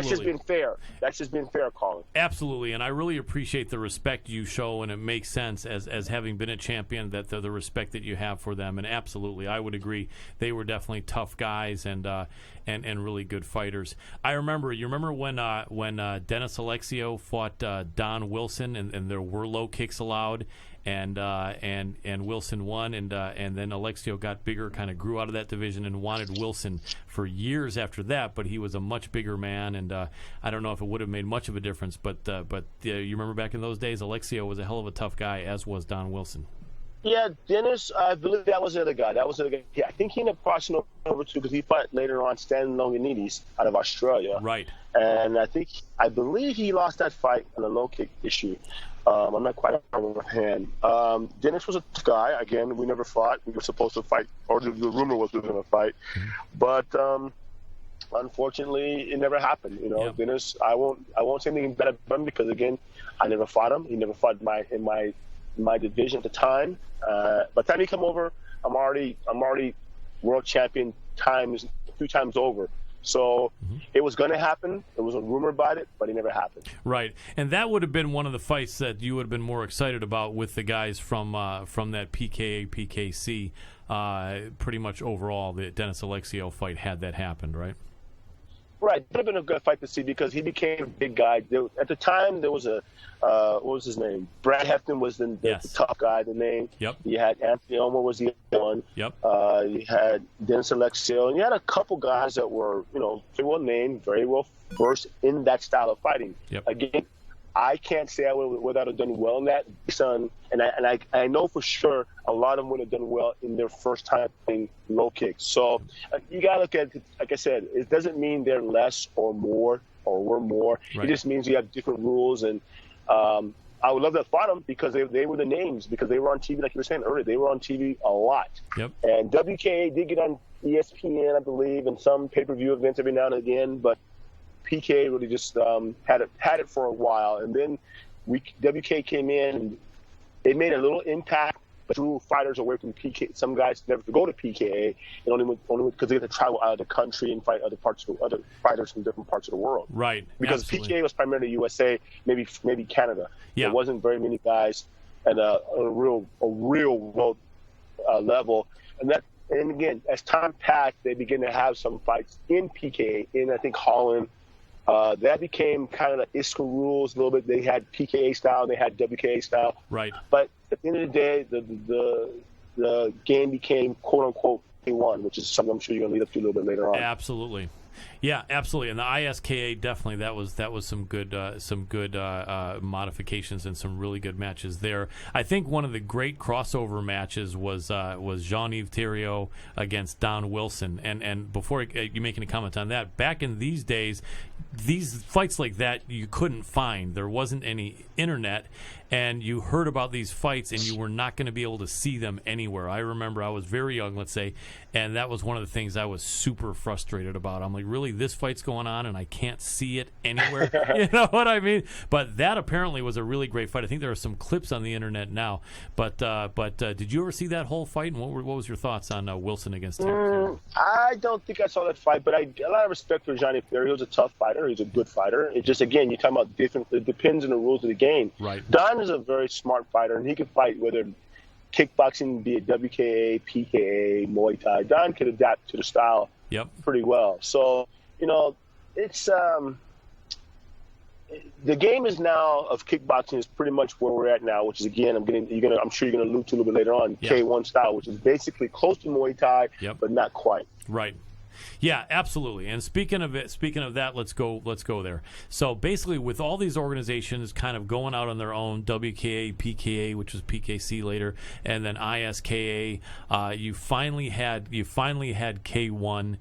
That's just been fair, Colin. Absolutely, and I really appreciate the respect you show, and it makes sense as having been a champion that the respect that you have for them. And absolutely, I would agree. They were definitely tough guys and really good fighters. You remember when Dennis Alexio fought Don Wilson, and there were low kicks allowed. And Wilson won, and then Alexio got bigger, kind of grew out of that division, and wanted Wilson for years after that. But he was a much bigger man, and I don't know if it would have made much of a difference. But you remember back in those days, Alexio was a hell of a tough guy, as was Don Wilson. Yeah, Dennis, I believe that was the other guy. Yeah, I think he ended up crossing over too, because he fought later on Stan Longanides out of Australia. Right. And I believe he lost that fight on a low kick issue. I'm not quite on the hand. Dennis was a tough guy. Again, we never fought. We were supposed to fight, or the rumor was we were going to fight. Mm-hmm. But Unfortunately, it never happened. You know, Yep. Dennis. I won't say anything bad about him because again, I never fought him. He never fought in my division at the time. By the time he come over, I'm already world champion 2 times over. So it was going to happen. There was a rumor about it, but it never happened. Right, and that would have been one of the fights that you would have been more excited about with the guys from that PKA PKC. Pretty much overall, the Dennis Alexio fight had that happened, right? Right, it would have been a good fight to see because he became a big guy. At the time, there was a what was his name? Brad Hefton was the tough guy. The name. Yep. You had Anthony Elmer was the other one. Yep. You had Dennis Alexio, and you had a couple guys that were very well named, very well versed in that style of fighting. Yep. Again, I can't say I would have done well in that. I know for sure a lot of them would have done well in their first time playing low kicks. So you got to look at it, like I said, it doesn't mean they're less or more or we're more. Right. It just means you have different rules. And I would love to have fought them because they were the names, because they were on TV, like you were saying earlier. They were on TV a lot. Yep. And WKA did get on ESPN, I believe, and some pay-per-view events every now and again, but PK really just had it for a while, and then WK came in and it made a little impact, but drew fighters away from PK. Some guys never go to PKA, and only because they had to travel out of the country and fight other fighters from different parts of the world. Right, because absolutely. PKA was primarily USA, maybe Canada. Yeah. There wasn't very many guys at a real world level, and again, as time passed, they began to have some fights in PKA, in I think Holland. That became kind of the ISCA rules a little bit. They had PKA style, they had WKA style. Right. But at the end of the day, the game became quote unquote K1, which is something I'm sure you're going to lead up to a little bit later on. Absolutely. Yeah, absolutely. And the ISKA, definitely, that was some good modifications and some really good matches there. I think one of the great crossover matches was Jean-Yves Theriault against Don Wilson. And before you make any comment on that, back in these days, these fights like that you couldn't find. There wasn't any internet, and you heard about these fights, and you were not going to be able to see them anywhere. I remember I was very young, let's say, and that was one of the things I was super frustrated about. I'm like, really, this fight's going on, and I can't see it anywhere? You know what I mean? But that apparently was a really great fight. I think there are some clips on the internet now. But did you ever see that whole fight, and what was your thoughts on Wilson against him? I don't think I saw that fight, but a lot of respect for Jean-Yves Theriault. He was a tough fighter. He's a good fighter. It just, again, you're talking about different. It depends on the rules of the game. Right. Don is a very smart fighter, and he can fight whether kickboxing, be it WKA, PKA, Muay Thai. Don could adapt to the style pretty well. So, it's the game is now of kickboxing is pretty much where we're at now, which is, again, I'm sure you're gonna allude to a little bit later on, K1 style, which is basically close to Muay Thai, but not quite. Right. Yeah, absolutely. And speaking of that, let's go there. So basically, with all these organizations kind of going out on their own, WKA, PKA, which was PKC later, and then ISKA, you finally had K1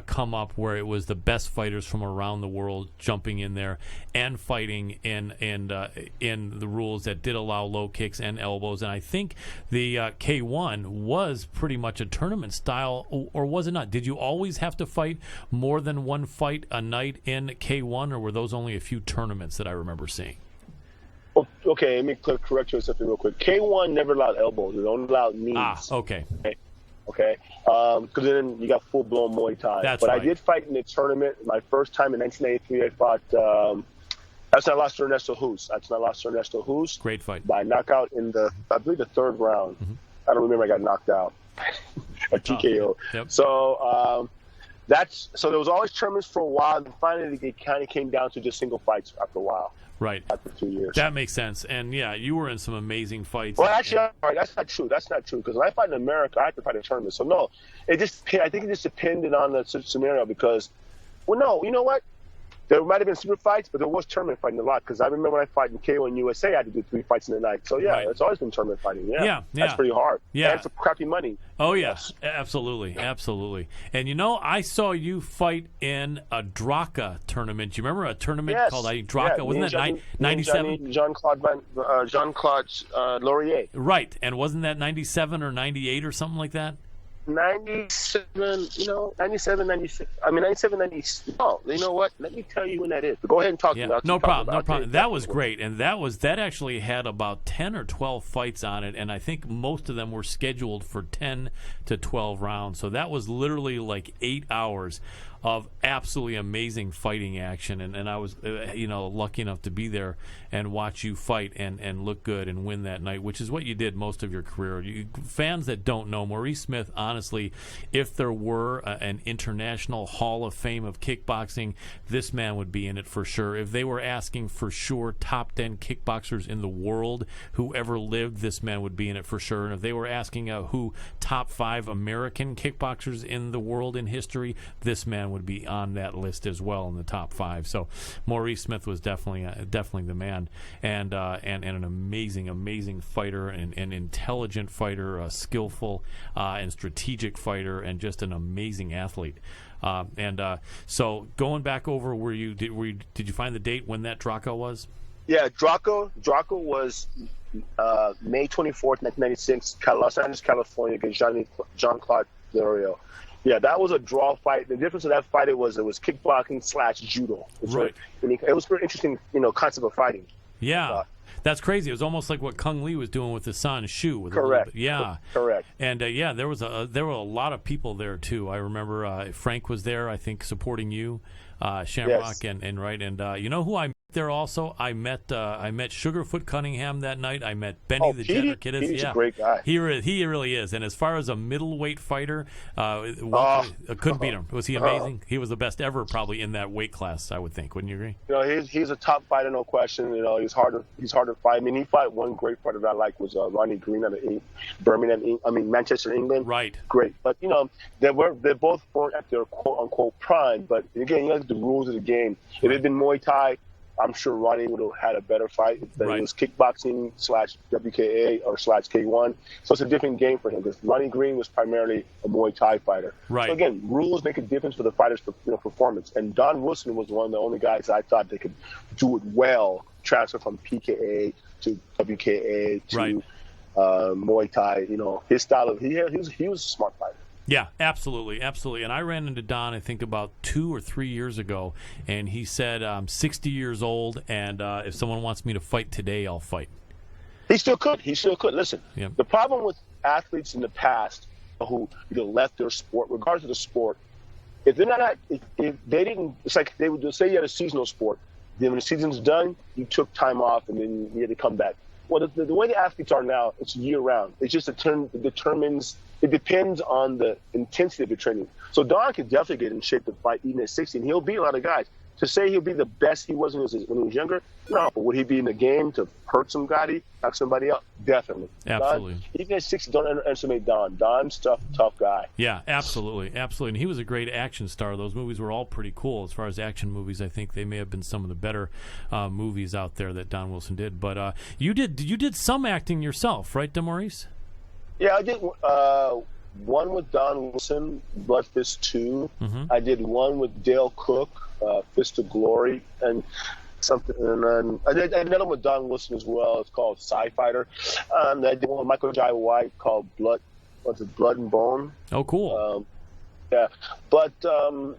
come up, where it was the best fighters from around the world jumping in there and fighting in the rules that did allow low kicks and elbows. And I think the K1 was pretty much a tournament style, or was it not? Did you always have to fight more than one fight a night in K1, or were those only a few tournaments that I remember seeing? Okay, let me correct you on something real quick. K1 never allowed elbows; it only allowed knees. Okay. Okay, because then you got full-blown Muay Thai. That's but right. I did fight in the tournament. My first time in 1983, I fought. That's when I lost to Ernesto Hus. Great fight. By knockout in I believe the third round. Mm-hmm. I don't remember. I got knocked out. A TKO. Yep. So so there was always tournaments for a while, and finally it kind of came down to just single fights after a while. Right. After 2 years. That makes sense. And yeah, you were in some amazing fights. Well, actually, all right, that's not true. Because when I fight in America, I have to fight in tournaments. So no, I think it just depended on the scenario. Because, well, no, you know what? There might have been super fights, but there was tournament fighting a lot. Because I remember when I fight in K1 USA, I had to do 3 fights in a night. So yeah, It's always been tournament fighting. Yeah, that's pretty hard. Yeah, and for crappy money. Oh yes, absolutely. And I saw you fight in a DRACA tournament. You remember a tournament called DRACA? Yeah, wasn't that 97? Jean-Claude Laurier. Right, and wasn't that 97 or 98 or something like that? 97, 97, 96. I mean, 97, 96. No, you know what? Let me tell you when that is. But go ahead and talk to me. No problem. That was great, and that actually had about 10 or 12 fights on it, and I think most of them were scheduled for 10 to 12 rounds. So that was literally like 8 hours of absolutely amazing fighting action, and I was lucky enough to be there and watch you fight and look good and win that night, which is what you did most of your career. Fans that don't know, Maurice Smith, honestly, if there were an international Hall of Fame of kickboxing, this man would be in it for sure. If they were asking for sure top 10 kickboxers in the world who ever lived, this man would be in it for sure. And if they were asking who top 5 American kickboxers in the world in history, this man would be on that list as well in the top 5. So Maurice Smith was definitely the man, and an amazing fighter, and an intelligent fighter, a skillful and strategic fighter, and just an amazing athlete. So going back over, did you find the date when that Draco was? Yeah, Draco was May 24th, 1996, Los Angeles, California, against Jean-Claude Lorio. Yeah, that was a draw fight. The difference of that fight it was kickboxing / judo. Right. It was pretty interesting, concept of fighting. Yeah. That's crazy. It was almost like what Kung Lee was doing with Hassan Shu. Correct. Yeah. Correct. And there were a lot of people there too. I remember Frank was there, I think, supporting you, Shamrock, yes. and you know who I met there also? I met Sugarfoot Cunningham that night. I met Benny the Jenner Kiddis. He's a great guy. He really is. And as far as a middleweight fighder, couldn't beat him. Was he amazing? He was the best ever, probably in that weight class, I would think. Wouldn't you agree? He's a top fighter, no question. He's hard to fight. I mean, he fought one great fighter that I like was Ronnie Green out of Manchester, England. Right. Great, but they both weren't at their quote unquote prime. But again, you have the rules of the game. If it had been Muay Thai, I'm sure Ronnie would have had a better fight. But it was kickboxing / WKA or / K1. So it's a different game for him because Ronnie Green was primarily a Muay Thai fighter. Right. So again, rules make a difference for the fighter's performance. And Don Wilson was one of the only guys I thought that could do it well, transfer from PKA to WKA to Muay Thai. His style he was a smart fighter. Yeah, absolutely. And I ran into Don, I think, about 2 or 3 years ago, and he said, I'm 60 years old, and if someone wants me to fight today, I'll fight. He still could. Listen, The problem with athletes in the past who left their sport, regardless of the sport, if they didn't, it's like they would say you had a seasonal sport. Then when the season's done, you took time off, and then you had to come back. Well, the way the athletes are now, it's year-round. It's just it depends on the intensity of the training. So Don could definitely get in shape to fight even at 60, and he'll beat a lot of guys. To say he'll be the best he was when he was younger, no. But would he be in the game to hurt somebody, knock somebody up? Definitely. Absolutely. Don, even at 60, don't underestimate Don. Don's tough guy. Yeah, absolutely. And he was a great action star. Those movies were all pretty cool. As far as action movies, I think they may have been some of the better movies out there that Don Wilson did. But you did some acting yourself, right, Maurice? Yeah, I did one with Don Wilson, Blood Fist 2. Mm-hmm. I did one with Dale Cook, Fist of Glory, and something. And then I did another one with Don Wilson as well. It's called Psy Fighter. I did one with Michael Jai White called Blood and Bone. Oh, cool. Yeah, but the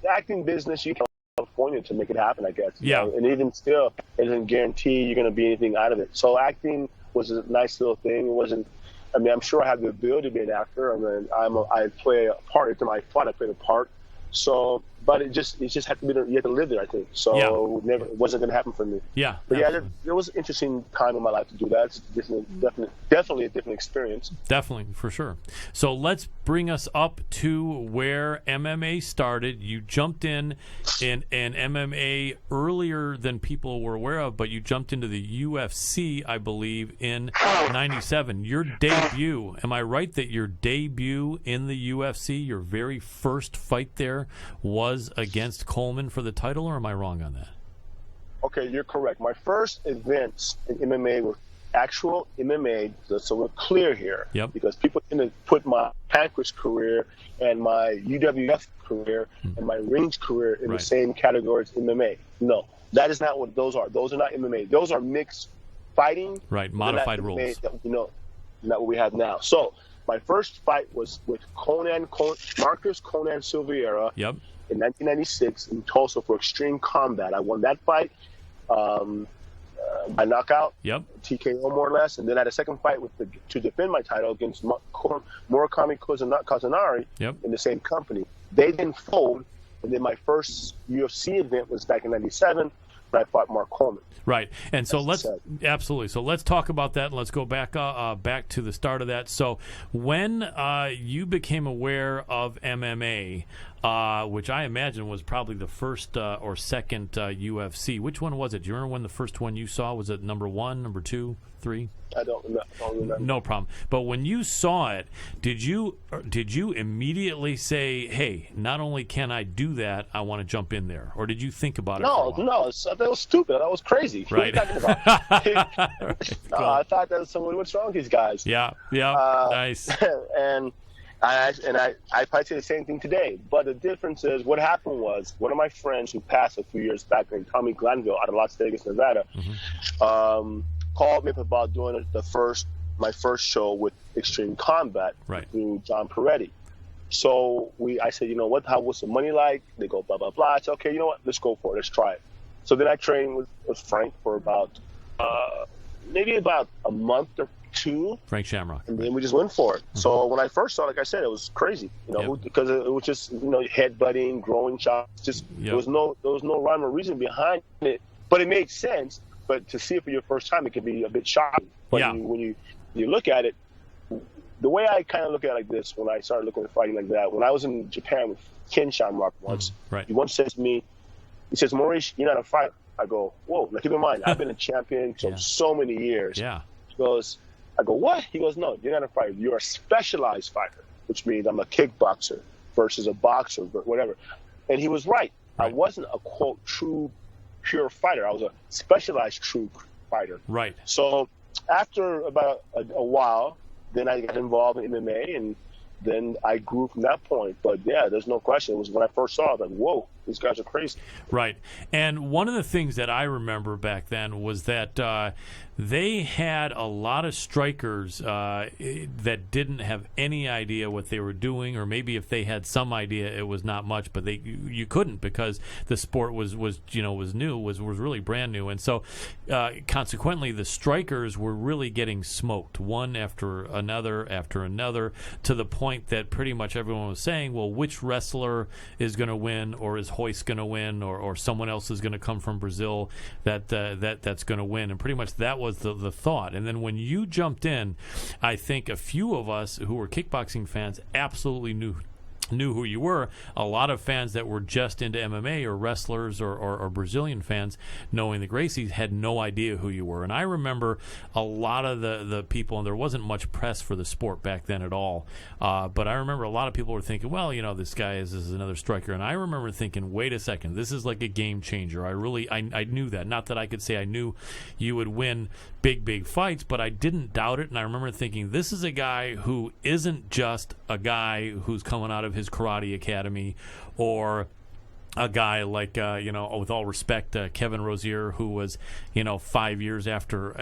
acting business, you can California to make it happen, I guess. Yeah. And even still, it doesn't guarantee you're going to be anything out of it. So acting was a nice little thing. It wasn't. I mean, I'm sure I have the ability to be an actor. I mean, I play a part. After my fight, I played a part. So, but it just had to be. You had to live there, I think. So it wasn't going to happen for me. Yeah. But there was an interesting time in my life to do that. It's definitely a different experience. Definitely, for sure. So let's bring us up to where MMA started. You jumped in MMA earlier than people were aware of, but you jumped into the UFC, I believe, in '97. Your debut, am I right that your debut in the UFC, your very first fight there, was against Coleman for the title, or am I wrong on that? Okay, you're correct. My first events in MMA were actual MMA, so we're clear here. Yep. Because people tend to put my Pancras career and my UWF career and my rings career in the same category as MMA. No, that is not what those are. Those are not MMA. Those are mixed fighting. Right, modified rules. Not what we have now. So my first fight was with Marcus Conan Silveira Yep. in 1996 in Tulsa for Extreme Combat. I won that fight by knockout, Yep. TKO more or less, and then I had a second fight to defend my title against Murakami Kazunari Yep. in the same company. They didn't fold, and then my first UFC event was back in '97 when I fought Mark Coleman. Right, and so let's talk about that, and let's go back to the start of that. So when you became aware of MMA, which I imagine was probably the first or second UFC, which one was it? Do you remember when the first one you saw? Was it number 1, number 2, 3? I don't remember. No problem. But when you saw it, did you immediately say, "Hey, not only can I do that, I want to jump in there," or did you think about it? No, that was stupid. That was crazy. Right. What are you talking about? Right. No, Cool. I thought that was someone. What's wrong with these guys? Yeah. Nice. And I probably say the same thing today. But the difference is, what happened was, one of my friends who passed a few years back named Tommy Glanville out of Las Vegas, Nevada, called me up about doing my first show with Extreme Combat through John Peretti. So I said, you know what, what's the money like? They go, blah, blah, blah. I said, okay, you know what, let's go for it. Let's try it. So then I trained with Frank for about maybe about a month or 2. Frank Shamrock. And then we just went for it. So when I first saw it, like I said, it was crazy, because it was just, headbutting, growing shots. Just there was no rhyme or reason behind it, but it made sense. But to see it for your first time, it can be a bit shocking. But when you look at it, the way I kind of look at it like this, when I started looking at fighting like that, when I was in Japan with Ken Shamrock once, he once says to me, he says, "Maurice, you're not a fighter." I go, "Whoa." Now keep in mind, I've been a champion for so many years. Yeah. He goes, I go, "What?" He goes, "No, you're not a fighter. You're a specialized fighter," which means I'm a kickboxer versus a boxer, but whatever. And he was right. I wasn't a, quote, true pure fighter. I was a specialized true fighter. Right. So after about a while, then I got involved in MMA, and then I grew from that point. But yeah, there's no question. It was when I first saw it, like, whoa, these guys are crazy. Right. And one of the things that I remember back then was that they had a lot of strikers that didn't have any idea what they were doing, or maybe if they had some idea, it was not much. But you couldn't, because the sport was new, was really brand new, and so consequently, the strikers were really getting smoked one after another, to the point that pretty much everyone was saying, well, which wrestler is going to win, or is Hoist going to win, or someone else is going to come from Brazil that's going to win, and pretty much that was the thought. And then when you jumped in, I think a few of us who were kickboxing fans absolutely knew who you were. A lot of fans that were just into MMA, or wrestlers, or Brazilian fans knowing the Gracies, had no idea who you were. And I remember a lot of the people, and there wasn't much press for the sport back then at all, but I remember a lot of people were thinking, well, this guy is another striker. And I remember thinking, wait a second, this is like a game changer. I knew that. Not that I could say I knew you would win big fights, but I didn't doubt it. And I remember thinking, this is a guy who isn't just a guy who's coming out of his karate academy, or a guy like, with all respect, Kevin Rozier, who was, 5 years after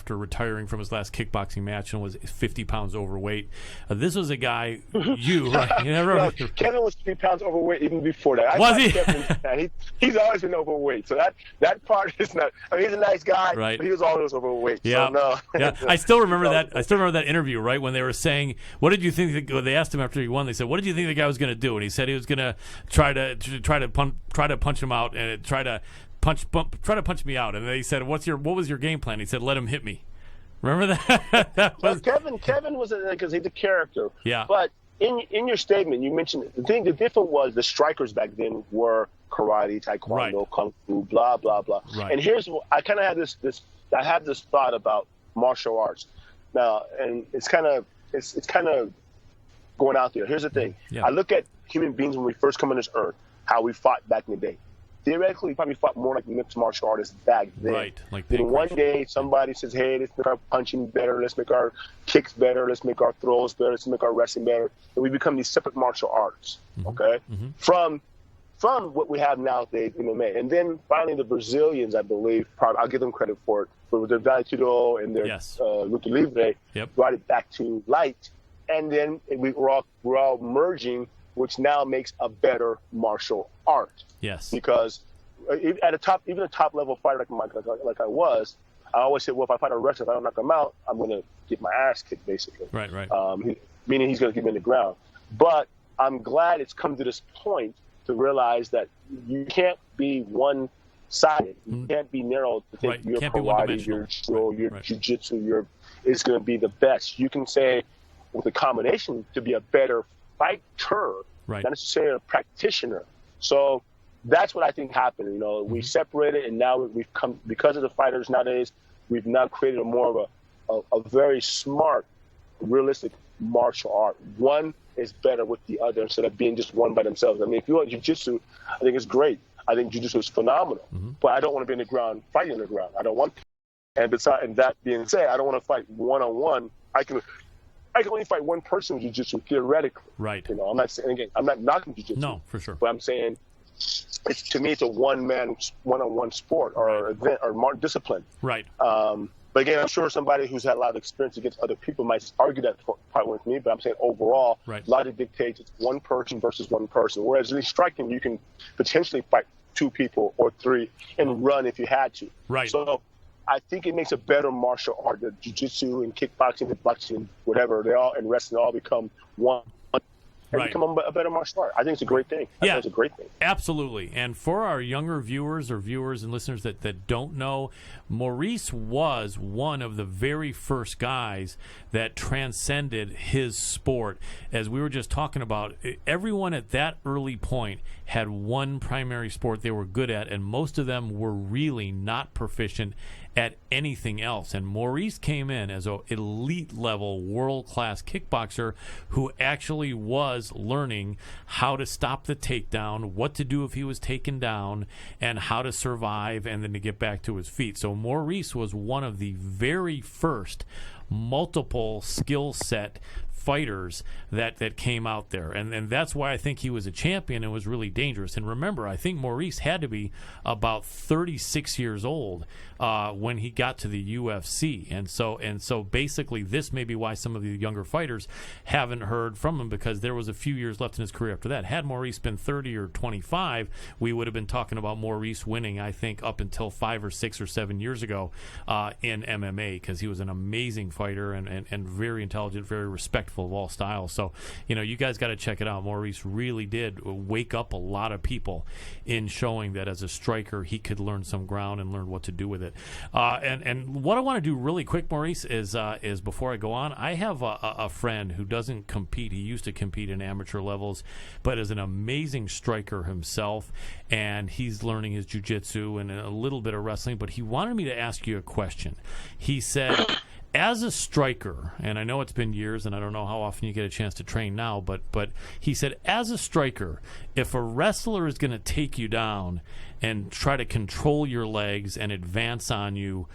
retiring from his last kickboxing match and was 50 pounds overweight. This was a guy, right? Kevin was 50 pounds overweight even before that. Was he? He's always been overweight. So that part is not. He's a nice guy, right? But he was always overweight. Yeah. So no. Yeah. I still remember that. I still remember that interview, right, when they were saying, "What did you think?" They asked him after he won. They said, "What did you think the guy was going to do?" And he said he was going to try to punch him out, and try to punch me out. And they said, what was your game plan? He said, let him hit me. Remember that? Kevin was because he's a character. Yeah. But in your statement, you mentioned the difference was the strikers back then were karate, taekwondo, kung fu, blah blah blah. Right. And here's I kind of had this thought about martial arts now, and it's kind of going out there. Here's the thing. Yeah. I look at human beings when we first come on this earth, how we fought back in the day. Theoretically, we probably fought more like mixed martial artists back then. Right. Like then one day, somebody says, hey, let's make our punching better, let's make our kicks better, let's make our throws better, let's make our wrestling better. And we become these separate martial arts, okay? Mm-hmm. From what we have nowadays in MMA. And then finally the Brazilians, I believe, probably, I'll give them credit for it, for their Vale Tudo and their Luta Livre, brought it back to light. and then we're all merging, which now makes a better martial art. Yes. Because even a top level fighter like I was, I always say, well, if I fight a wrestler, if I don't knock him out, I'm going to get my ass kicked, basically. Right. Meaning he's going to keep me in the ground. But I'm glad it's come to this point to realize that you can't be one-sided. You can't be narrow to think your karate, your judo, your jiu-jitsu, is going to be the best. You can say, with a combination, to be a better fighter, not necessarily a practitioner. So that's what I think happened. You know, we separated, and now we've come, because of the fighters nowadays, we've now created a more of a very smart, realistic martial art. One is better with the other instead of being just one by themselves. I mean, if you want jiu-jitsu, I think it's great. I think jiu-jitsu is phenomenal. But I don't want to be in the ground fighting on the ground. I don't want to. And besides that being said, I don't want to fight one-on-one. I can only fight one person with jiu-jitsu theoretically. Right. You know, I'm not saying, again, I'm not knocking jiu-jitsu. No, for sure. But I'm saying, to me, it's a one-on-one sport or event or discipline. Right. But again, I'm sure somebody who's had a lot of experience against other people might argue that part with me. But I'm saying overall, logic dictates it's one person versus one person. Whereas in striking, you can potentially fight two people or three and run if you had to. Right. So I think it makes a better martial art. The jiu-jitsu and kickboxing and boxing, whatever, and wrestling all become one. And become a better martial art. I think it's a great thing. I think it's a great thing. Absolutely. And for our younger viewers and listeners that don't know, Maurice was one of the very first guys that transcended his sport. As we were just talking about, everyone at that early point had one primary sport they were good at, and most of them were really not proficient at anything else. And Maurice came in as an elite level world-class kickboxer who actually was learning how to stop the takedown, what to do if he was taken down, and how to survive and then to get back to his feet. So Maurice was one of the very first multiple skill set fighters that came out there, and that's why I think he was a champion and was really dangerous. And remember, I think Maurice had to be about 36 years old when he got to the UFC, and so basically this may be why some of the younger fighters haven't heard from him, because there was a few years left in his career after that. Had Maurice been 30 or 25, we would have been talking about Maurice winning, I think, up until 5 or 6 or 7 years ago in MMA, because he was an amazing fighter and very intelligent, very respectful of all styles. So, you know, you guys got to check it out. Maurice really did wake up a lot of people in showing that as a striker he could learn some ground and learn what to do with it. And what I want to do really quick, Maurice, is before I go on, I have a friend who doesn't compete. He used to compete in amateur levels, but is an amazing striker himself, and he's learning his jiu-jitsu and a little bit of wrestling, but he wanted me to ask you a question. He said, as a striker, and I know it's been years and I don't know how often you get a chance to train now, but he said, as a striker, if a wrestler is going to take you down and try to control your legs and advance on you,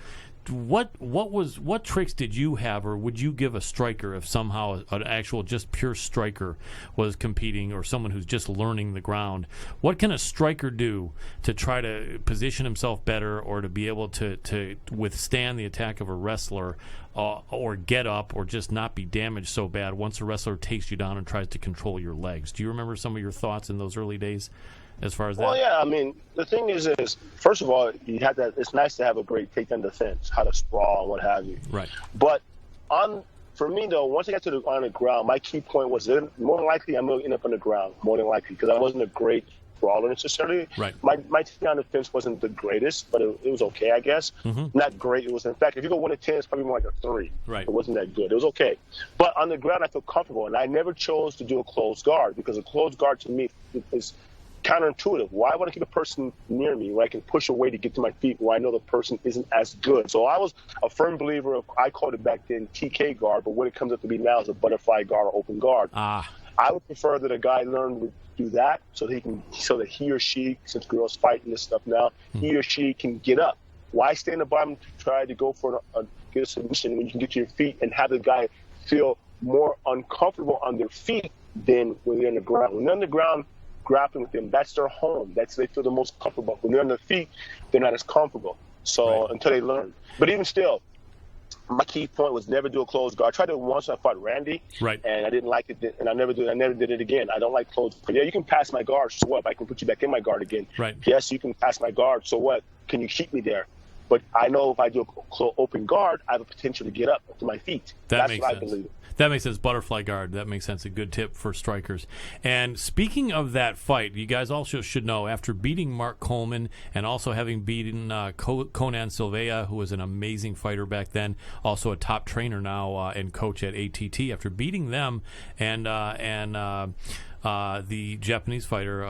what tricks did you have, or would you give a striker if somehow an actual just pure striker was competing, or someone who's just learning the ground? What can a striker do to try to position himself better, or to be able to withstand the attack of a wrestler, or get up, or just not be damaged so bad once a wrestler takes you down and tries to control your legs? Do you remember some of your thoughts in those early days as far as that? Well, yeah, I mean, the thing is first of all, you have that. It's nice to have a great takedown defense, how to sprawl and what have you. Right. But for me though, once I got on the ground, my key point was that more than likely I'm going to end up on the ground, more than likely, because I wasn't a great brawler necessarily. Right. My takedown defense wasn't the greatest, but it was okay, I guess. Mm-hmm. Not great. It was, in fact, if you go 1 to 10, it's probably more like a 3. Right. It wasn't that good. It was okay. But on the ground, I feel comfortable, and I never chose to do a closed guard, because a closed guard to me is counterintuitive. Why would I keep a person near me where I can push away to get to my feet, where I know the person isn't as good? So I was a firm believer of, I called it back then TK guard, but what it comes up to be now is a butterfly guard or open guard. I would prefer that a guy learn to do that so that he or she, since girls fighting this stuff now, he or she can get up. Why stay in the bottom to try to go for get a submission when you can get to your feet and have the guy feel more uncomfortable on their feet than when they're on the ground? When they're on the ground, grappling with them, that's their home. They feel the most comfortable. When they're on their feet, they're not as comfortable. So until they learn. But even still, my key point was never do a closed guard. I tried it once when I fought Randy, Right. and I didn't like it, and I never did it again. I don't like closed. Yeah, you can pass my guard. So what? I can put you back in my guard again. Right. Yes, you can pass my guard. So what? Can you keep me there? But I know if I do a open guard, I have a potential to get up to my feet. That That's makes what sense. I believe. That makes sense. Butterfly guard. That makes sense. A good tip for strikers. And speaking of that fight, you guys also should know, after beating Mark Coleman and also having beaten Conan Silveira, who was an amazing fighter back then, also a top trainer now and coach at ATT, after beating them and the Japanese fighter,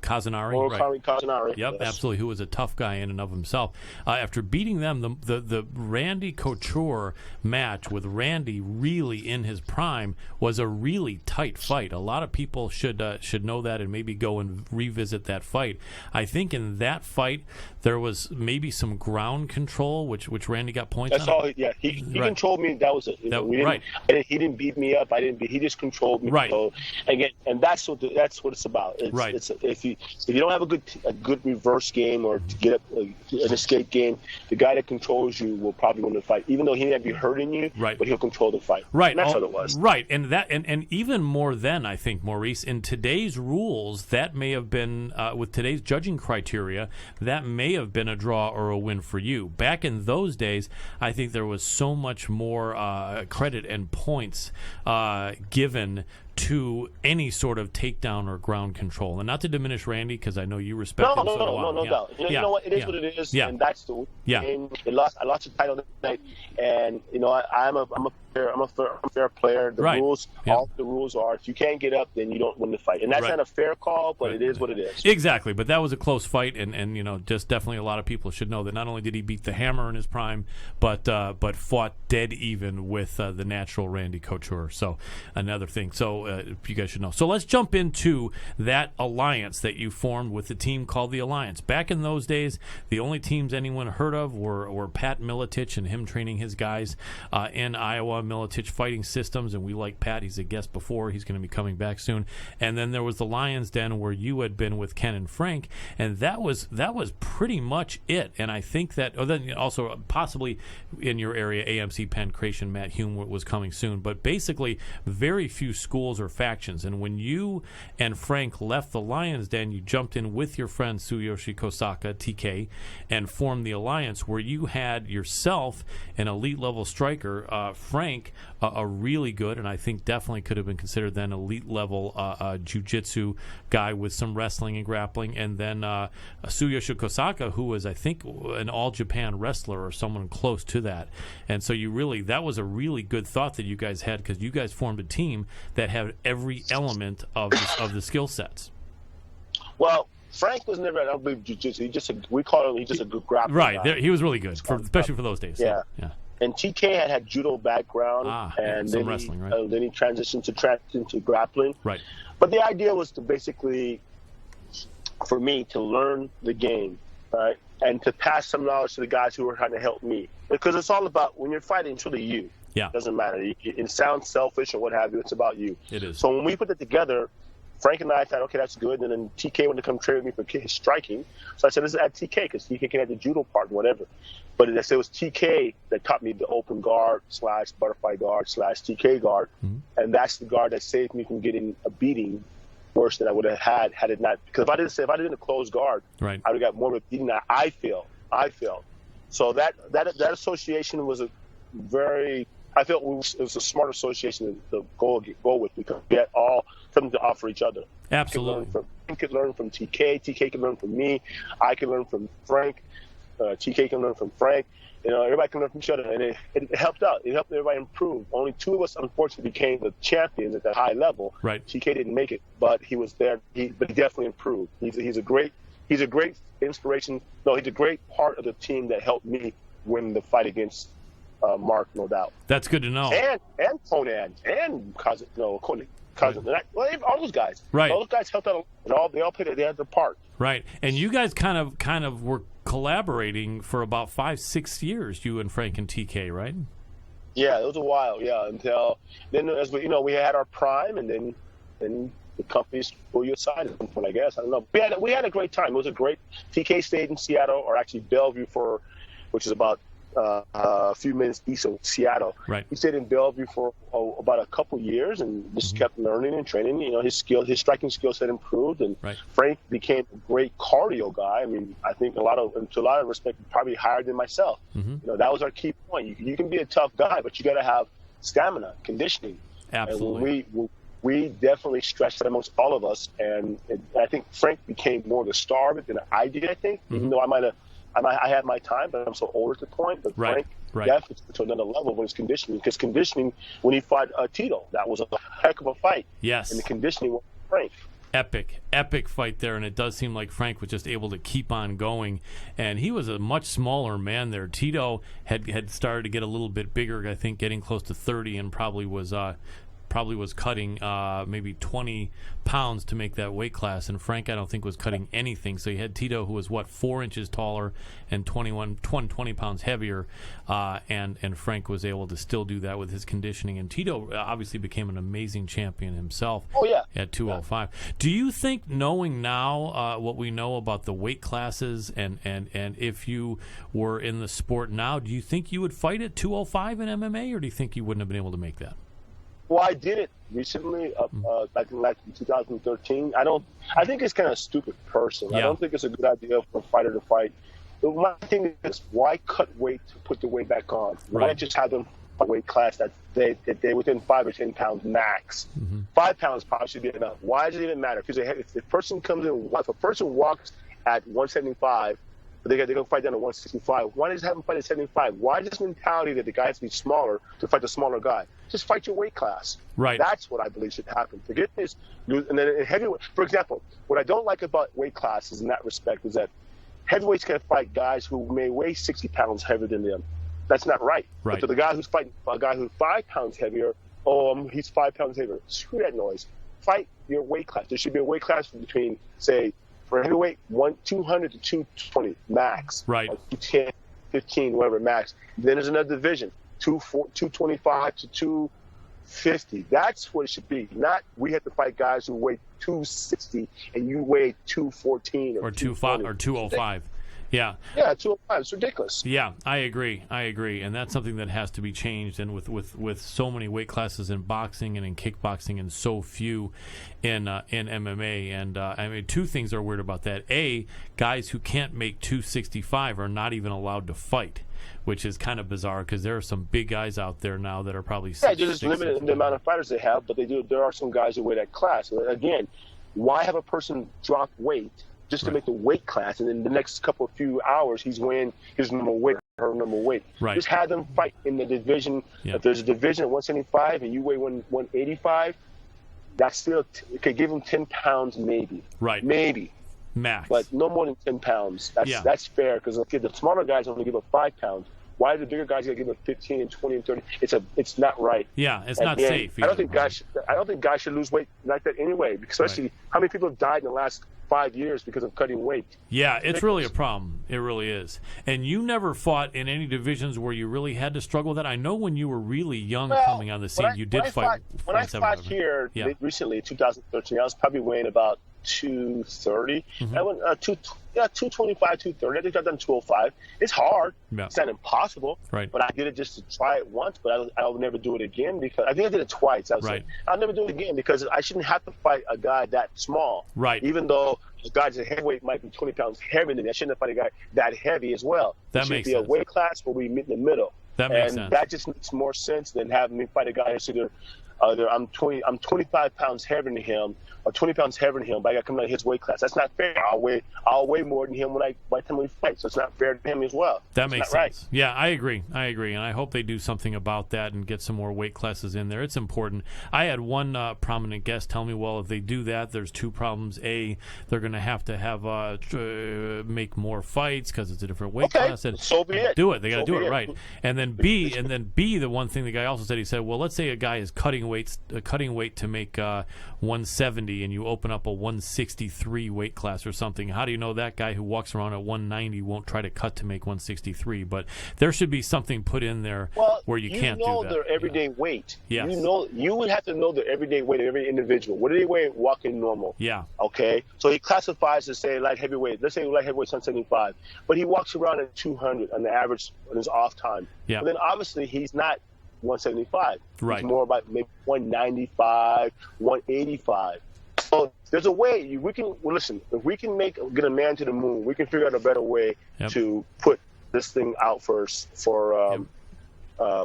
Kazunari? Right. Kazunari. Yep, yes. Absolutely, who was a tough guy in and of himself. After beating them, the Randy Couture match with Randy really in his prime was a really tight fight. A lot of people should know that and maybe go and revisit that fight. I think in that fight there was maybe some ground control, which Randy got points That's on. all. Yeah, he Right. controlled me. That was it. Right. He didn't beat me up. He just controlled me. Right. So, again, and that's what it's about. Right. If you don't have a good reverse game or to get up an escape game, the guy that controls you will probably win the fight, even though he may be hurting you. Right. But he'll control the fight. Right. And that's what it was. Right. And even more than, I think, Maurice, in today's rules, that may have been, with today's judging criteria, that may have been a draw or a win for you. Back in those days, I think there was so much more credit and points given to any sort of takedown or ground control. And not to diminish Randy, because I know you respect him. No doubt. You know what? It is what it is, and that's the game. I lost the title tonight, and I'm a fair player. The rules, all the rules are, if you can't get up, then you don't win the fight, and that's not a fair call, but it is what it is. Exactly, but that was a close fight, and just definitely a lot of people should know that not only did he beat the Hammer in his prime, but fought dead even with the natural Randy Couture. So another thing. So you guys should know. So let's jump into that alliance that you formed with the team called the Alliance. Back in those days, the only teams anyone heard of were Pat Miletich and him training his guys in Iowa, Miletich Fighting Systems, and we like Pat. He's a guest before. He's going to be coming back soon. And then there was the Lions Den where you had been with Ken and Frank, and that was pretty much it. And I think that, then also possibly in your area, AMC Penn Creation, Matt Hume was coming soon, but basically very few schools or factions. And when you and Frank left the Lions Den, you jumped in with your friend Tsuyoshi Kosaka, TK, and formed the Alliance, where you had yourself an elite level striker, Frank, a really good, and I think definitely could have been considered then elite level jiu-jitsu guy with some wrestling and grappling, and then Tsuyoshi Kosaka, who was, I think, an all-Japan wrestler or someone close to that. And so that was a really good thought that you guys had, because you guys formed a team that had every element of the skill sets. Well, Frank was never, I don't believe, jiu-jitsu. He's just a good grappler. Right. He was really good, especially for those days. Yeah. Yeah. And TK had judo background, and some then wrestling, right? Then he transitioned to grappling. Right. But the idea was to basically, for me, to learn the game, right, and to pass some knowledge to the guys who were trying to help me. Because it's all about, when you're fighting, it's really you. Yeah. It doesn't matter. It sounds selfish or what have you. It's about you. It is. So when we put it together, Frank and I thought, okay, that's good. And then TK wanted to come train with me for his striking. So I said, let's add TK, because TK can add the judo part and whatever. But it was TK that taught me the open guard / butterfly guard / TK guard. Mm-hmm. And that's the guard that saved me from getting a beating worse than I would have had it not. Because if I didn't a closed guard, right, I would have got more of a beating than I felt. So that association was a very, I felt it was a smart association to go with, because we had all something to offer each other. Absolutely. You could learn from TK. TK could learn from me. I could learn from Frank. TK can learn from Frank. Everybody can learn from each other, and it helped out. It helped everybody improve. Only two of us, unfortunately, became the champions at that high level. Right. TK didn't make it, but he was there. But he definitely improved. He's a great inspiration. No, he's a great part of the team that helped me win the fight against Mark, no doubt. That's good to know. And Conan and Cousin, right. All those guys. Right. All those guys helped out. They all played. They had their part. Right. And you guys kind of were collaborating for about 5-6 years, you and Frank and TK, right? Yeah, it was a while. Yeah, until then, as we had our prime, and then the companies pull you aside at some point, I guess. I don't know. We had a great time. It was a great. TK stayed in Seattle, or actually Bellevue, which is about a few minutes east of Seattle. Right. He stayed in Bellevue for about a couple years and just kept learning and training. You know, his striking skill set improved, and Frank became a great cardio guy. I mean, I think to a lot of respect, probably higher than myself. You know, that was our key point. You can be a tough guy, but you got to have stamina, conditioning. Absolutely. And we definitely stressed that amongst all of us, and I think Frank became more the star of it than I did. I think, even though I had my time, but I'm so old at the point. But Frank definitely took it to another level with his conditioning. Because conditioning, when he fought Tito, that was a heck of a fight. Yes. And the conditioning was Frank. Epic fight there, and it does seem like Frank was just able to keep on going, and he was a much smaller man there. Tito had started to get a little bit bigger, I think, getting close to 30, and probably was cutting maybe 20 pounds to make that weight class, and Frank I don't think was cutting anything. So you had Tito, who was 4 inches taller and 20 pounds heavier, and Frank was able to still do that with his conditioning. And Tito obviously became an amazing champion himself. Oh yeah, at 205. Do you think, knowing now what we know about the weight classes, and if you were in the sport now, do you think you would fight at 205 in MMA, or do you think you wouldn't have been able to make that? Well, I did it recently, back in 2013. I think it's kind of stupid person. I don't think it's a good idea for a fighter to fight. But my thing is, why cut weight to put the weight back on? Why not just have them fight weight class that they within 5 or 10 pounds max? 5 pounds probably should be enough. Why does it even matter? Because if the person comes in, if a person walks at 175, but they're going to fight down to 165. Why does have them fight at 75? Why this mentality that the guy has to be smaller to fight the smaller guy? Just fight your weight class. Right. That's what I believe should happen. Forget this. And then in heavyweight, for example, what I don't like about weight classes in that respect is that heavyweights can fight guys who may weigh 60 pounds heavier than them. That's not right. But to the guy who's fighting a guy who's 5 pounds heavier, he's 5 pounds heavier. Screw that noise. Fight your weight class. There should be a weight class between, say, for heavyweight, 200 to 220 max. Right. 210, 15, whatever max. Then there's another division, 225 to 250. That's what it should be. Not we have to fight guys who weigh 260 and you weigh 214 or 205 or 205. Yeah. Yeah, 205. It's ridiculous. Yeah, I agree, and that's something that has to be changed. And with so many weight classes in boxing and in kickboxing, and so few in MMA, and I mean, two things are weird about that. A, guys who can't make 265 are not even allowed to fight, which is kind of bizarre because there are some big guys out there now that are probably they're just limited in the amount of fighters they have, but there are some guys who weigh that class. Again, why have a person drop weight just to make the weight class, and in the next few hours, he's weighing his normal weight, her normal weight. Right. Just have them fight in the division. Yeah. If there's a division at 175 and you weigh 185, that's still it could give him 10 pounds maybe. Right. Maybe. Max. But no more than 10 pounds. That's fair, because the smaller guys only give up 5 pounds. Why do the bigger guys got to give up 15 and 20 and 30? It's not right. Yeah, it's not safe. I don't think guys should lose weight like that anyway. Especially how many people have died in the last 5 years because of cutting weight. Yeah, it's really a problem. It really is. And you never fought in any divisions where you really had to struggle with that. I know when you were really young coming on the scene, you did fight. When I fought here recently in 2013, I was probably weighing about 230. I went 225, 230. I think I've done 205. It's hard. Yeah. It's not impossible. Right. But I did it just to try it once. But I'll never do it again because I think I did it twice. I'll never do it again because I shouldn't have to fight a guy that small. Right. Even though a guy that's heavyweight might be 20 pounds heavier than me, I shouldn't have fight a guy that heavy as well. That makes sense. It should be a weight class where we meet in the middle. That makes sense. That just makes more sense than having me fight a guy who's either I'm 25 pounds heavier than him or 20 pounds heavier than him, but I got to come out of his weight class. That's not fair. I'll weigh more than him by the time we fight, so it's not fair to him as well. That makes sense. Right. Yeah, I agree, and I hope they do something about that and get some more weight classes in there. It's important. I had one prominent guest tell me, well, if they do that, there's two problems. A, they're going to have make more fights because it's a different weight class. And so be it. Do it. They got to do it right. And then B, the one thing the guy also said, he said, well, let's say a guy is cutting weight to make 170, and you open up a 163 weight class or something. How do you know that guy who walks around at 190 won't try to cut to make 163? But there should be something put in there where you can't do that. You know their everyday weight. Yes. You would have to know their everyday weight of every individual. What do they weigh walking normal? Yeah. Okay. So he classifies to say light heavyweight. Let's say light heavyweight 175, but he walks around at 200 on the average on his off time. Yeah. But then obviously he's not 175. Right. He's more about maybe 195, 185. So there's a way listen. If we can get a man to the moon, we can figure out a better way to put this thing out for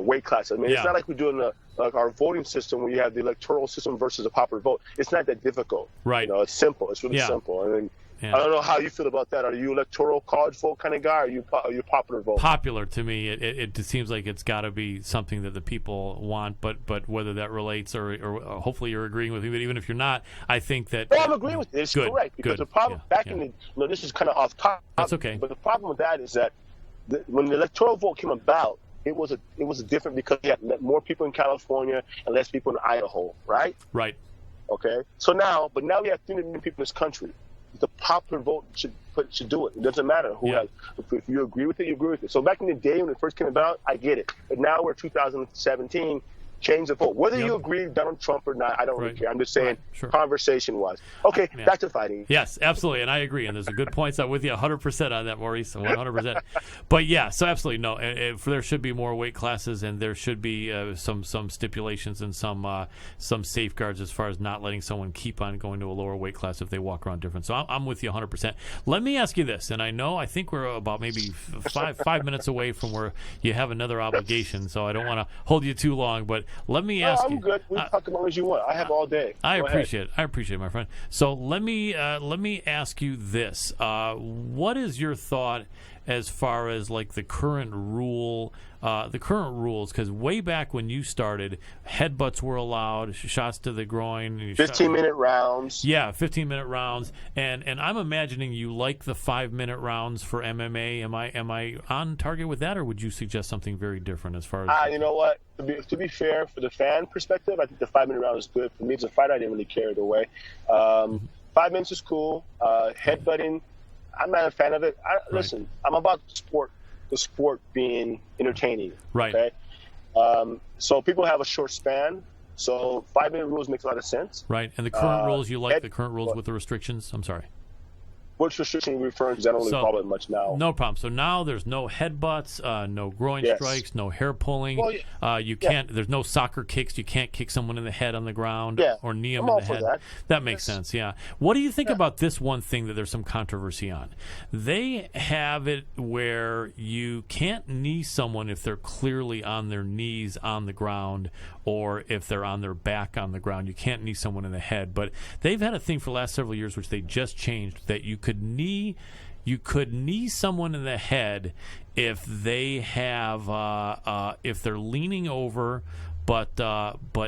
weight classes. I mean, it's not like we're doing our voting system where you have the electoral system versus a popular vote. It's not that difficult. Right. It's simple. It's really simple. I mean, I don't know how you feel about that. Are you electoral college vote kind of guy, or are you popular vote? Popular to me, it seems like it's got to be something that the people want. But whether that relates or hopefully you're agreeing with me. But even if you're not, I think that. No, I'm agreeing with you. It's correct because the problem back in the this is kind of off topic. That's okay. But the problem with that is that when the electoral vote came about, it was different because you had more people in California and less people in Idaho, right? Right. Okay. So now we have 300 million people in this country. The popular vote should do it. It doesn't matter who has. If you agree with it, you agree with it. So back in the day when it first came about, I get it. But now we're 2017. Change the vote. Whether you agree with Donald Trump or not, I don't really care. I'm just saying conversation-wise. Okay, back to fighting. Yes, absolutely, and I agree. And there's a good points. I'm with you 100% on that, Maurice, 100%. But yeah, so absolutely no. There should be more weight classes, and there should be some stipulations and some safeguards as far as not letting someone keep on going to a lower weight class if they walk around different. So I'm with you 100%. Let me ask you this, and I think we're about maybe five minutes away from where you have another obligation, so I don't want to hold you too long, but let me ask you. I'm good. We talk as long as you want. I have all day. I appreciate it, my friend. So let me ask you this: what is your thought as far as like the current rules? Because way back when you started, headbutts were allowed, shots to the groin, 15-minute rounds. Yeah, 15-minute rounds, and I'm imagining you like the 5-minute rounds for MMA. Am I on target with that, or would you suggest something very different as far as? You know what? To be fair, for the fan perspective, I think the 5-minute round is good. For me as a fighter, I didn't really care either way. 5 minutes is cool. Headbutting, I'm not a fan of it. Listen, I'm about the sport being entertaining. Right. Okay. So people have a short span. So 5-minute rules makes a lot of sense. Right. And the current rules, you like the current rules with the restrictions? I'm sorry. Which restriction are you referring to? Because I don't really follow it much now. No problem. So now there's no headbutts, no groin strikes, no hair pulling. Well, you can't. There's no soccer kicks. You can't kick someone in the head on the ground or knee them in the head. That makes sense. Yeah. What do you think about this one thing that there's some controversy on? They have it where you can't knee someone if they're clearly on their knees on the ground or if they're on their back on the ground. You can't knee someone in the head. But they've had a thing for the last several years which they just changed that you could knee someone in the head if they have if they're leaning over, but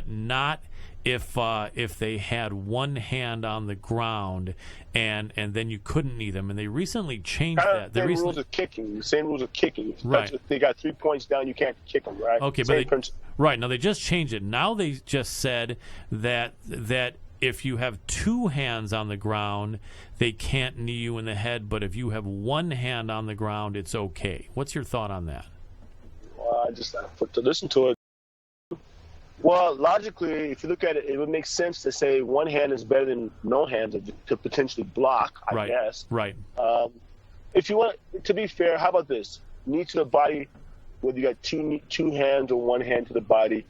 not if they had one hand on the ground and then you couldn't knee them. And they recently changed that. The rules of kicking. The same rules of kicking. Right. If they got 3 points down, you can't kick them. Right. Okay, right now they just changed it. Now they just said that if you have two hands on the ground, they can't knee you in the head, but if you have one hand on the ground, it's okay. What's your thought on that? Well, I just put to listen to it. Well, logically, if you look at it, it would make sense to say one hand is better than no hands to potentially block, I guess. Right. If you want, to be fair, how about this? Knee to the body, whether you got two hands or one hand to the body.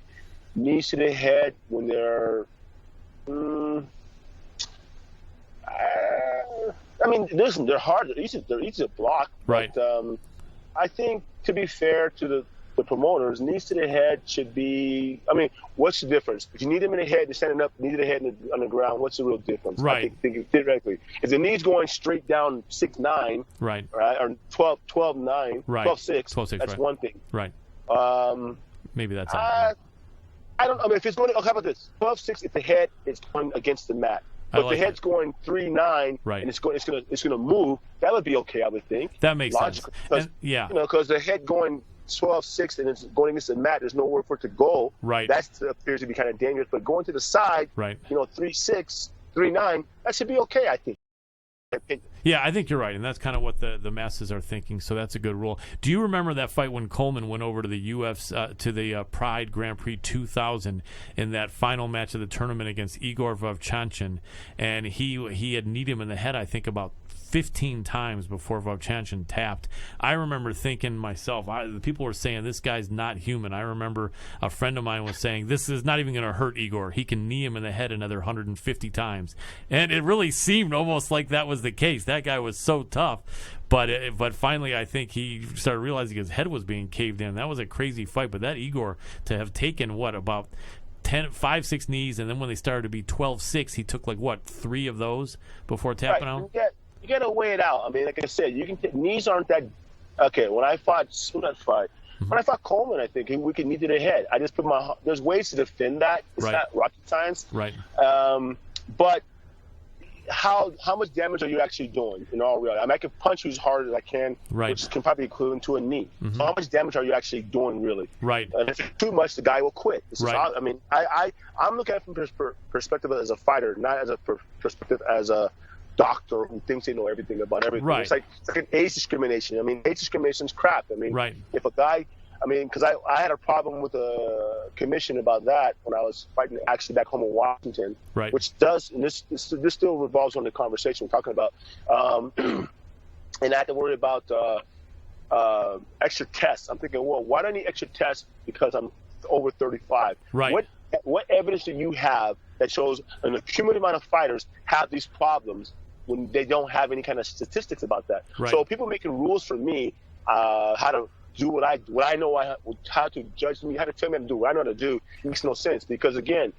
Knees to the head when they're I mean, listen, they're hard. They're easy to block. Right. But I think, to be fair to the promoters, knees to the head should be. I mean, what's the difference? If you need them in the head, they're standing up. Knee to the head on the ground. What's the real difference? Right. I think theoretically, if the knee's going straight down 6'9", right, or 12'9", right, 12'6", that's right. one thing. Right. Maybe that's. I don't. I mean, if it's going, how about this? 12'6", if the head is going against the mat. But if the head's going 3'9", right, and it's gonna move, that would be okay, I would think. That makes sense. Because the head going 12-6 and it's going against the mat, there's nowhere for it to go. Right. That appears to be kind of dangerous. But going to the side, right. 3-6, 3-9, that should be okay, I think. Yeah, I think you're right, and that's kind of what the masses are thinking. So that's a good rule. Do you remember that fight when Coleman went over to the to the Pride Grand Prix 2000 in that final match of the tournament against Igor Vovchanchin, and he had kneed him in the head, I think, about 15 times before Vovchanchin tapped. I remember thinking myself, the people were saying this guy's not human. I remember a friend of mine was saying this is not even going to hurt Igor. He can knee him in the head another 150 times, and it really seemed almost like that was the case. That guy was so tough, but finally I think he started realizing his head was being caved in. That was a crazy fight, but that Igor to have taken about 5-6 knees, and then when they started to be 12-6, he took 3 of those before tapping out. You got to weigh it out. I mean, like I said, knees aren't that. Okay, when I fought Coleman, I think we could knee to the head. I just there's ways to defend that. It's not rocket science. Right. But how much damage are you actually doing in all reality? I mean, I can punch you as hard as I can, which can probably equivalent to a knee. So how much damage are you actually doing, really? Right. And if it's too much, the guy will quit. I mean, I'm looking at it from perspective as a fighter, not as a perspective as a doctor who thinks they know everything about everything. Right. It's like an age discrimination. I mean, age discrimination's crap. I mean, if a guy, because I had a problem with the commission about that when I was fighting actually back home in Washington, which does, and this still revolves on the conversation we're talking about, and I had to worry about extra tests. I'm thinking, well, why do I need extra tests because I'm over 35? Right. What evidence do you have that shows an accumulated amount of fighters have these problems when they don't have any kind of statistics about that? Right. So people making rules for me, how to do what I know, how to judge me, how to tell me how to do what I know how to do, makes no sense. Because again,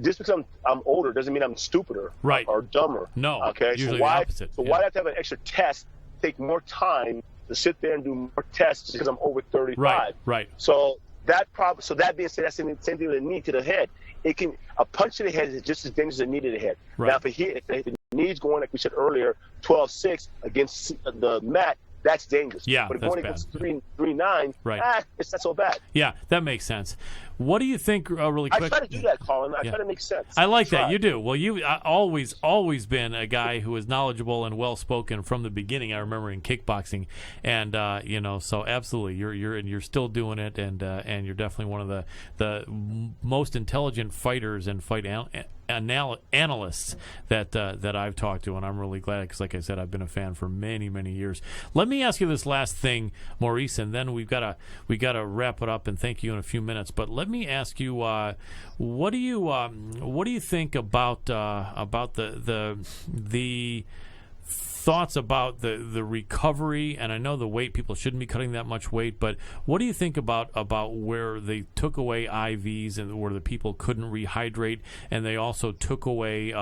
just because I'm older doesn't mean I'm stupider or dumber. No. Okay. Usually the opposite. So why do I have to have an extra test, take more time to sit there and do more tests because I'm over 35? Right. So that being said, that's the same thing with a knee to the head. A punch to the head is just as dangerous as a knee to the head. Right. Now, if the knee's going, like we said earlier, 12-6 against the mat, that's dangerous. Yeah, but that's going bad. against 3-9, it's not so bad. Yeah, that makes sense. What do you think, really quick? I try to do that, Colin. I try to make sense. I like that. You do. Well, you've always been a guy who is knowledgeable and well-spoken from the beginning. I remember in kickboxing, and so absolutely, you're still doing it, and you're definitely one of the most intelligent fighters and fight analysts that I've talked to, and I'm really glad because, like I said, I've been a fan for many, many years. Let me ask you this last thing, Maurice, and then we gotta wrap it up and thank you in a few minutes. But let me ask you, what do you think about the thoughts about the recovery? And I know the weight, people shouldn't be cutting that much weight, but what do you think about where they took away IVs and where the people couldn't rehydrate, and they also took away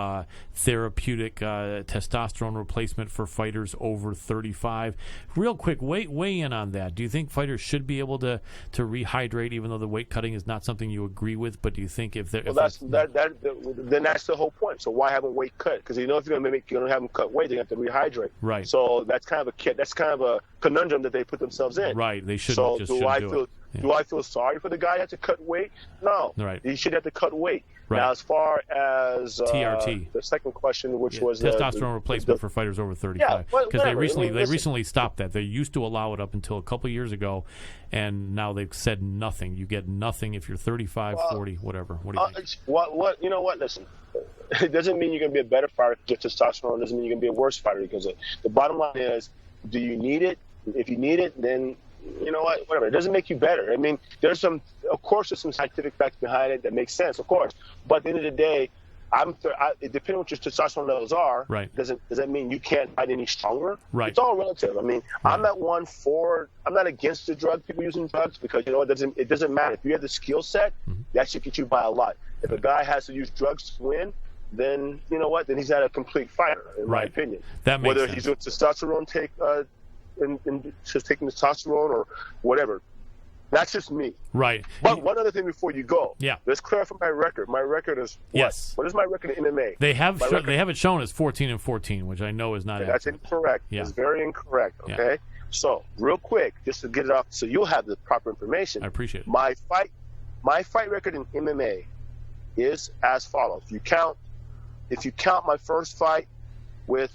therapeutic testosterone replacement for fighters over 35? Real quick, weigh in on that. Do you think fighters should be able to rehydrate, even though the weight cutting is not something you agree with? But do you think then that's the whole point. So why haven't weight cut? Because if you're going to have them cut weight, they have to rehydrate. Right. So that's kind of a conundrum that they put themselves in. Right. They shouldn't. So do I feel sorry for the guy that had to cut weight? No. Right. He should have to cut weight. Right. Now, as far as TRT, the second question, which was testosterone replacement for fighters over 35, because they recently stopped that. They used to allow it up until a couple years ago, and now they've said nothing. You get nothing if you're 35, 40, whatever. What do you think? You know what? Listen, it doesn't mean you're going to be a better fighter because testosterone. It doesn't mean you're going to be a worse fighter because the bottom line is, do you need it? If you need it, then you know what? Whatever. It doesn't make you better. I mean, there's some scientific facts behind it that makes sense, of course. But at the end of the day, depending on what your testosterone levels are, does that mean you can't fight any stronger? Right. It's all relative. I mean, I'm not against the drug, people using drugs, because it doesn't matter. If you have the skill set, that should get you by a lot. If a guy has to use drugs to win, then you know what? Then he's not a complete fighter, in my opinion. That makes Whether sense. he's doing testosterone and just taking testosterone or whatever. That's just me. Right. But one other thing before you go. Yeah. Let's clarify my record. My record is what? Yes. What is my record in MMA? They have it shown as 14-14, which I know is not That's accurate. incorrect. Yeah. It's very incorrect. Okay. Yeah. So real quick, just to get it off, so you'll have the proper information. I appreciate it. My fight record in MMA is as follows. If you count my first fight with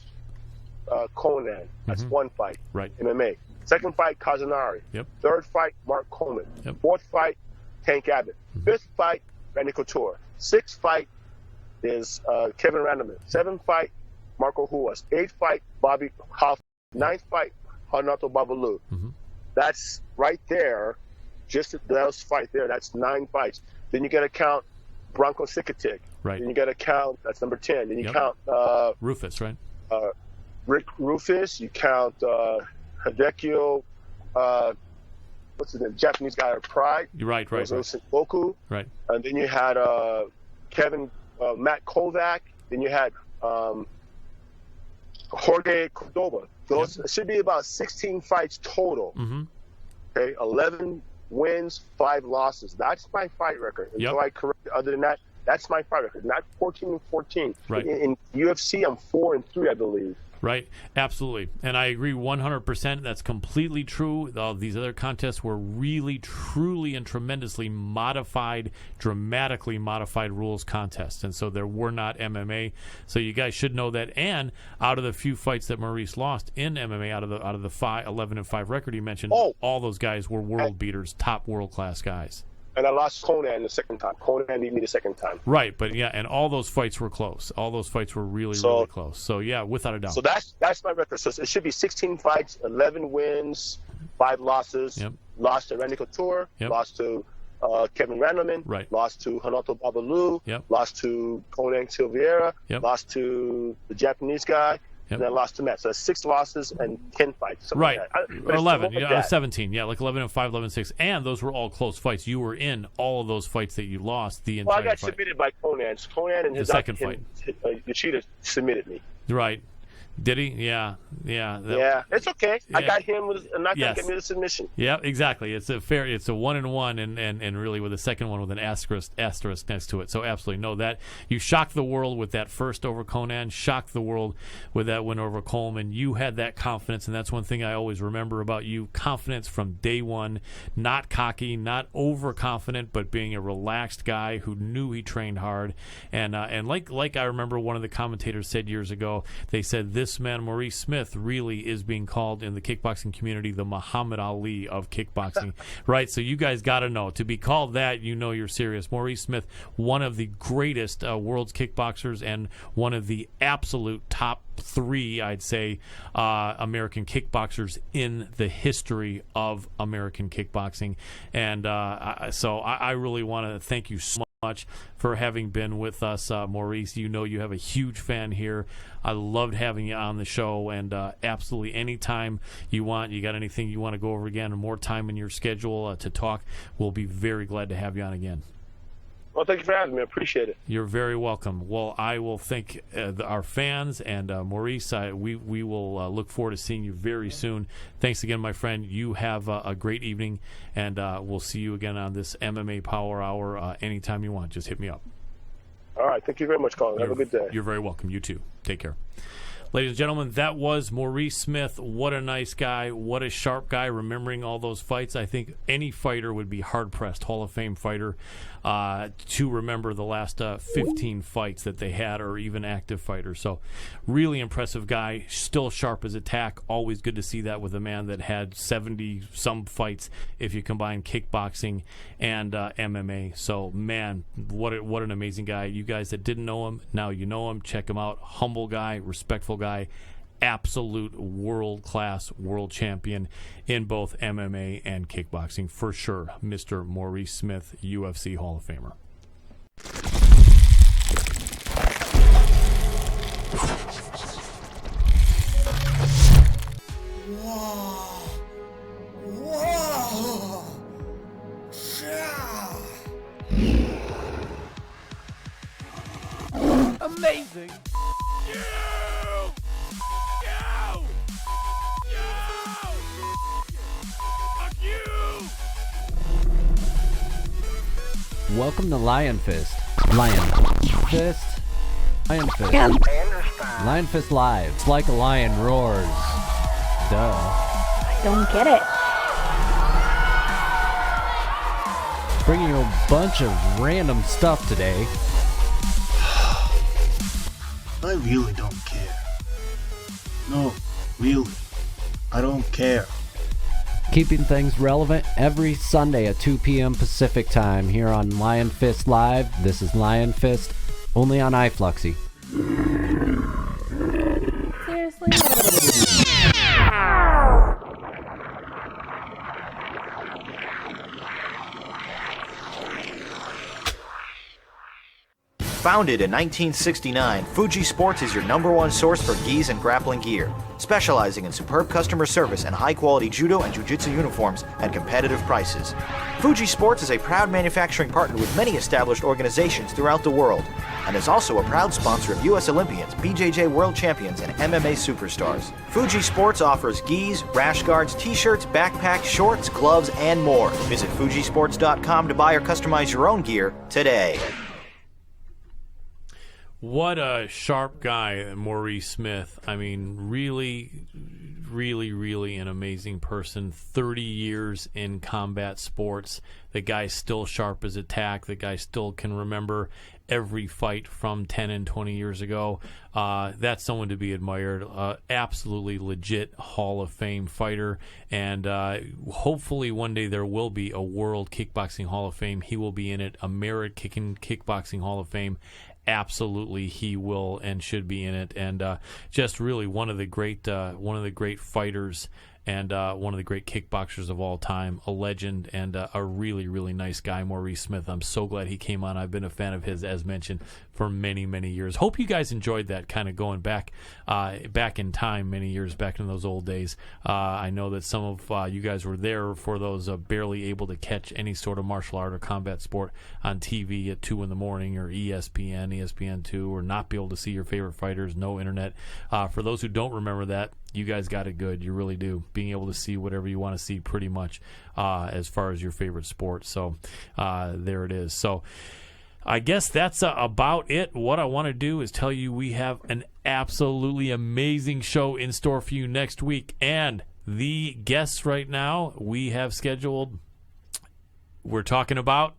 Conan, that's one fight. Right. MMA. Second fight, Kazanari. Yep. Third fight, Mark Coleman. Yep. Fourth fight, Tank Abbott. Fifth fight, Randy Couture. Sixth fight is Kevin Randleman. Seventh fight, Marco Ruas. Eighth fight, Bobby Hoffman. Ninth fight, Renato Babalu. That's right there. Just those fight there. That's 9 fights. Then you got to count Bronco Sikatic. Right. Then you got to count. That's number 10. Then you count Rufus, right? Rick Rufus. You count Hideki. What's his name? Japanese guy of Pride. You're right. Boku. Right. And then you had Matt Kovac. Then you had Jorge Cordoba. Those should be about 16 fights total. Okay, 11 wins, 5 losses. That's my fight record. Until I correct. Other than that, that's my fight record. Not 14-14. Right. In UFC, I'm 4-3, I believe. Right, absolutely, and I agree 100%. That's completely true. These other contests were really, truly, and tremendously modified, dramatically modified rules contests, and so there were not MMA. So you guys should know that. And out of the few fights that Maurice lost in MMA, out of the 11-5 record he mentioned, all those guys were world beaters, top world class guys. And I lost Conan the second time. Conan beat me the second time. Right, but yeah, and all those fights were close. All those fights were really close. So yeah, without a doubt. So that's my record. So it should be 16 fights, 11 wins, 5 losses. Yep. Lost to Randy Couture. Yep. Lost to Kevin Randleman. Right. Lost to Renato Babalu. Yep. Lost to Conan Silveira. Yep. Lost to the Japanese guy. Yep. And then lost to Matt. So that's 6 losses and 10 fights. Right. Like or 11. 17. Yeah, like 11-5, 11-6. And those were all close fights. You were in all of those fights that you lost the entire fight. Well, I got fight. submitted by Conan. Conan and his second fight. Yoshida submitted me. Right. Did he? Yeah. Yeah, it's okay. I got him with a knockout, get me the submission. Yeah, exactly. It's a 1-1, and really with a second one with an asterisk next to it. So absolutely know that. You shocked the world with that first over Conan. Shocked the world with that win over Coleman. You had that confidence, and that's one thing I always remember about you: confidence from day one. Not cocky, not overconfident, but being a relaxed guy who knew he trained hard. And like I remember one of the commentators said years ago. They said this man Maurice Smith really is being called in the kickboxing community the Muhammad Ali of kickboxing, right? So you guys got to know, to be called that, you know you're serious. Maurice Smith, one of the greatest world's kickboxers and one of the absolute top 3, I'd say, American kickboxers in the history of American kickboxing. And so I really want to thank you so much for having been with us, Maurice. You know you have a huge fan here. I loved having you on the show, and absolutely anytime you want, you got anything you want to go over again, or more time in your schedule to talk, we'll be very glad to have you on again. Well, thank you for having me. I appreciate it. You're very welcome. Well, I will thank our fans, and Maurice, we will look forward to seeing you very soon. Thanks again, my friend. You have a great evening, and we'll see you again on this MMA Power Hour anytime you want. Just hit me up. All right. Thank you very much, Colin. Have a good day. You're very welcome. You too. Take care. Ladies and gentlemen, that was Maurice Smith. What a nice guy. What a sharp guy, remembering all those fights. I think any fighter would be hard-pressed, Hall of Fame fighter, to remember the last 15 fights that they had, or even active fighters. So really impressive guy, still sharp as a tack. Always good to see that with a man that had 70-some fights if you combine kickboxing and MMA. So, man, what an amazing guy. You guys that didn't know him, now you know him. Check him out. Humble guy, respectful guy, absolute world-class world champion in both MMA and kickboxing for sure. Mr. Maurice Smith, UFC Hall of Famer. Whoa! Amazing! Welcome to Lion Fist. Lion Fist. Lion Fist. Lion Fist Live. It's like a lion roars. Duh. don't get it. Bringing you a bunch of random stuff today. I really don't care. No, really. I don't care. Keeping things relevant every Sunday at 2 p.m. Pacific time here on Lion Fist Live. This is Lion Fist, only on iFluxy. Seriously? Founded in 1969, Fuji Sports is your #1 source for gis and grappling gear, specializing in superb customer service and high-quality judo and jiu-jitsu uniforms at competitive prices. Fuji Sports is a proud manufacturing partner with many established organizations throughout the world, and is also a proud sponsor of U.S. Olympians, BJJ World Champions, and MMA superstars. Fuji Sports offers gis, rash guards, t-shirts, backpacks, shorts, gloves, and more. Visit fujisports.com to buy or customize your own gear today. What a sharp guy, Maurice Smith. I mean, really, really an amazing person. 30 years in combat sports. The guy's still sharp as a tack. The guy still can remember every fight from 10 and 20 years ago. That's someone to be admired. Absolutely legit Hall of Fame fighter. And hopefully one day there will be a World Kickboxing Hall of Fame. He will be in it. American Kickboxing Hall of Fame. Absolutely, he will and should be in it, and just really one of the great fighters and one of the great kickboxers of all time, a legend and a really nice guy, Maurice Smith. I'm so glad he came on. I've been a fan of his, as mentioned, for many years. Hope you guys enjoyed that, kind of going back in time, many years back in those old days. I know that some of you guys were there for those barely able to catch any sort of martial art or combat sport on TV at 2 in the morning or ESPN, ESPN2, or not be able to see your favorite fighters, no internet. For those who don't remember that, you guys got it good. You really do. Being able to see whatever you want to see pretty much as far as your favorite sport. So there it is. So I guess that's about it. What I want to do is tell you we have an absolutely amazing show in store for you next week. And the guests right now we have scheduled, we're talking about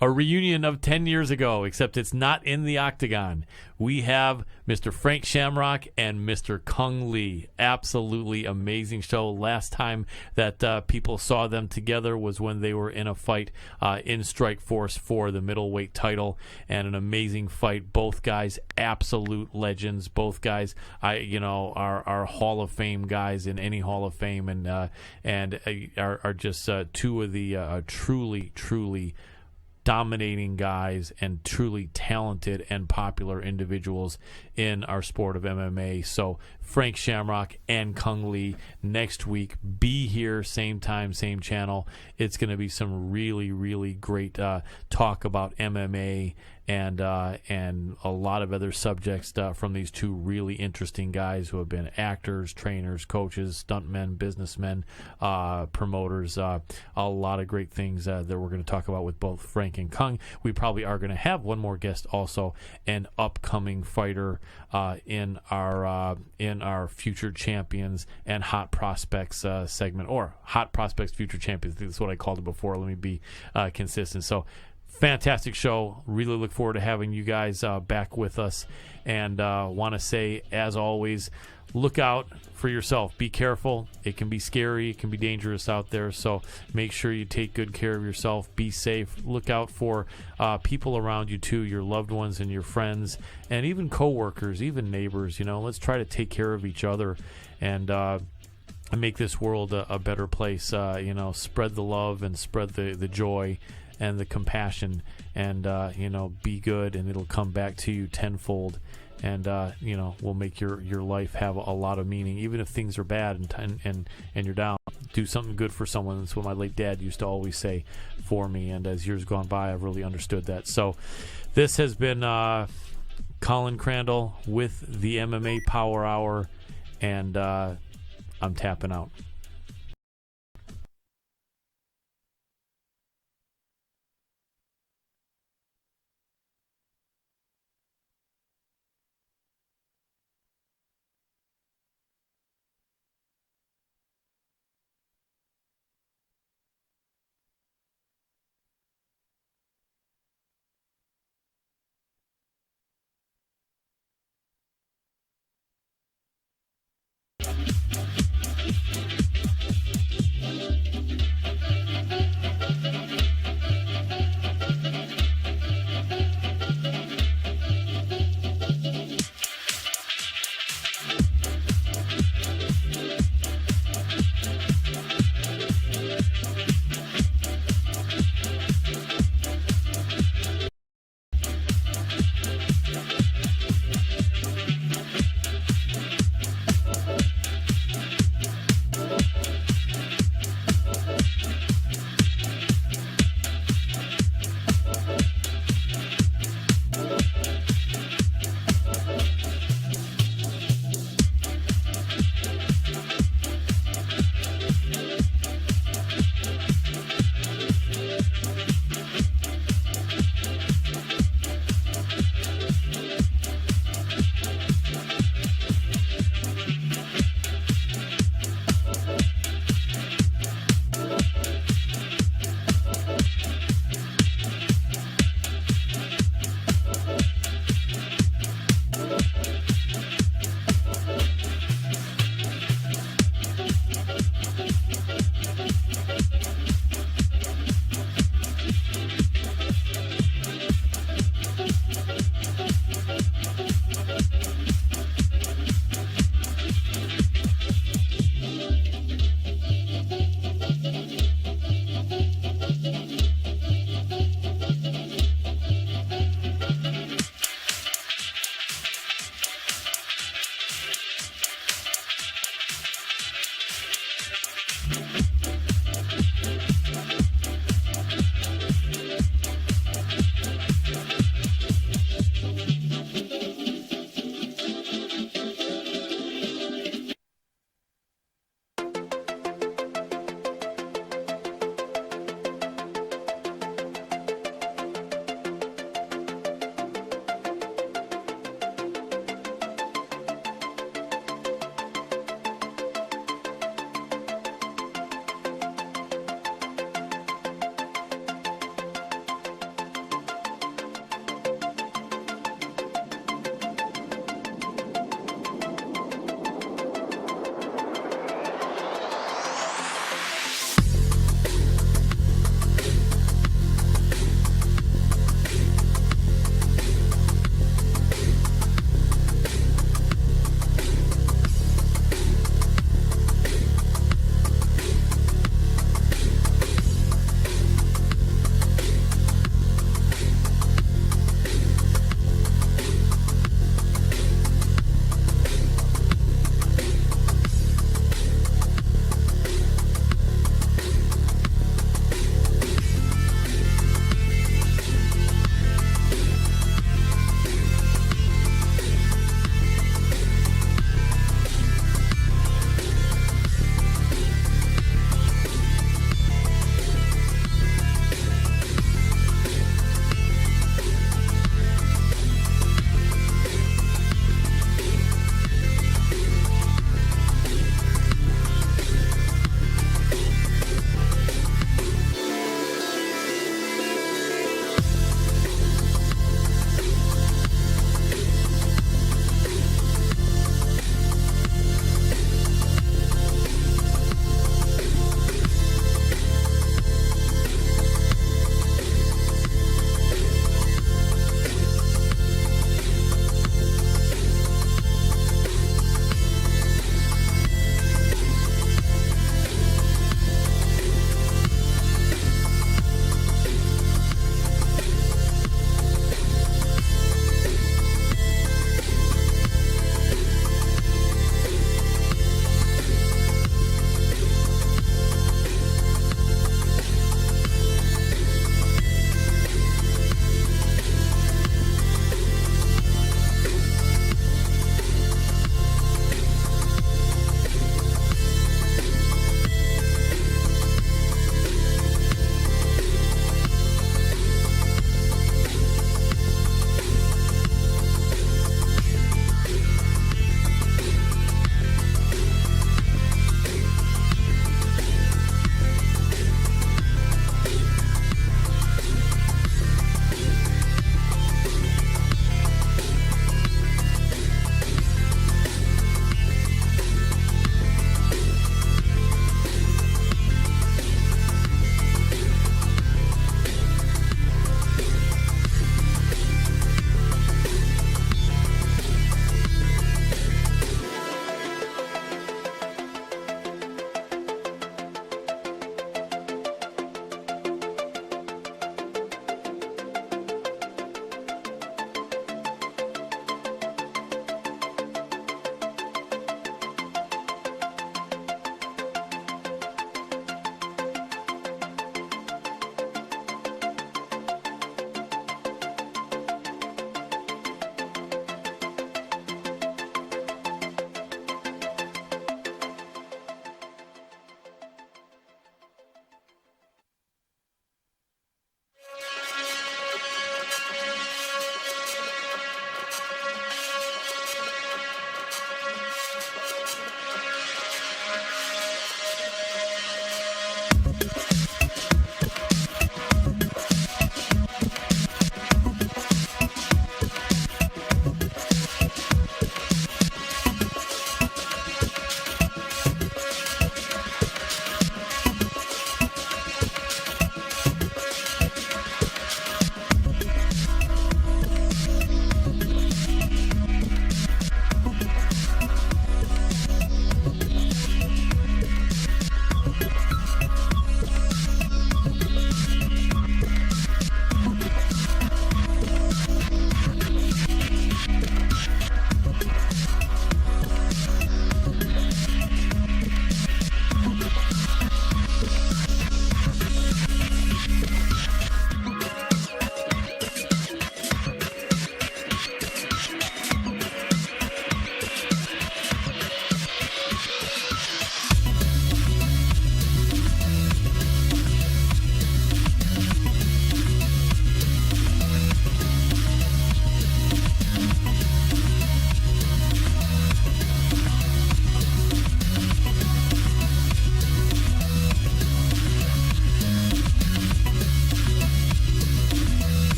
a reunion of 10 years ago, except it's not in the octagon. We have Mr. Frank Shamrock and Mr. Kung Lee. Absolutely amazing show. Last time that people saw them together was when they were in a fight in Strikeforce for the middleweight title, and an amazing fight. Both guys, absolute legends. Both guys, are Hall of Fame guys in any Hall of Fame, and are just two of the truly dominating guys and truly talented and popular individuals in our sport of MMA. So Frank Shamrock and Kung Lee next week. Be here, same time, same channel. It's going to be some really great talk about MMA and a lot of other subjects from these two really interesting guys who have been actors, trainers, coaches, stuntmen, businessmen, promoters. A lot of great things that we're going to talk about with both Frank and Kung. We probably are going to have one more guest also, an upcoming fighter in our Future Champions and Hot Prospects segment, or Hot Prospects Future Champions. I think that's what I called it before. Let me be consistent. So fantastic show. Really look forward to having you guys back with us, and want to say, as always, look out for yourself. Be careful. It can be scary. It can be dangerous out there. So make sure you take good care of yourself. Be safe. Look out for people around you too, your loved ones and your friends, and even coworkers, even neighbors. Let's try to take care of each other and make this world a better place. Spread the love and spread the joy and the compassion, and be good, and it'll come back to you tenfold, and will make your life have a lot of meaning, even if things are bad and you're down. Do something good for someone. That's what my late dad used to always say for me, and as years gone by, I've really understood that. So this has been Colin Crandall with the MMA Power Hour, and I'm tapping out.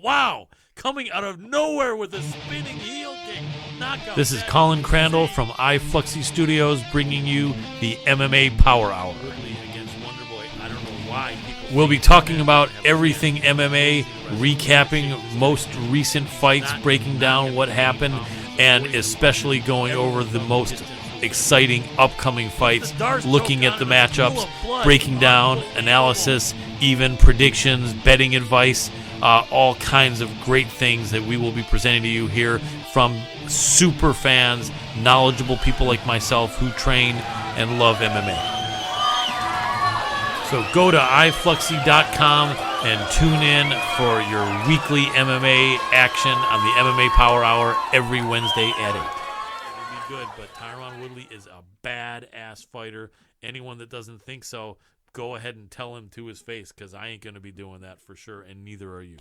Wow! Coming out of nowhere with a spinning heel kick. Knockout. This is Colin Crandall from iFluxy Studios bringing you the MMA Power Hour. I don't know why people We'll be talking about everything MMA, recapping most recent fights, breaking down what happened, and especially going over the most exciting upcoming fights, looking at the matchups, breaking down, analysis, even predictions, betting advice, all kinds of great things that we will be presenting to you here from super fans, knowledgeable people like myself who train and love MMA. So go to iFluxy.com and tune in for your weekly MMA action on the MMA Power Hour every Wednesday at 8. It will be good, but Tyron Woodley is a badass fighter. Anyone that doesn't think so, go ahead and tell him to his face, because I ain't going to be doing that for sure, and neither are you.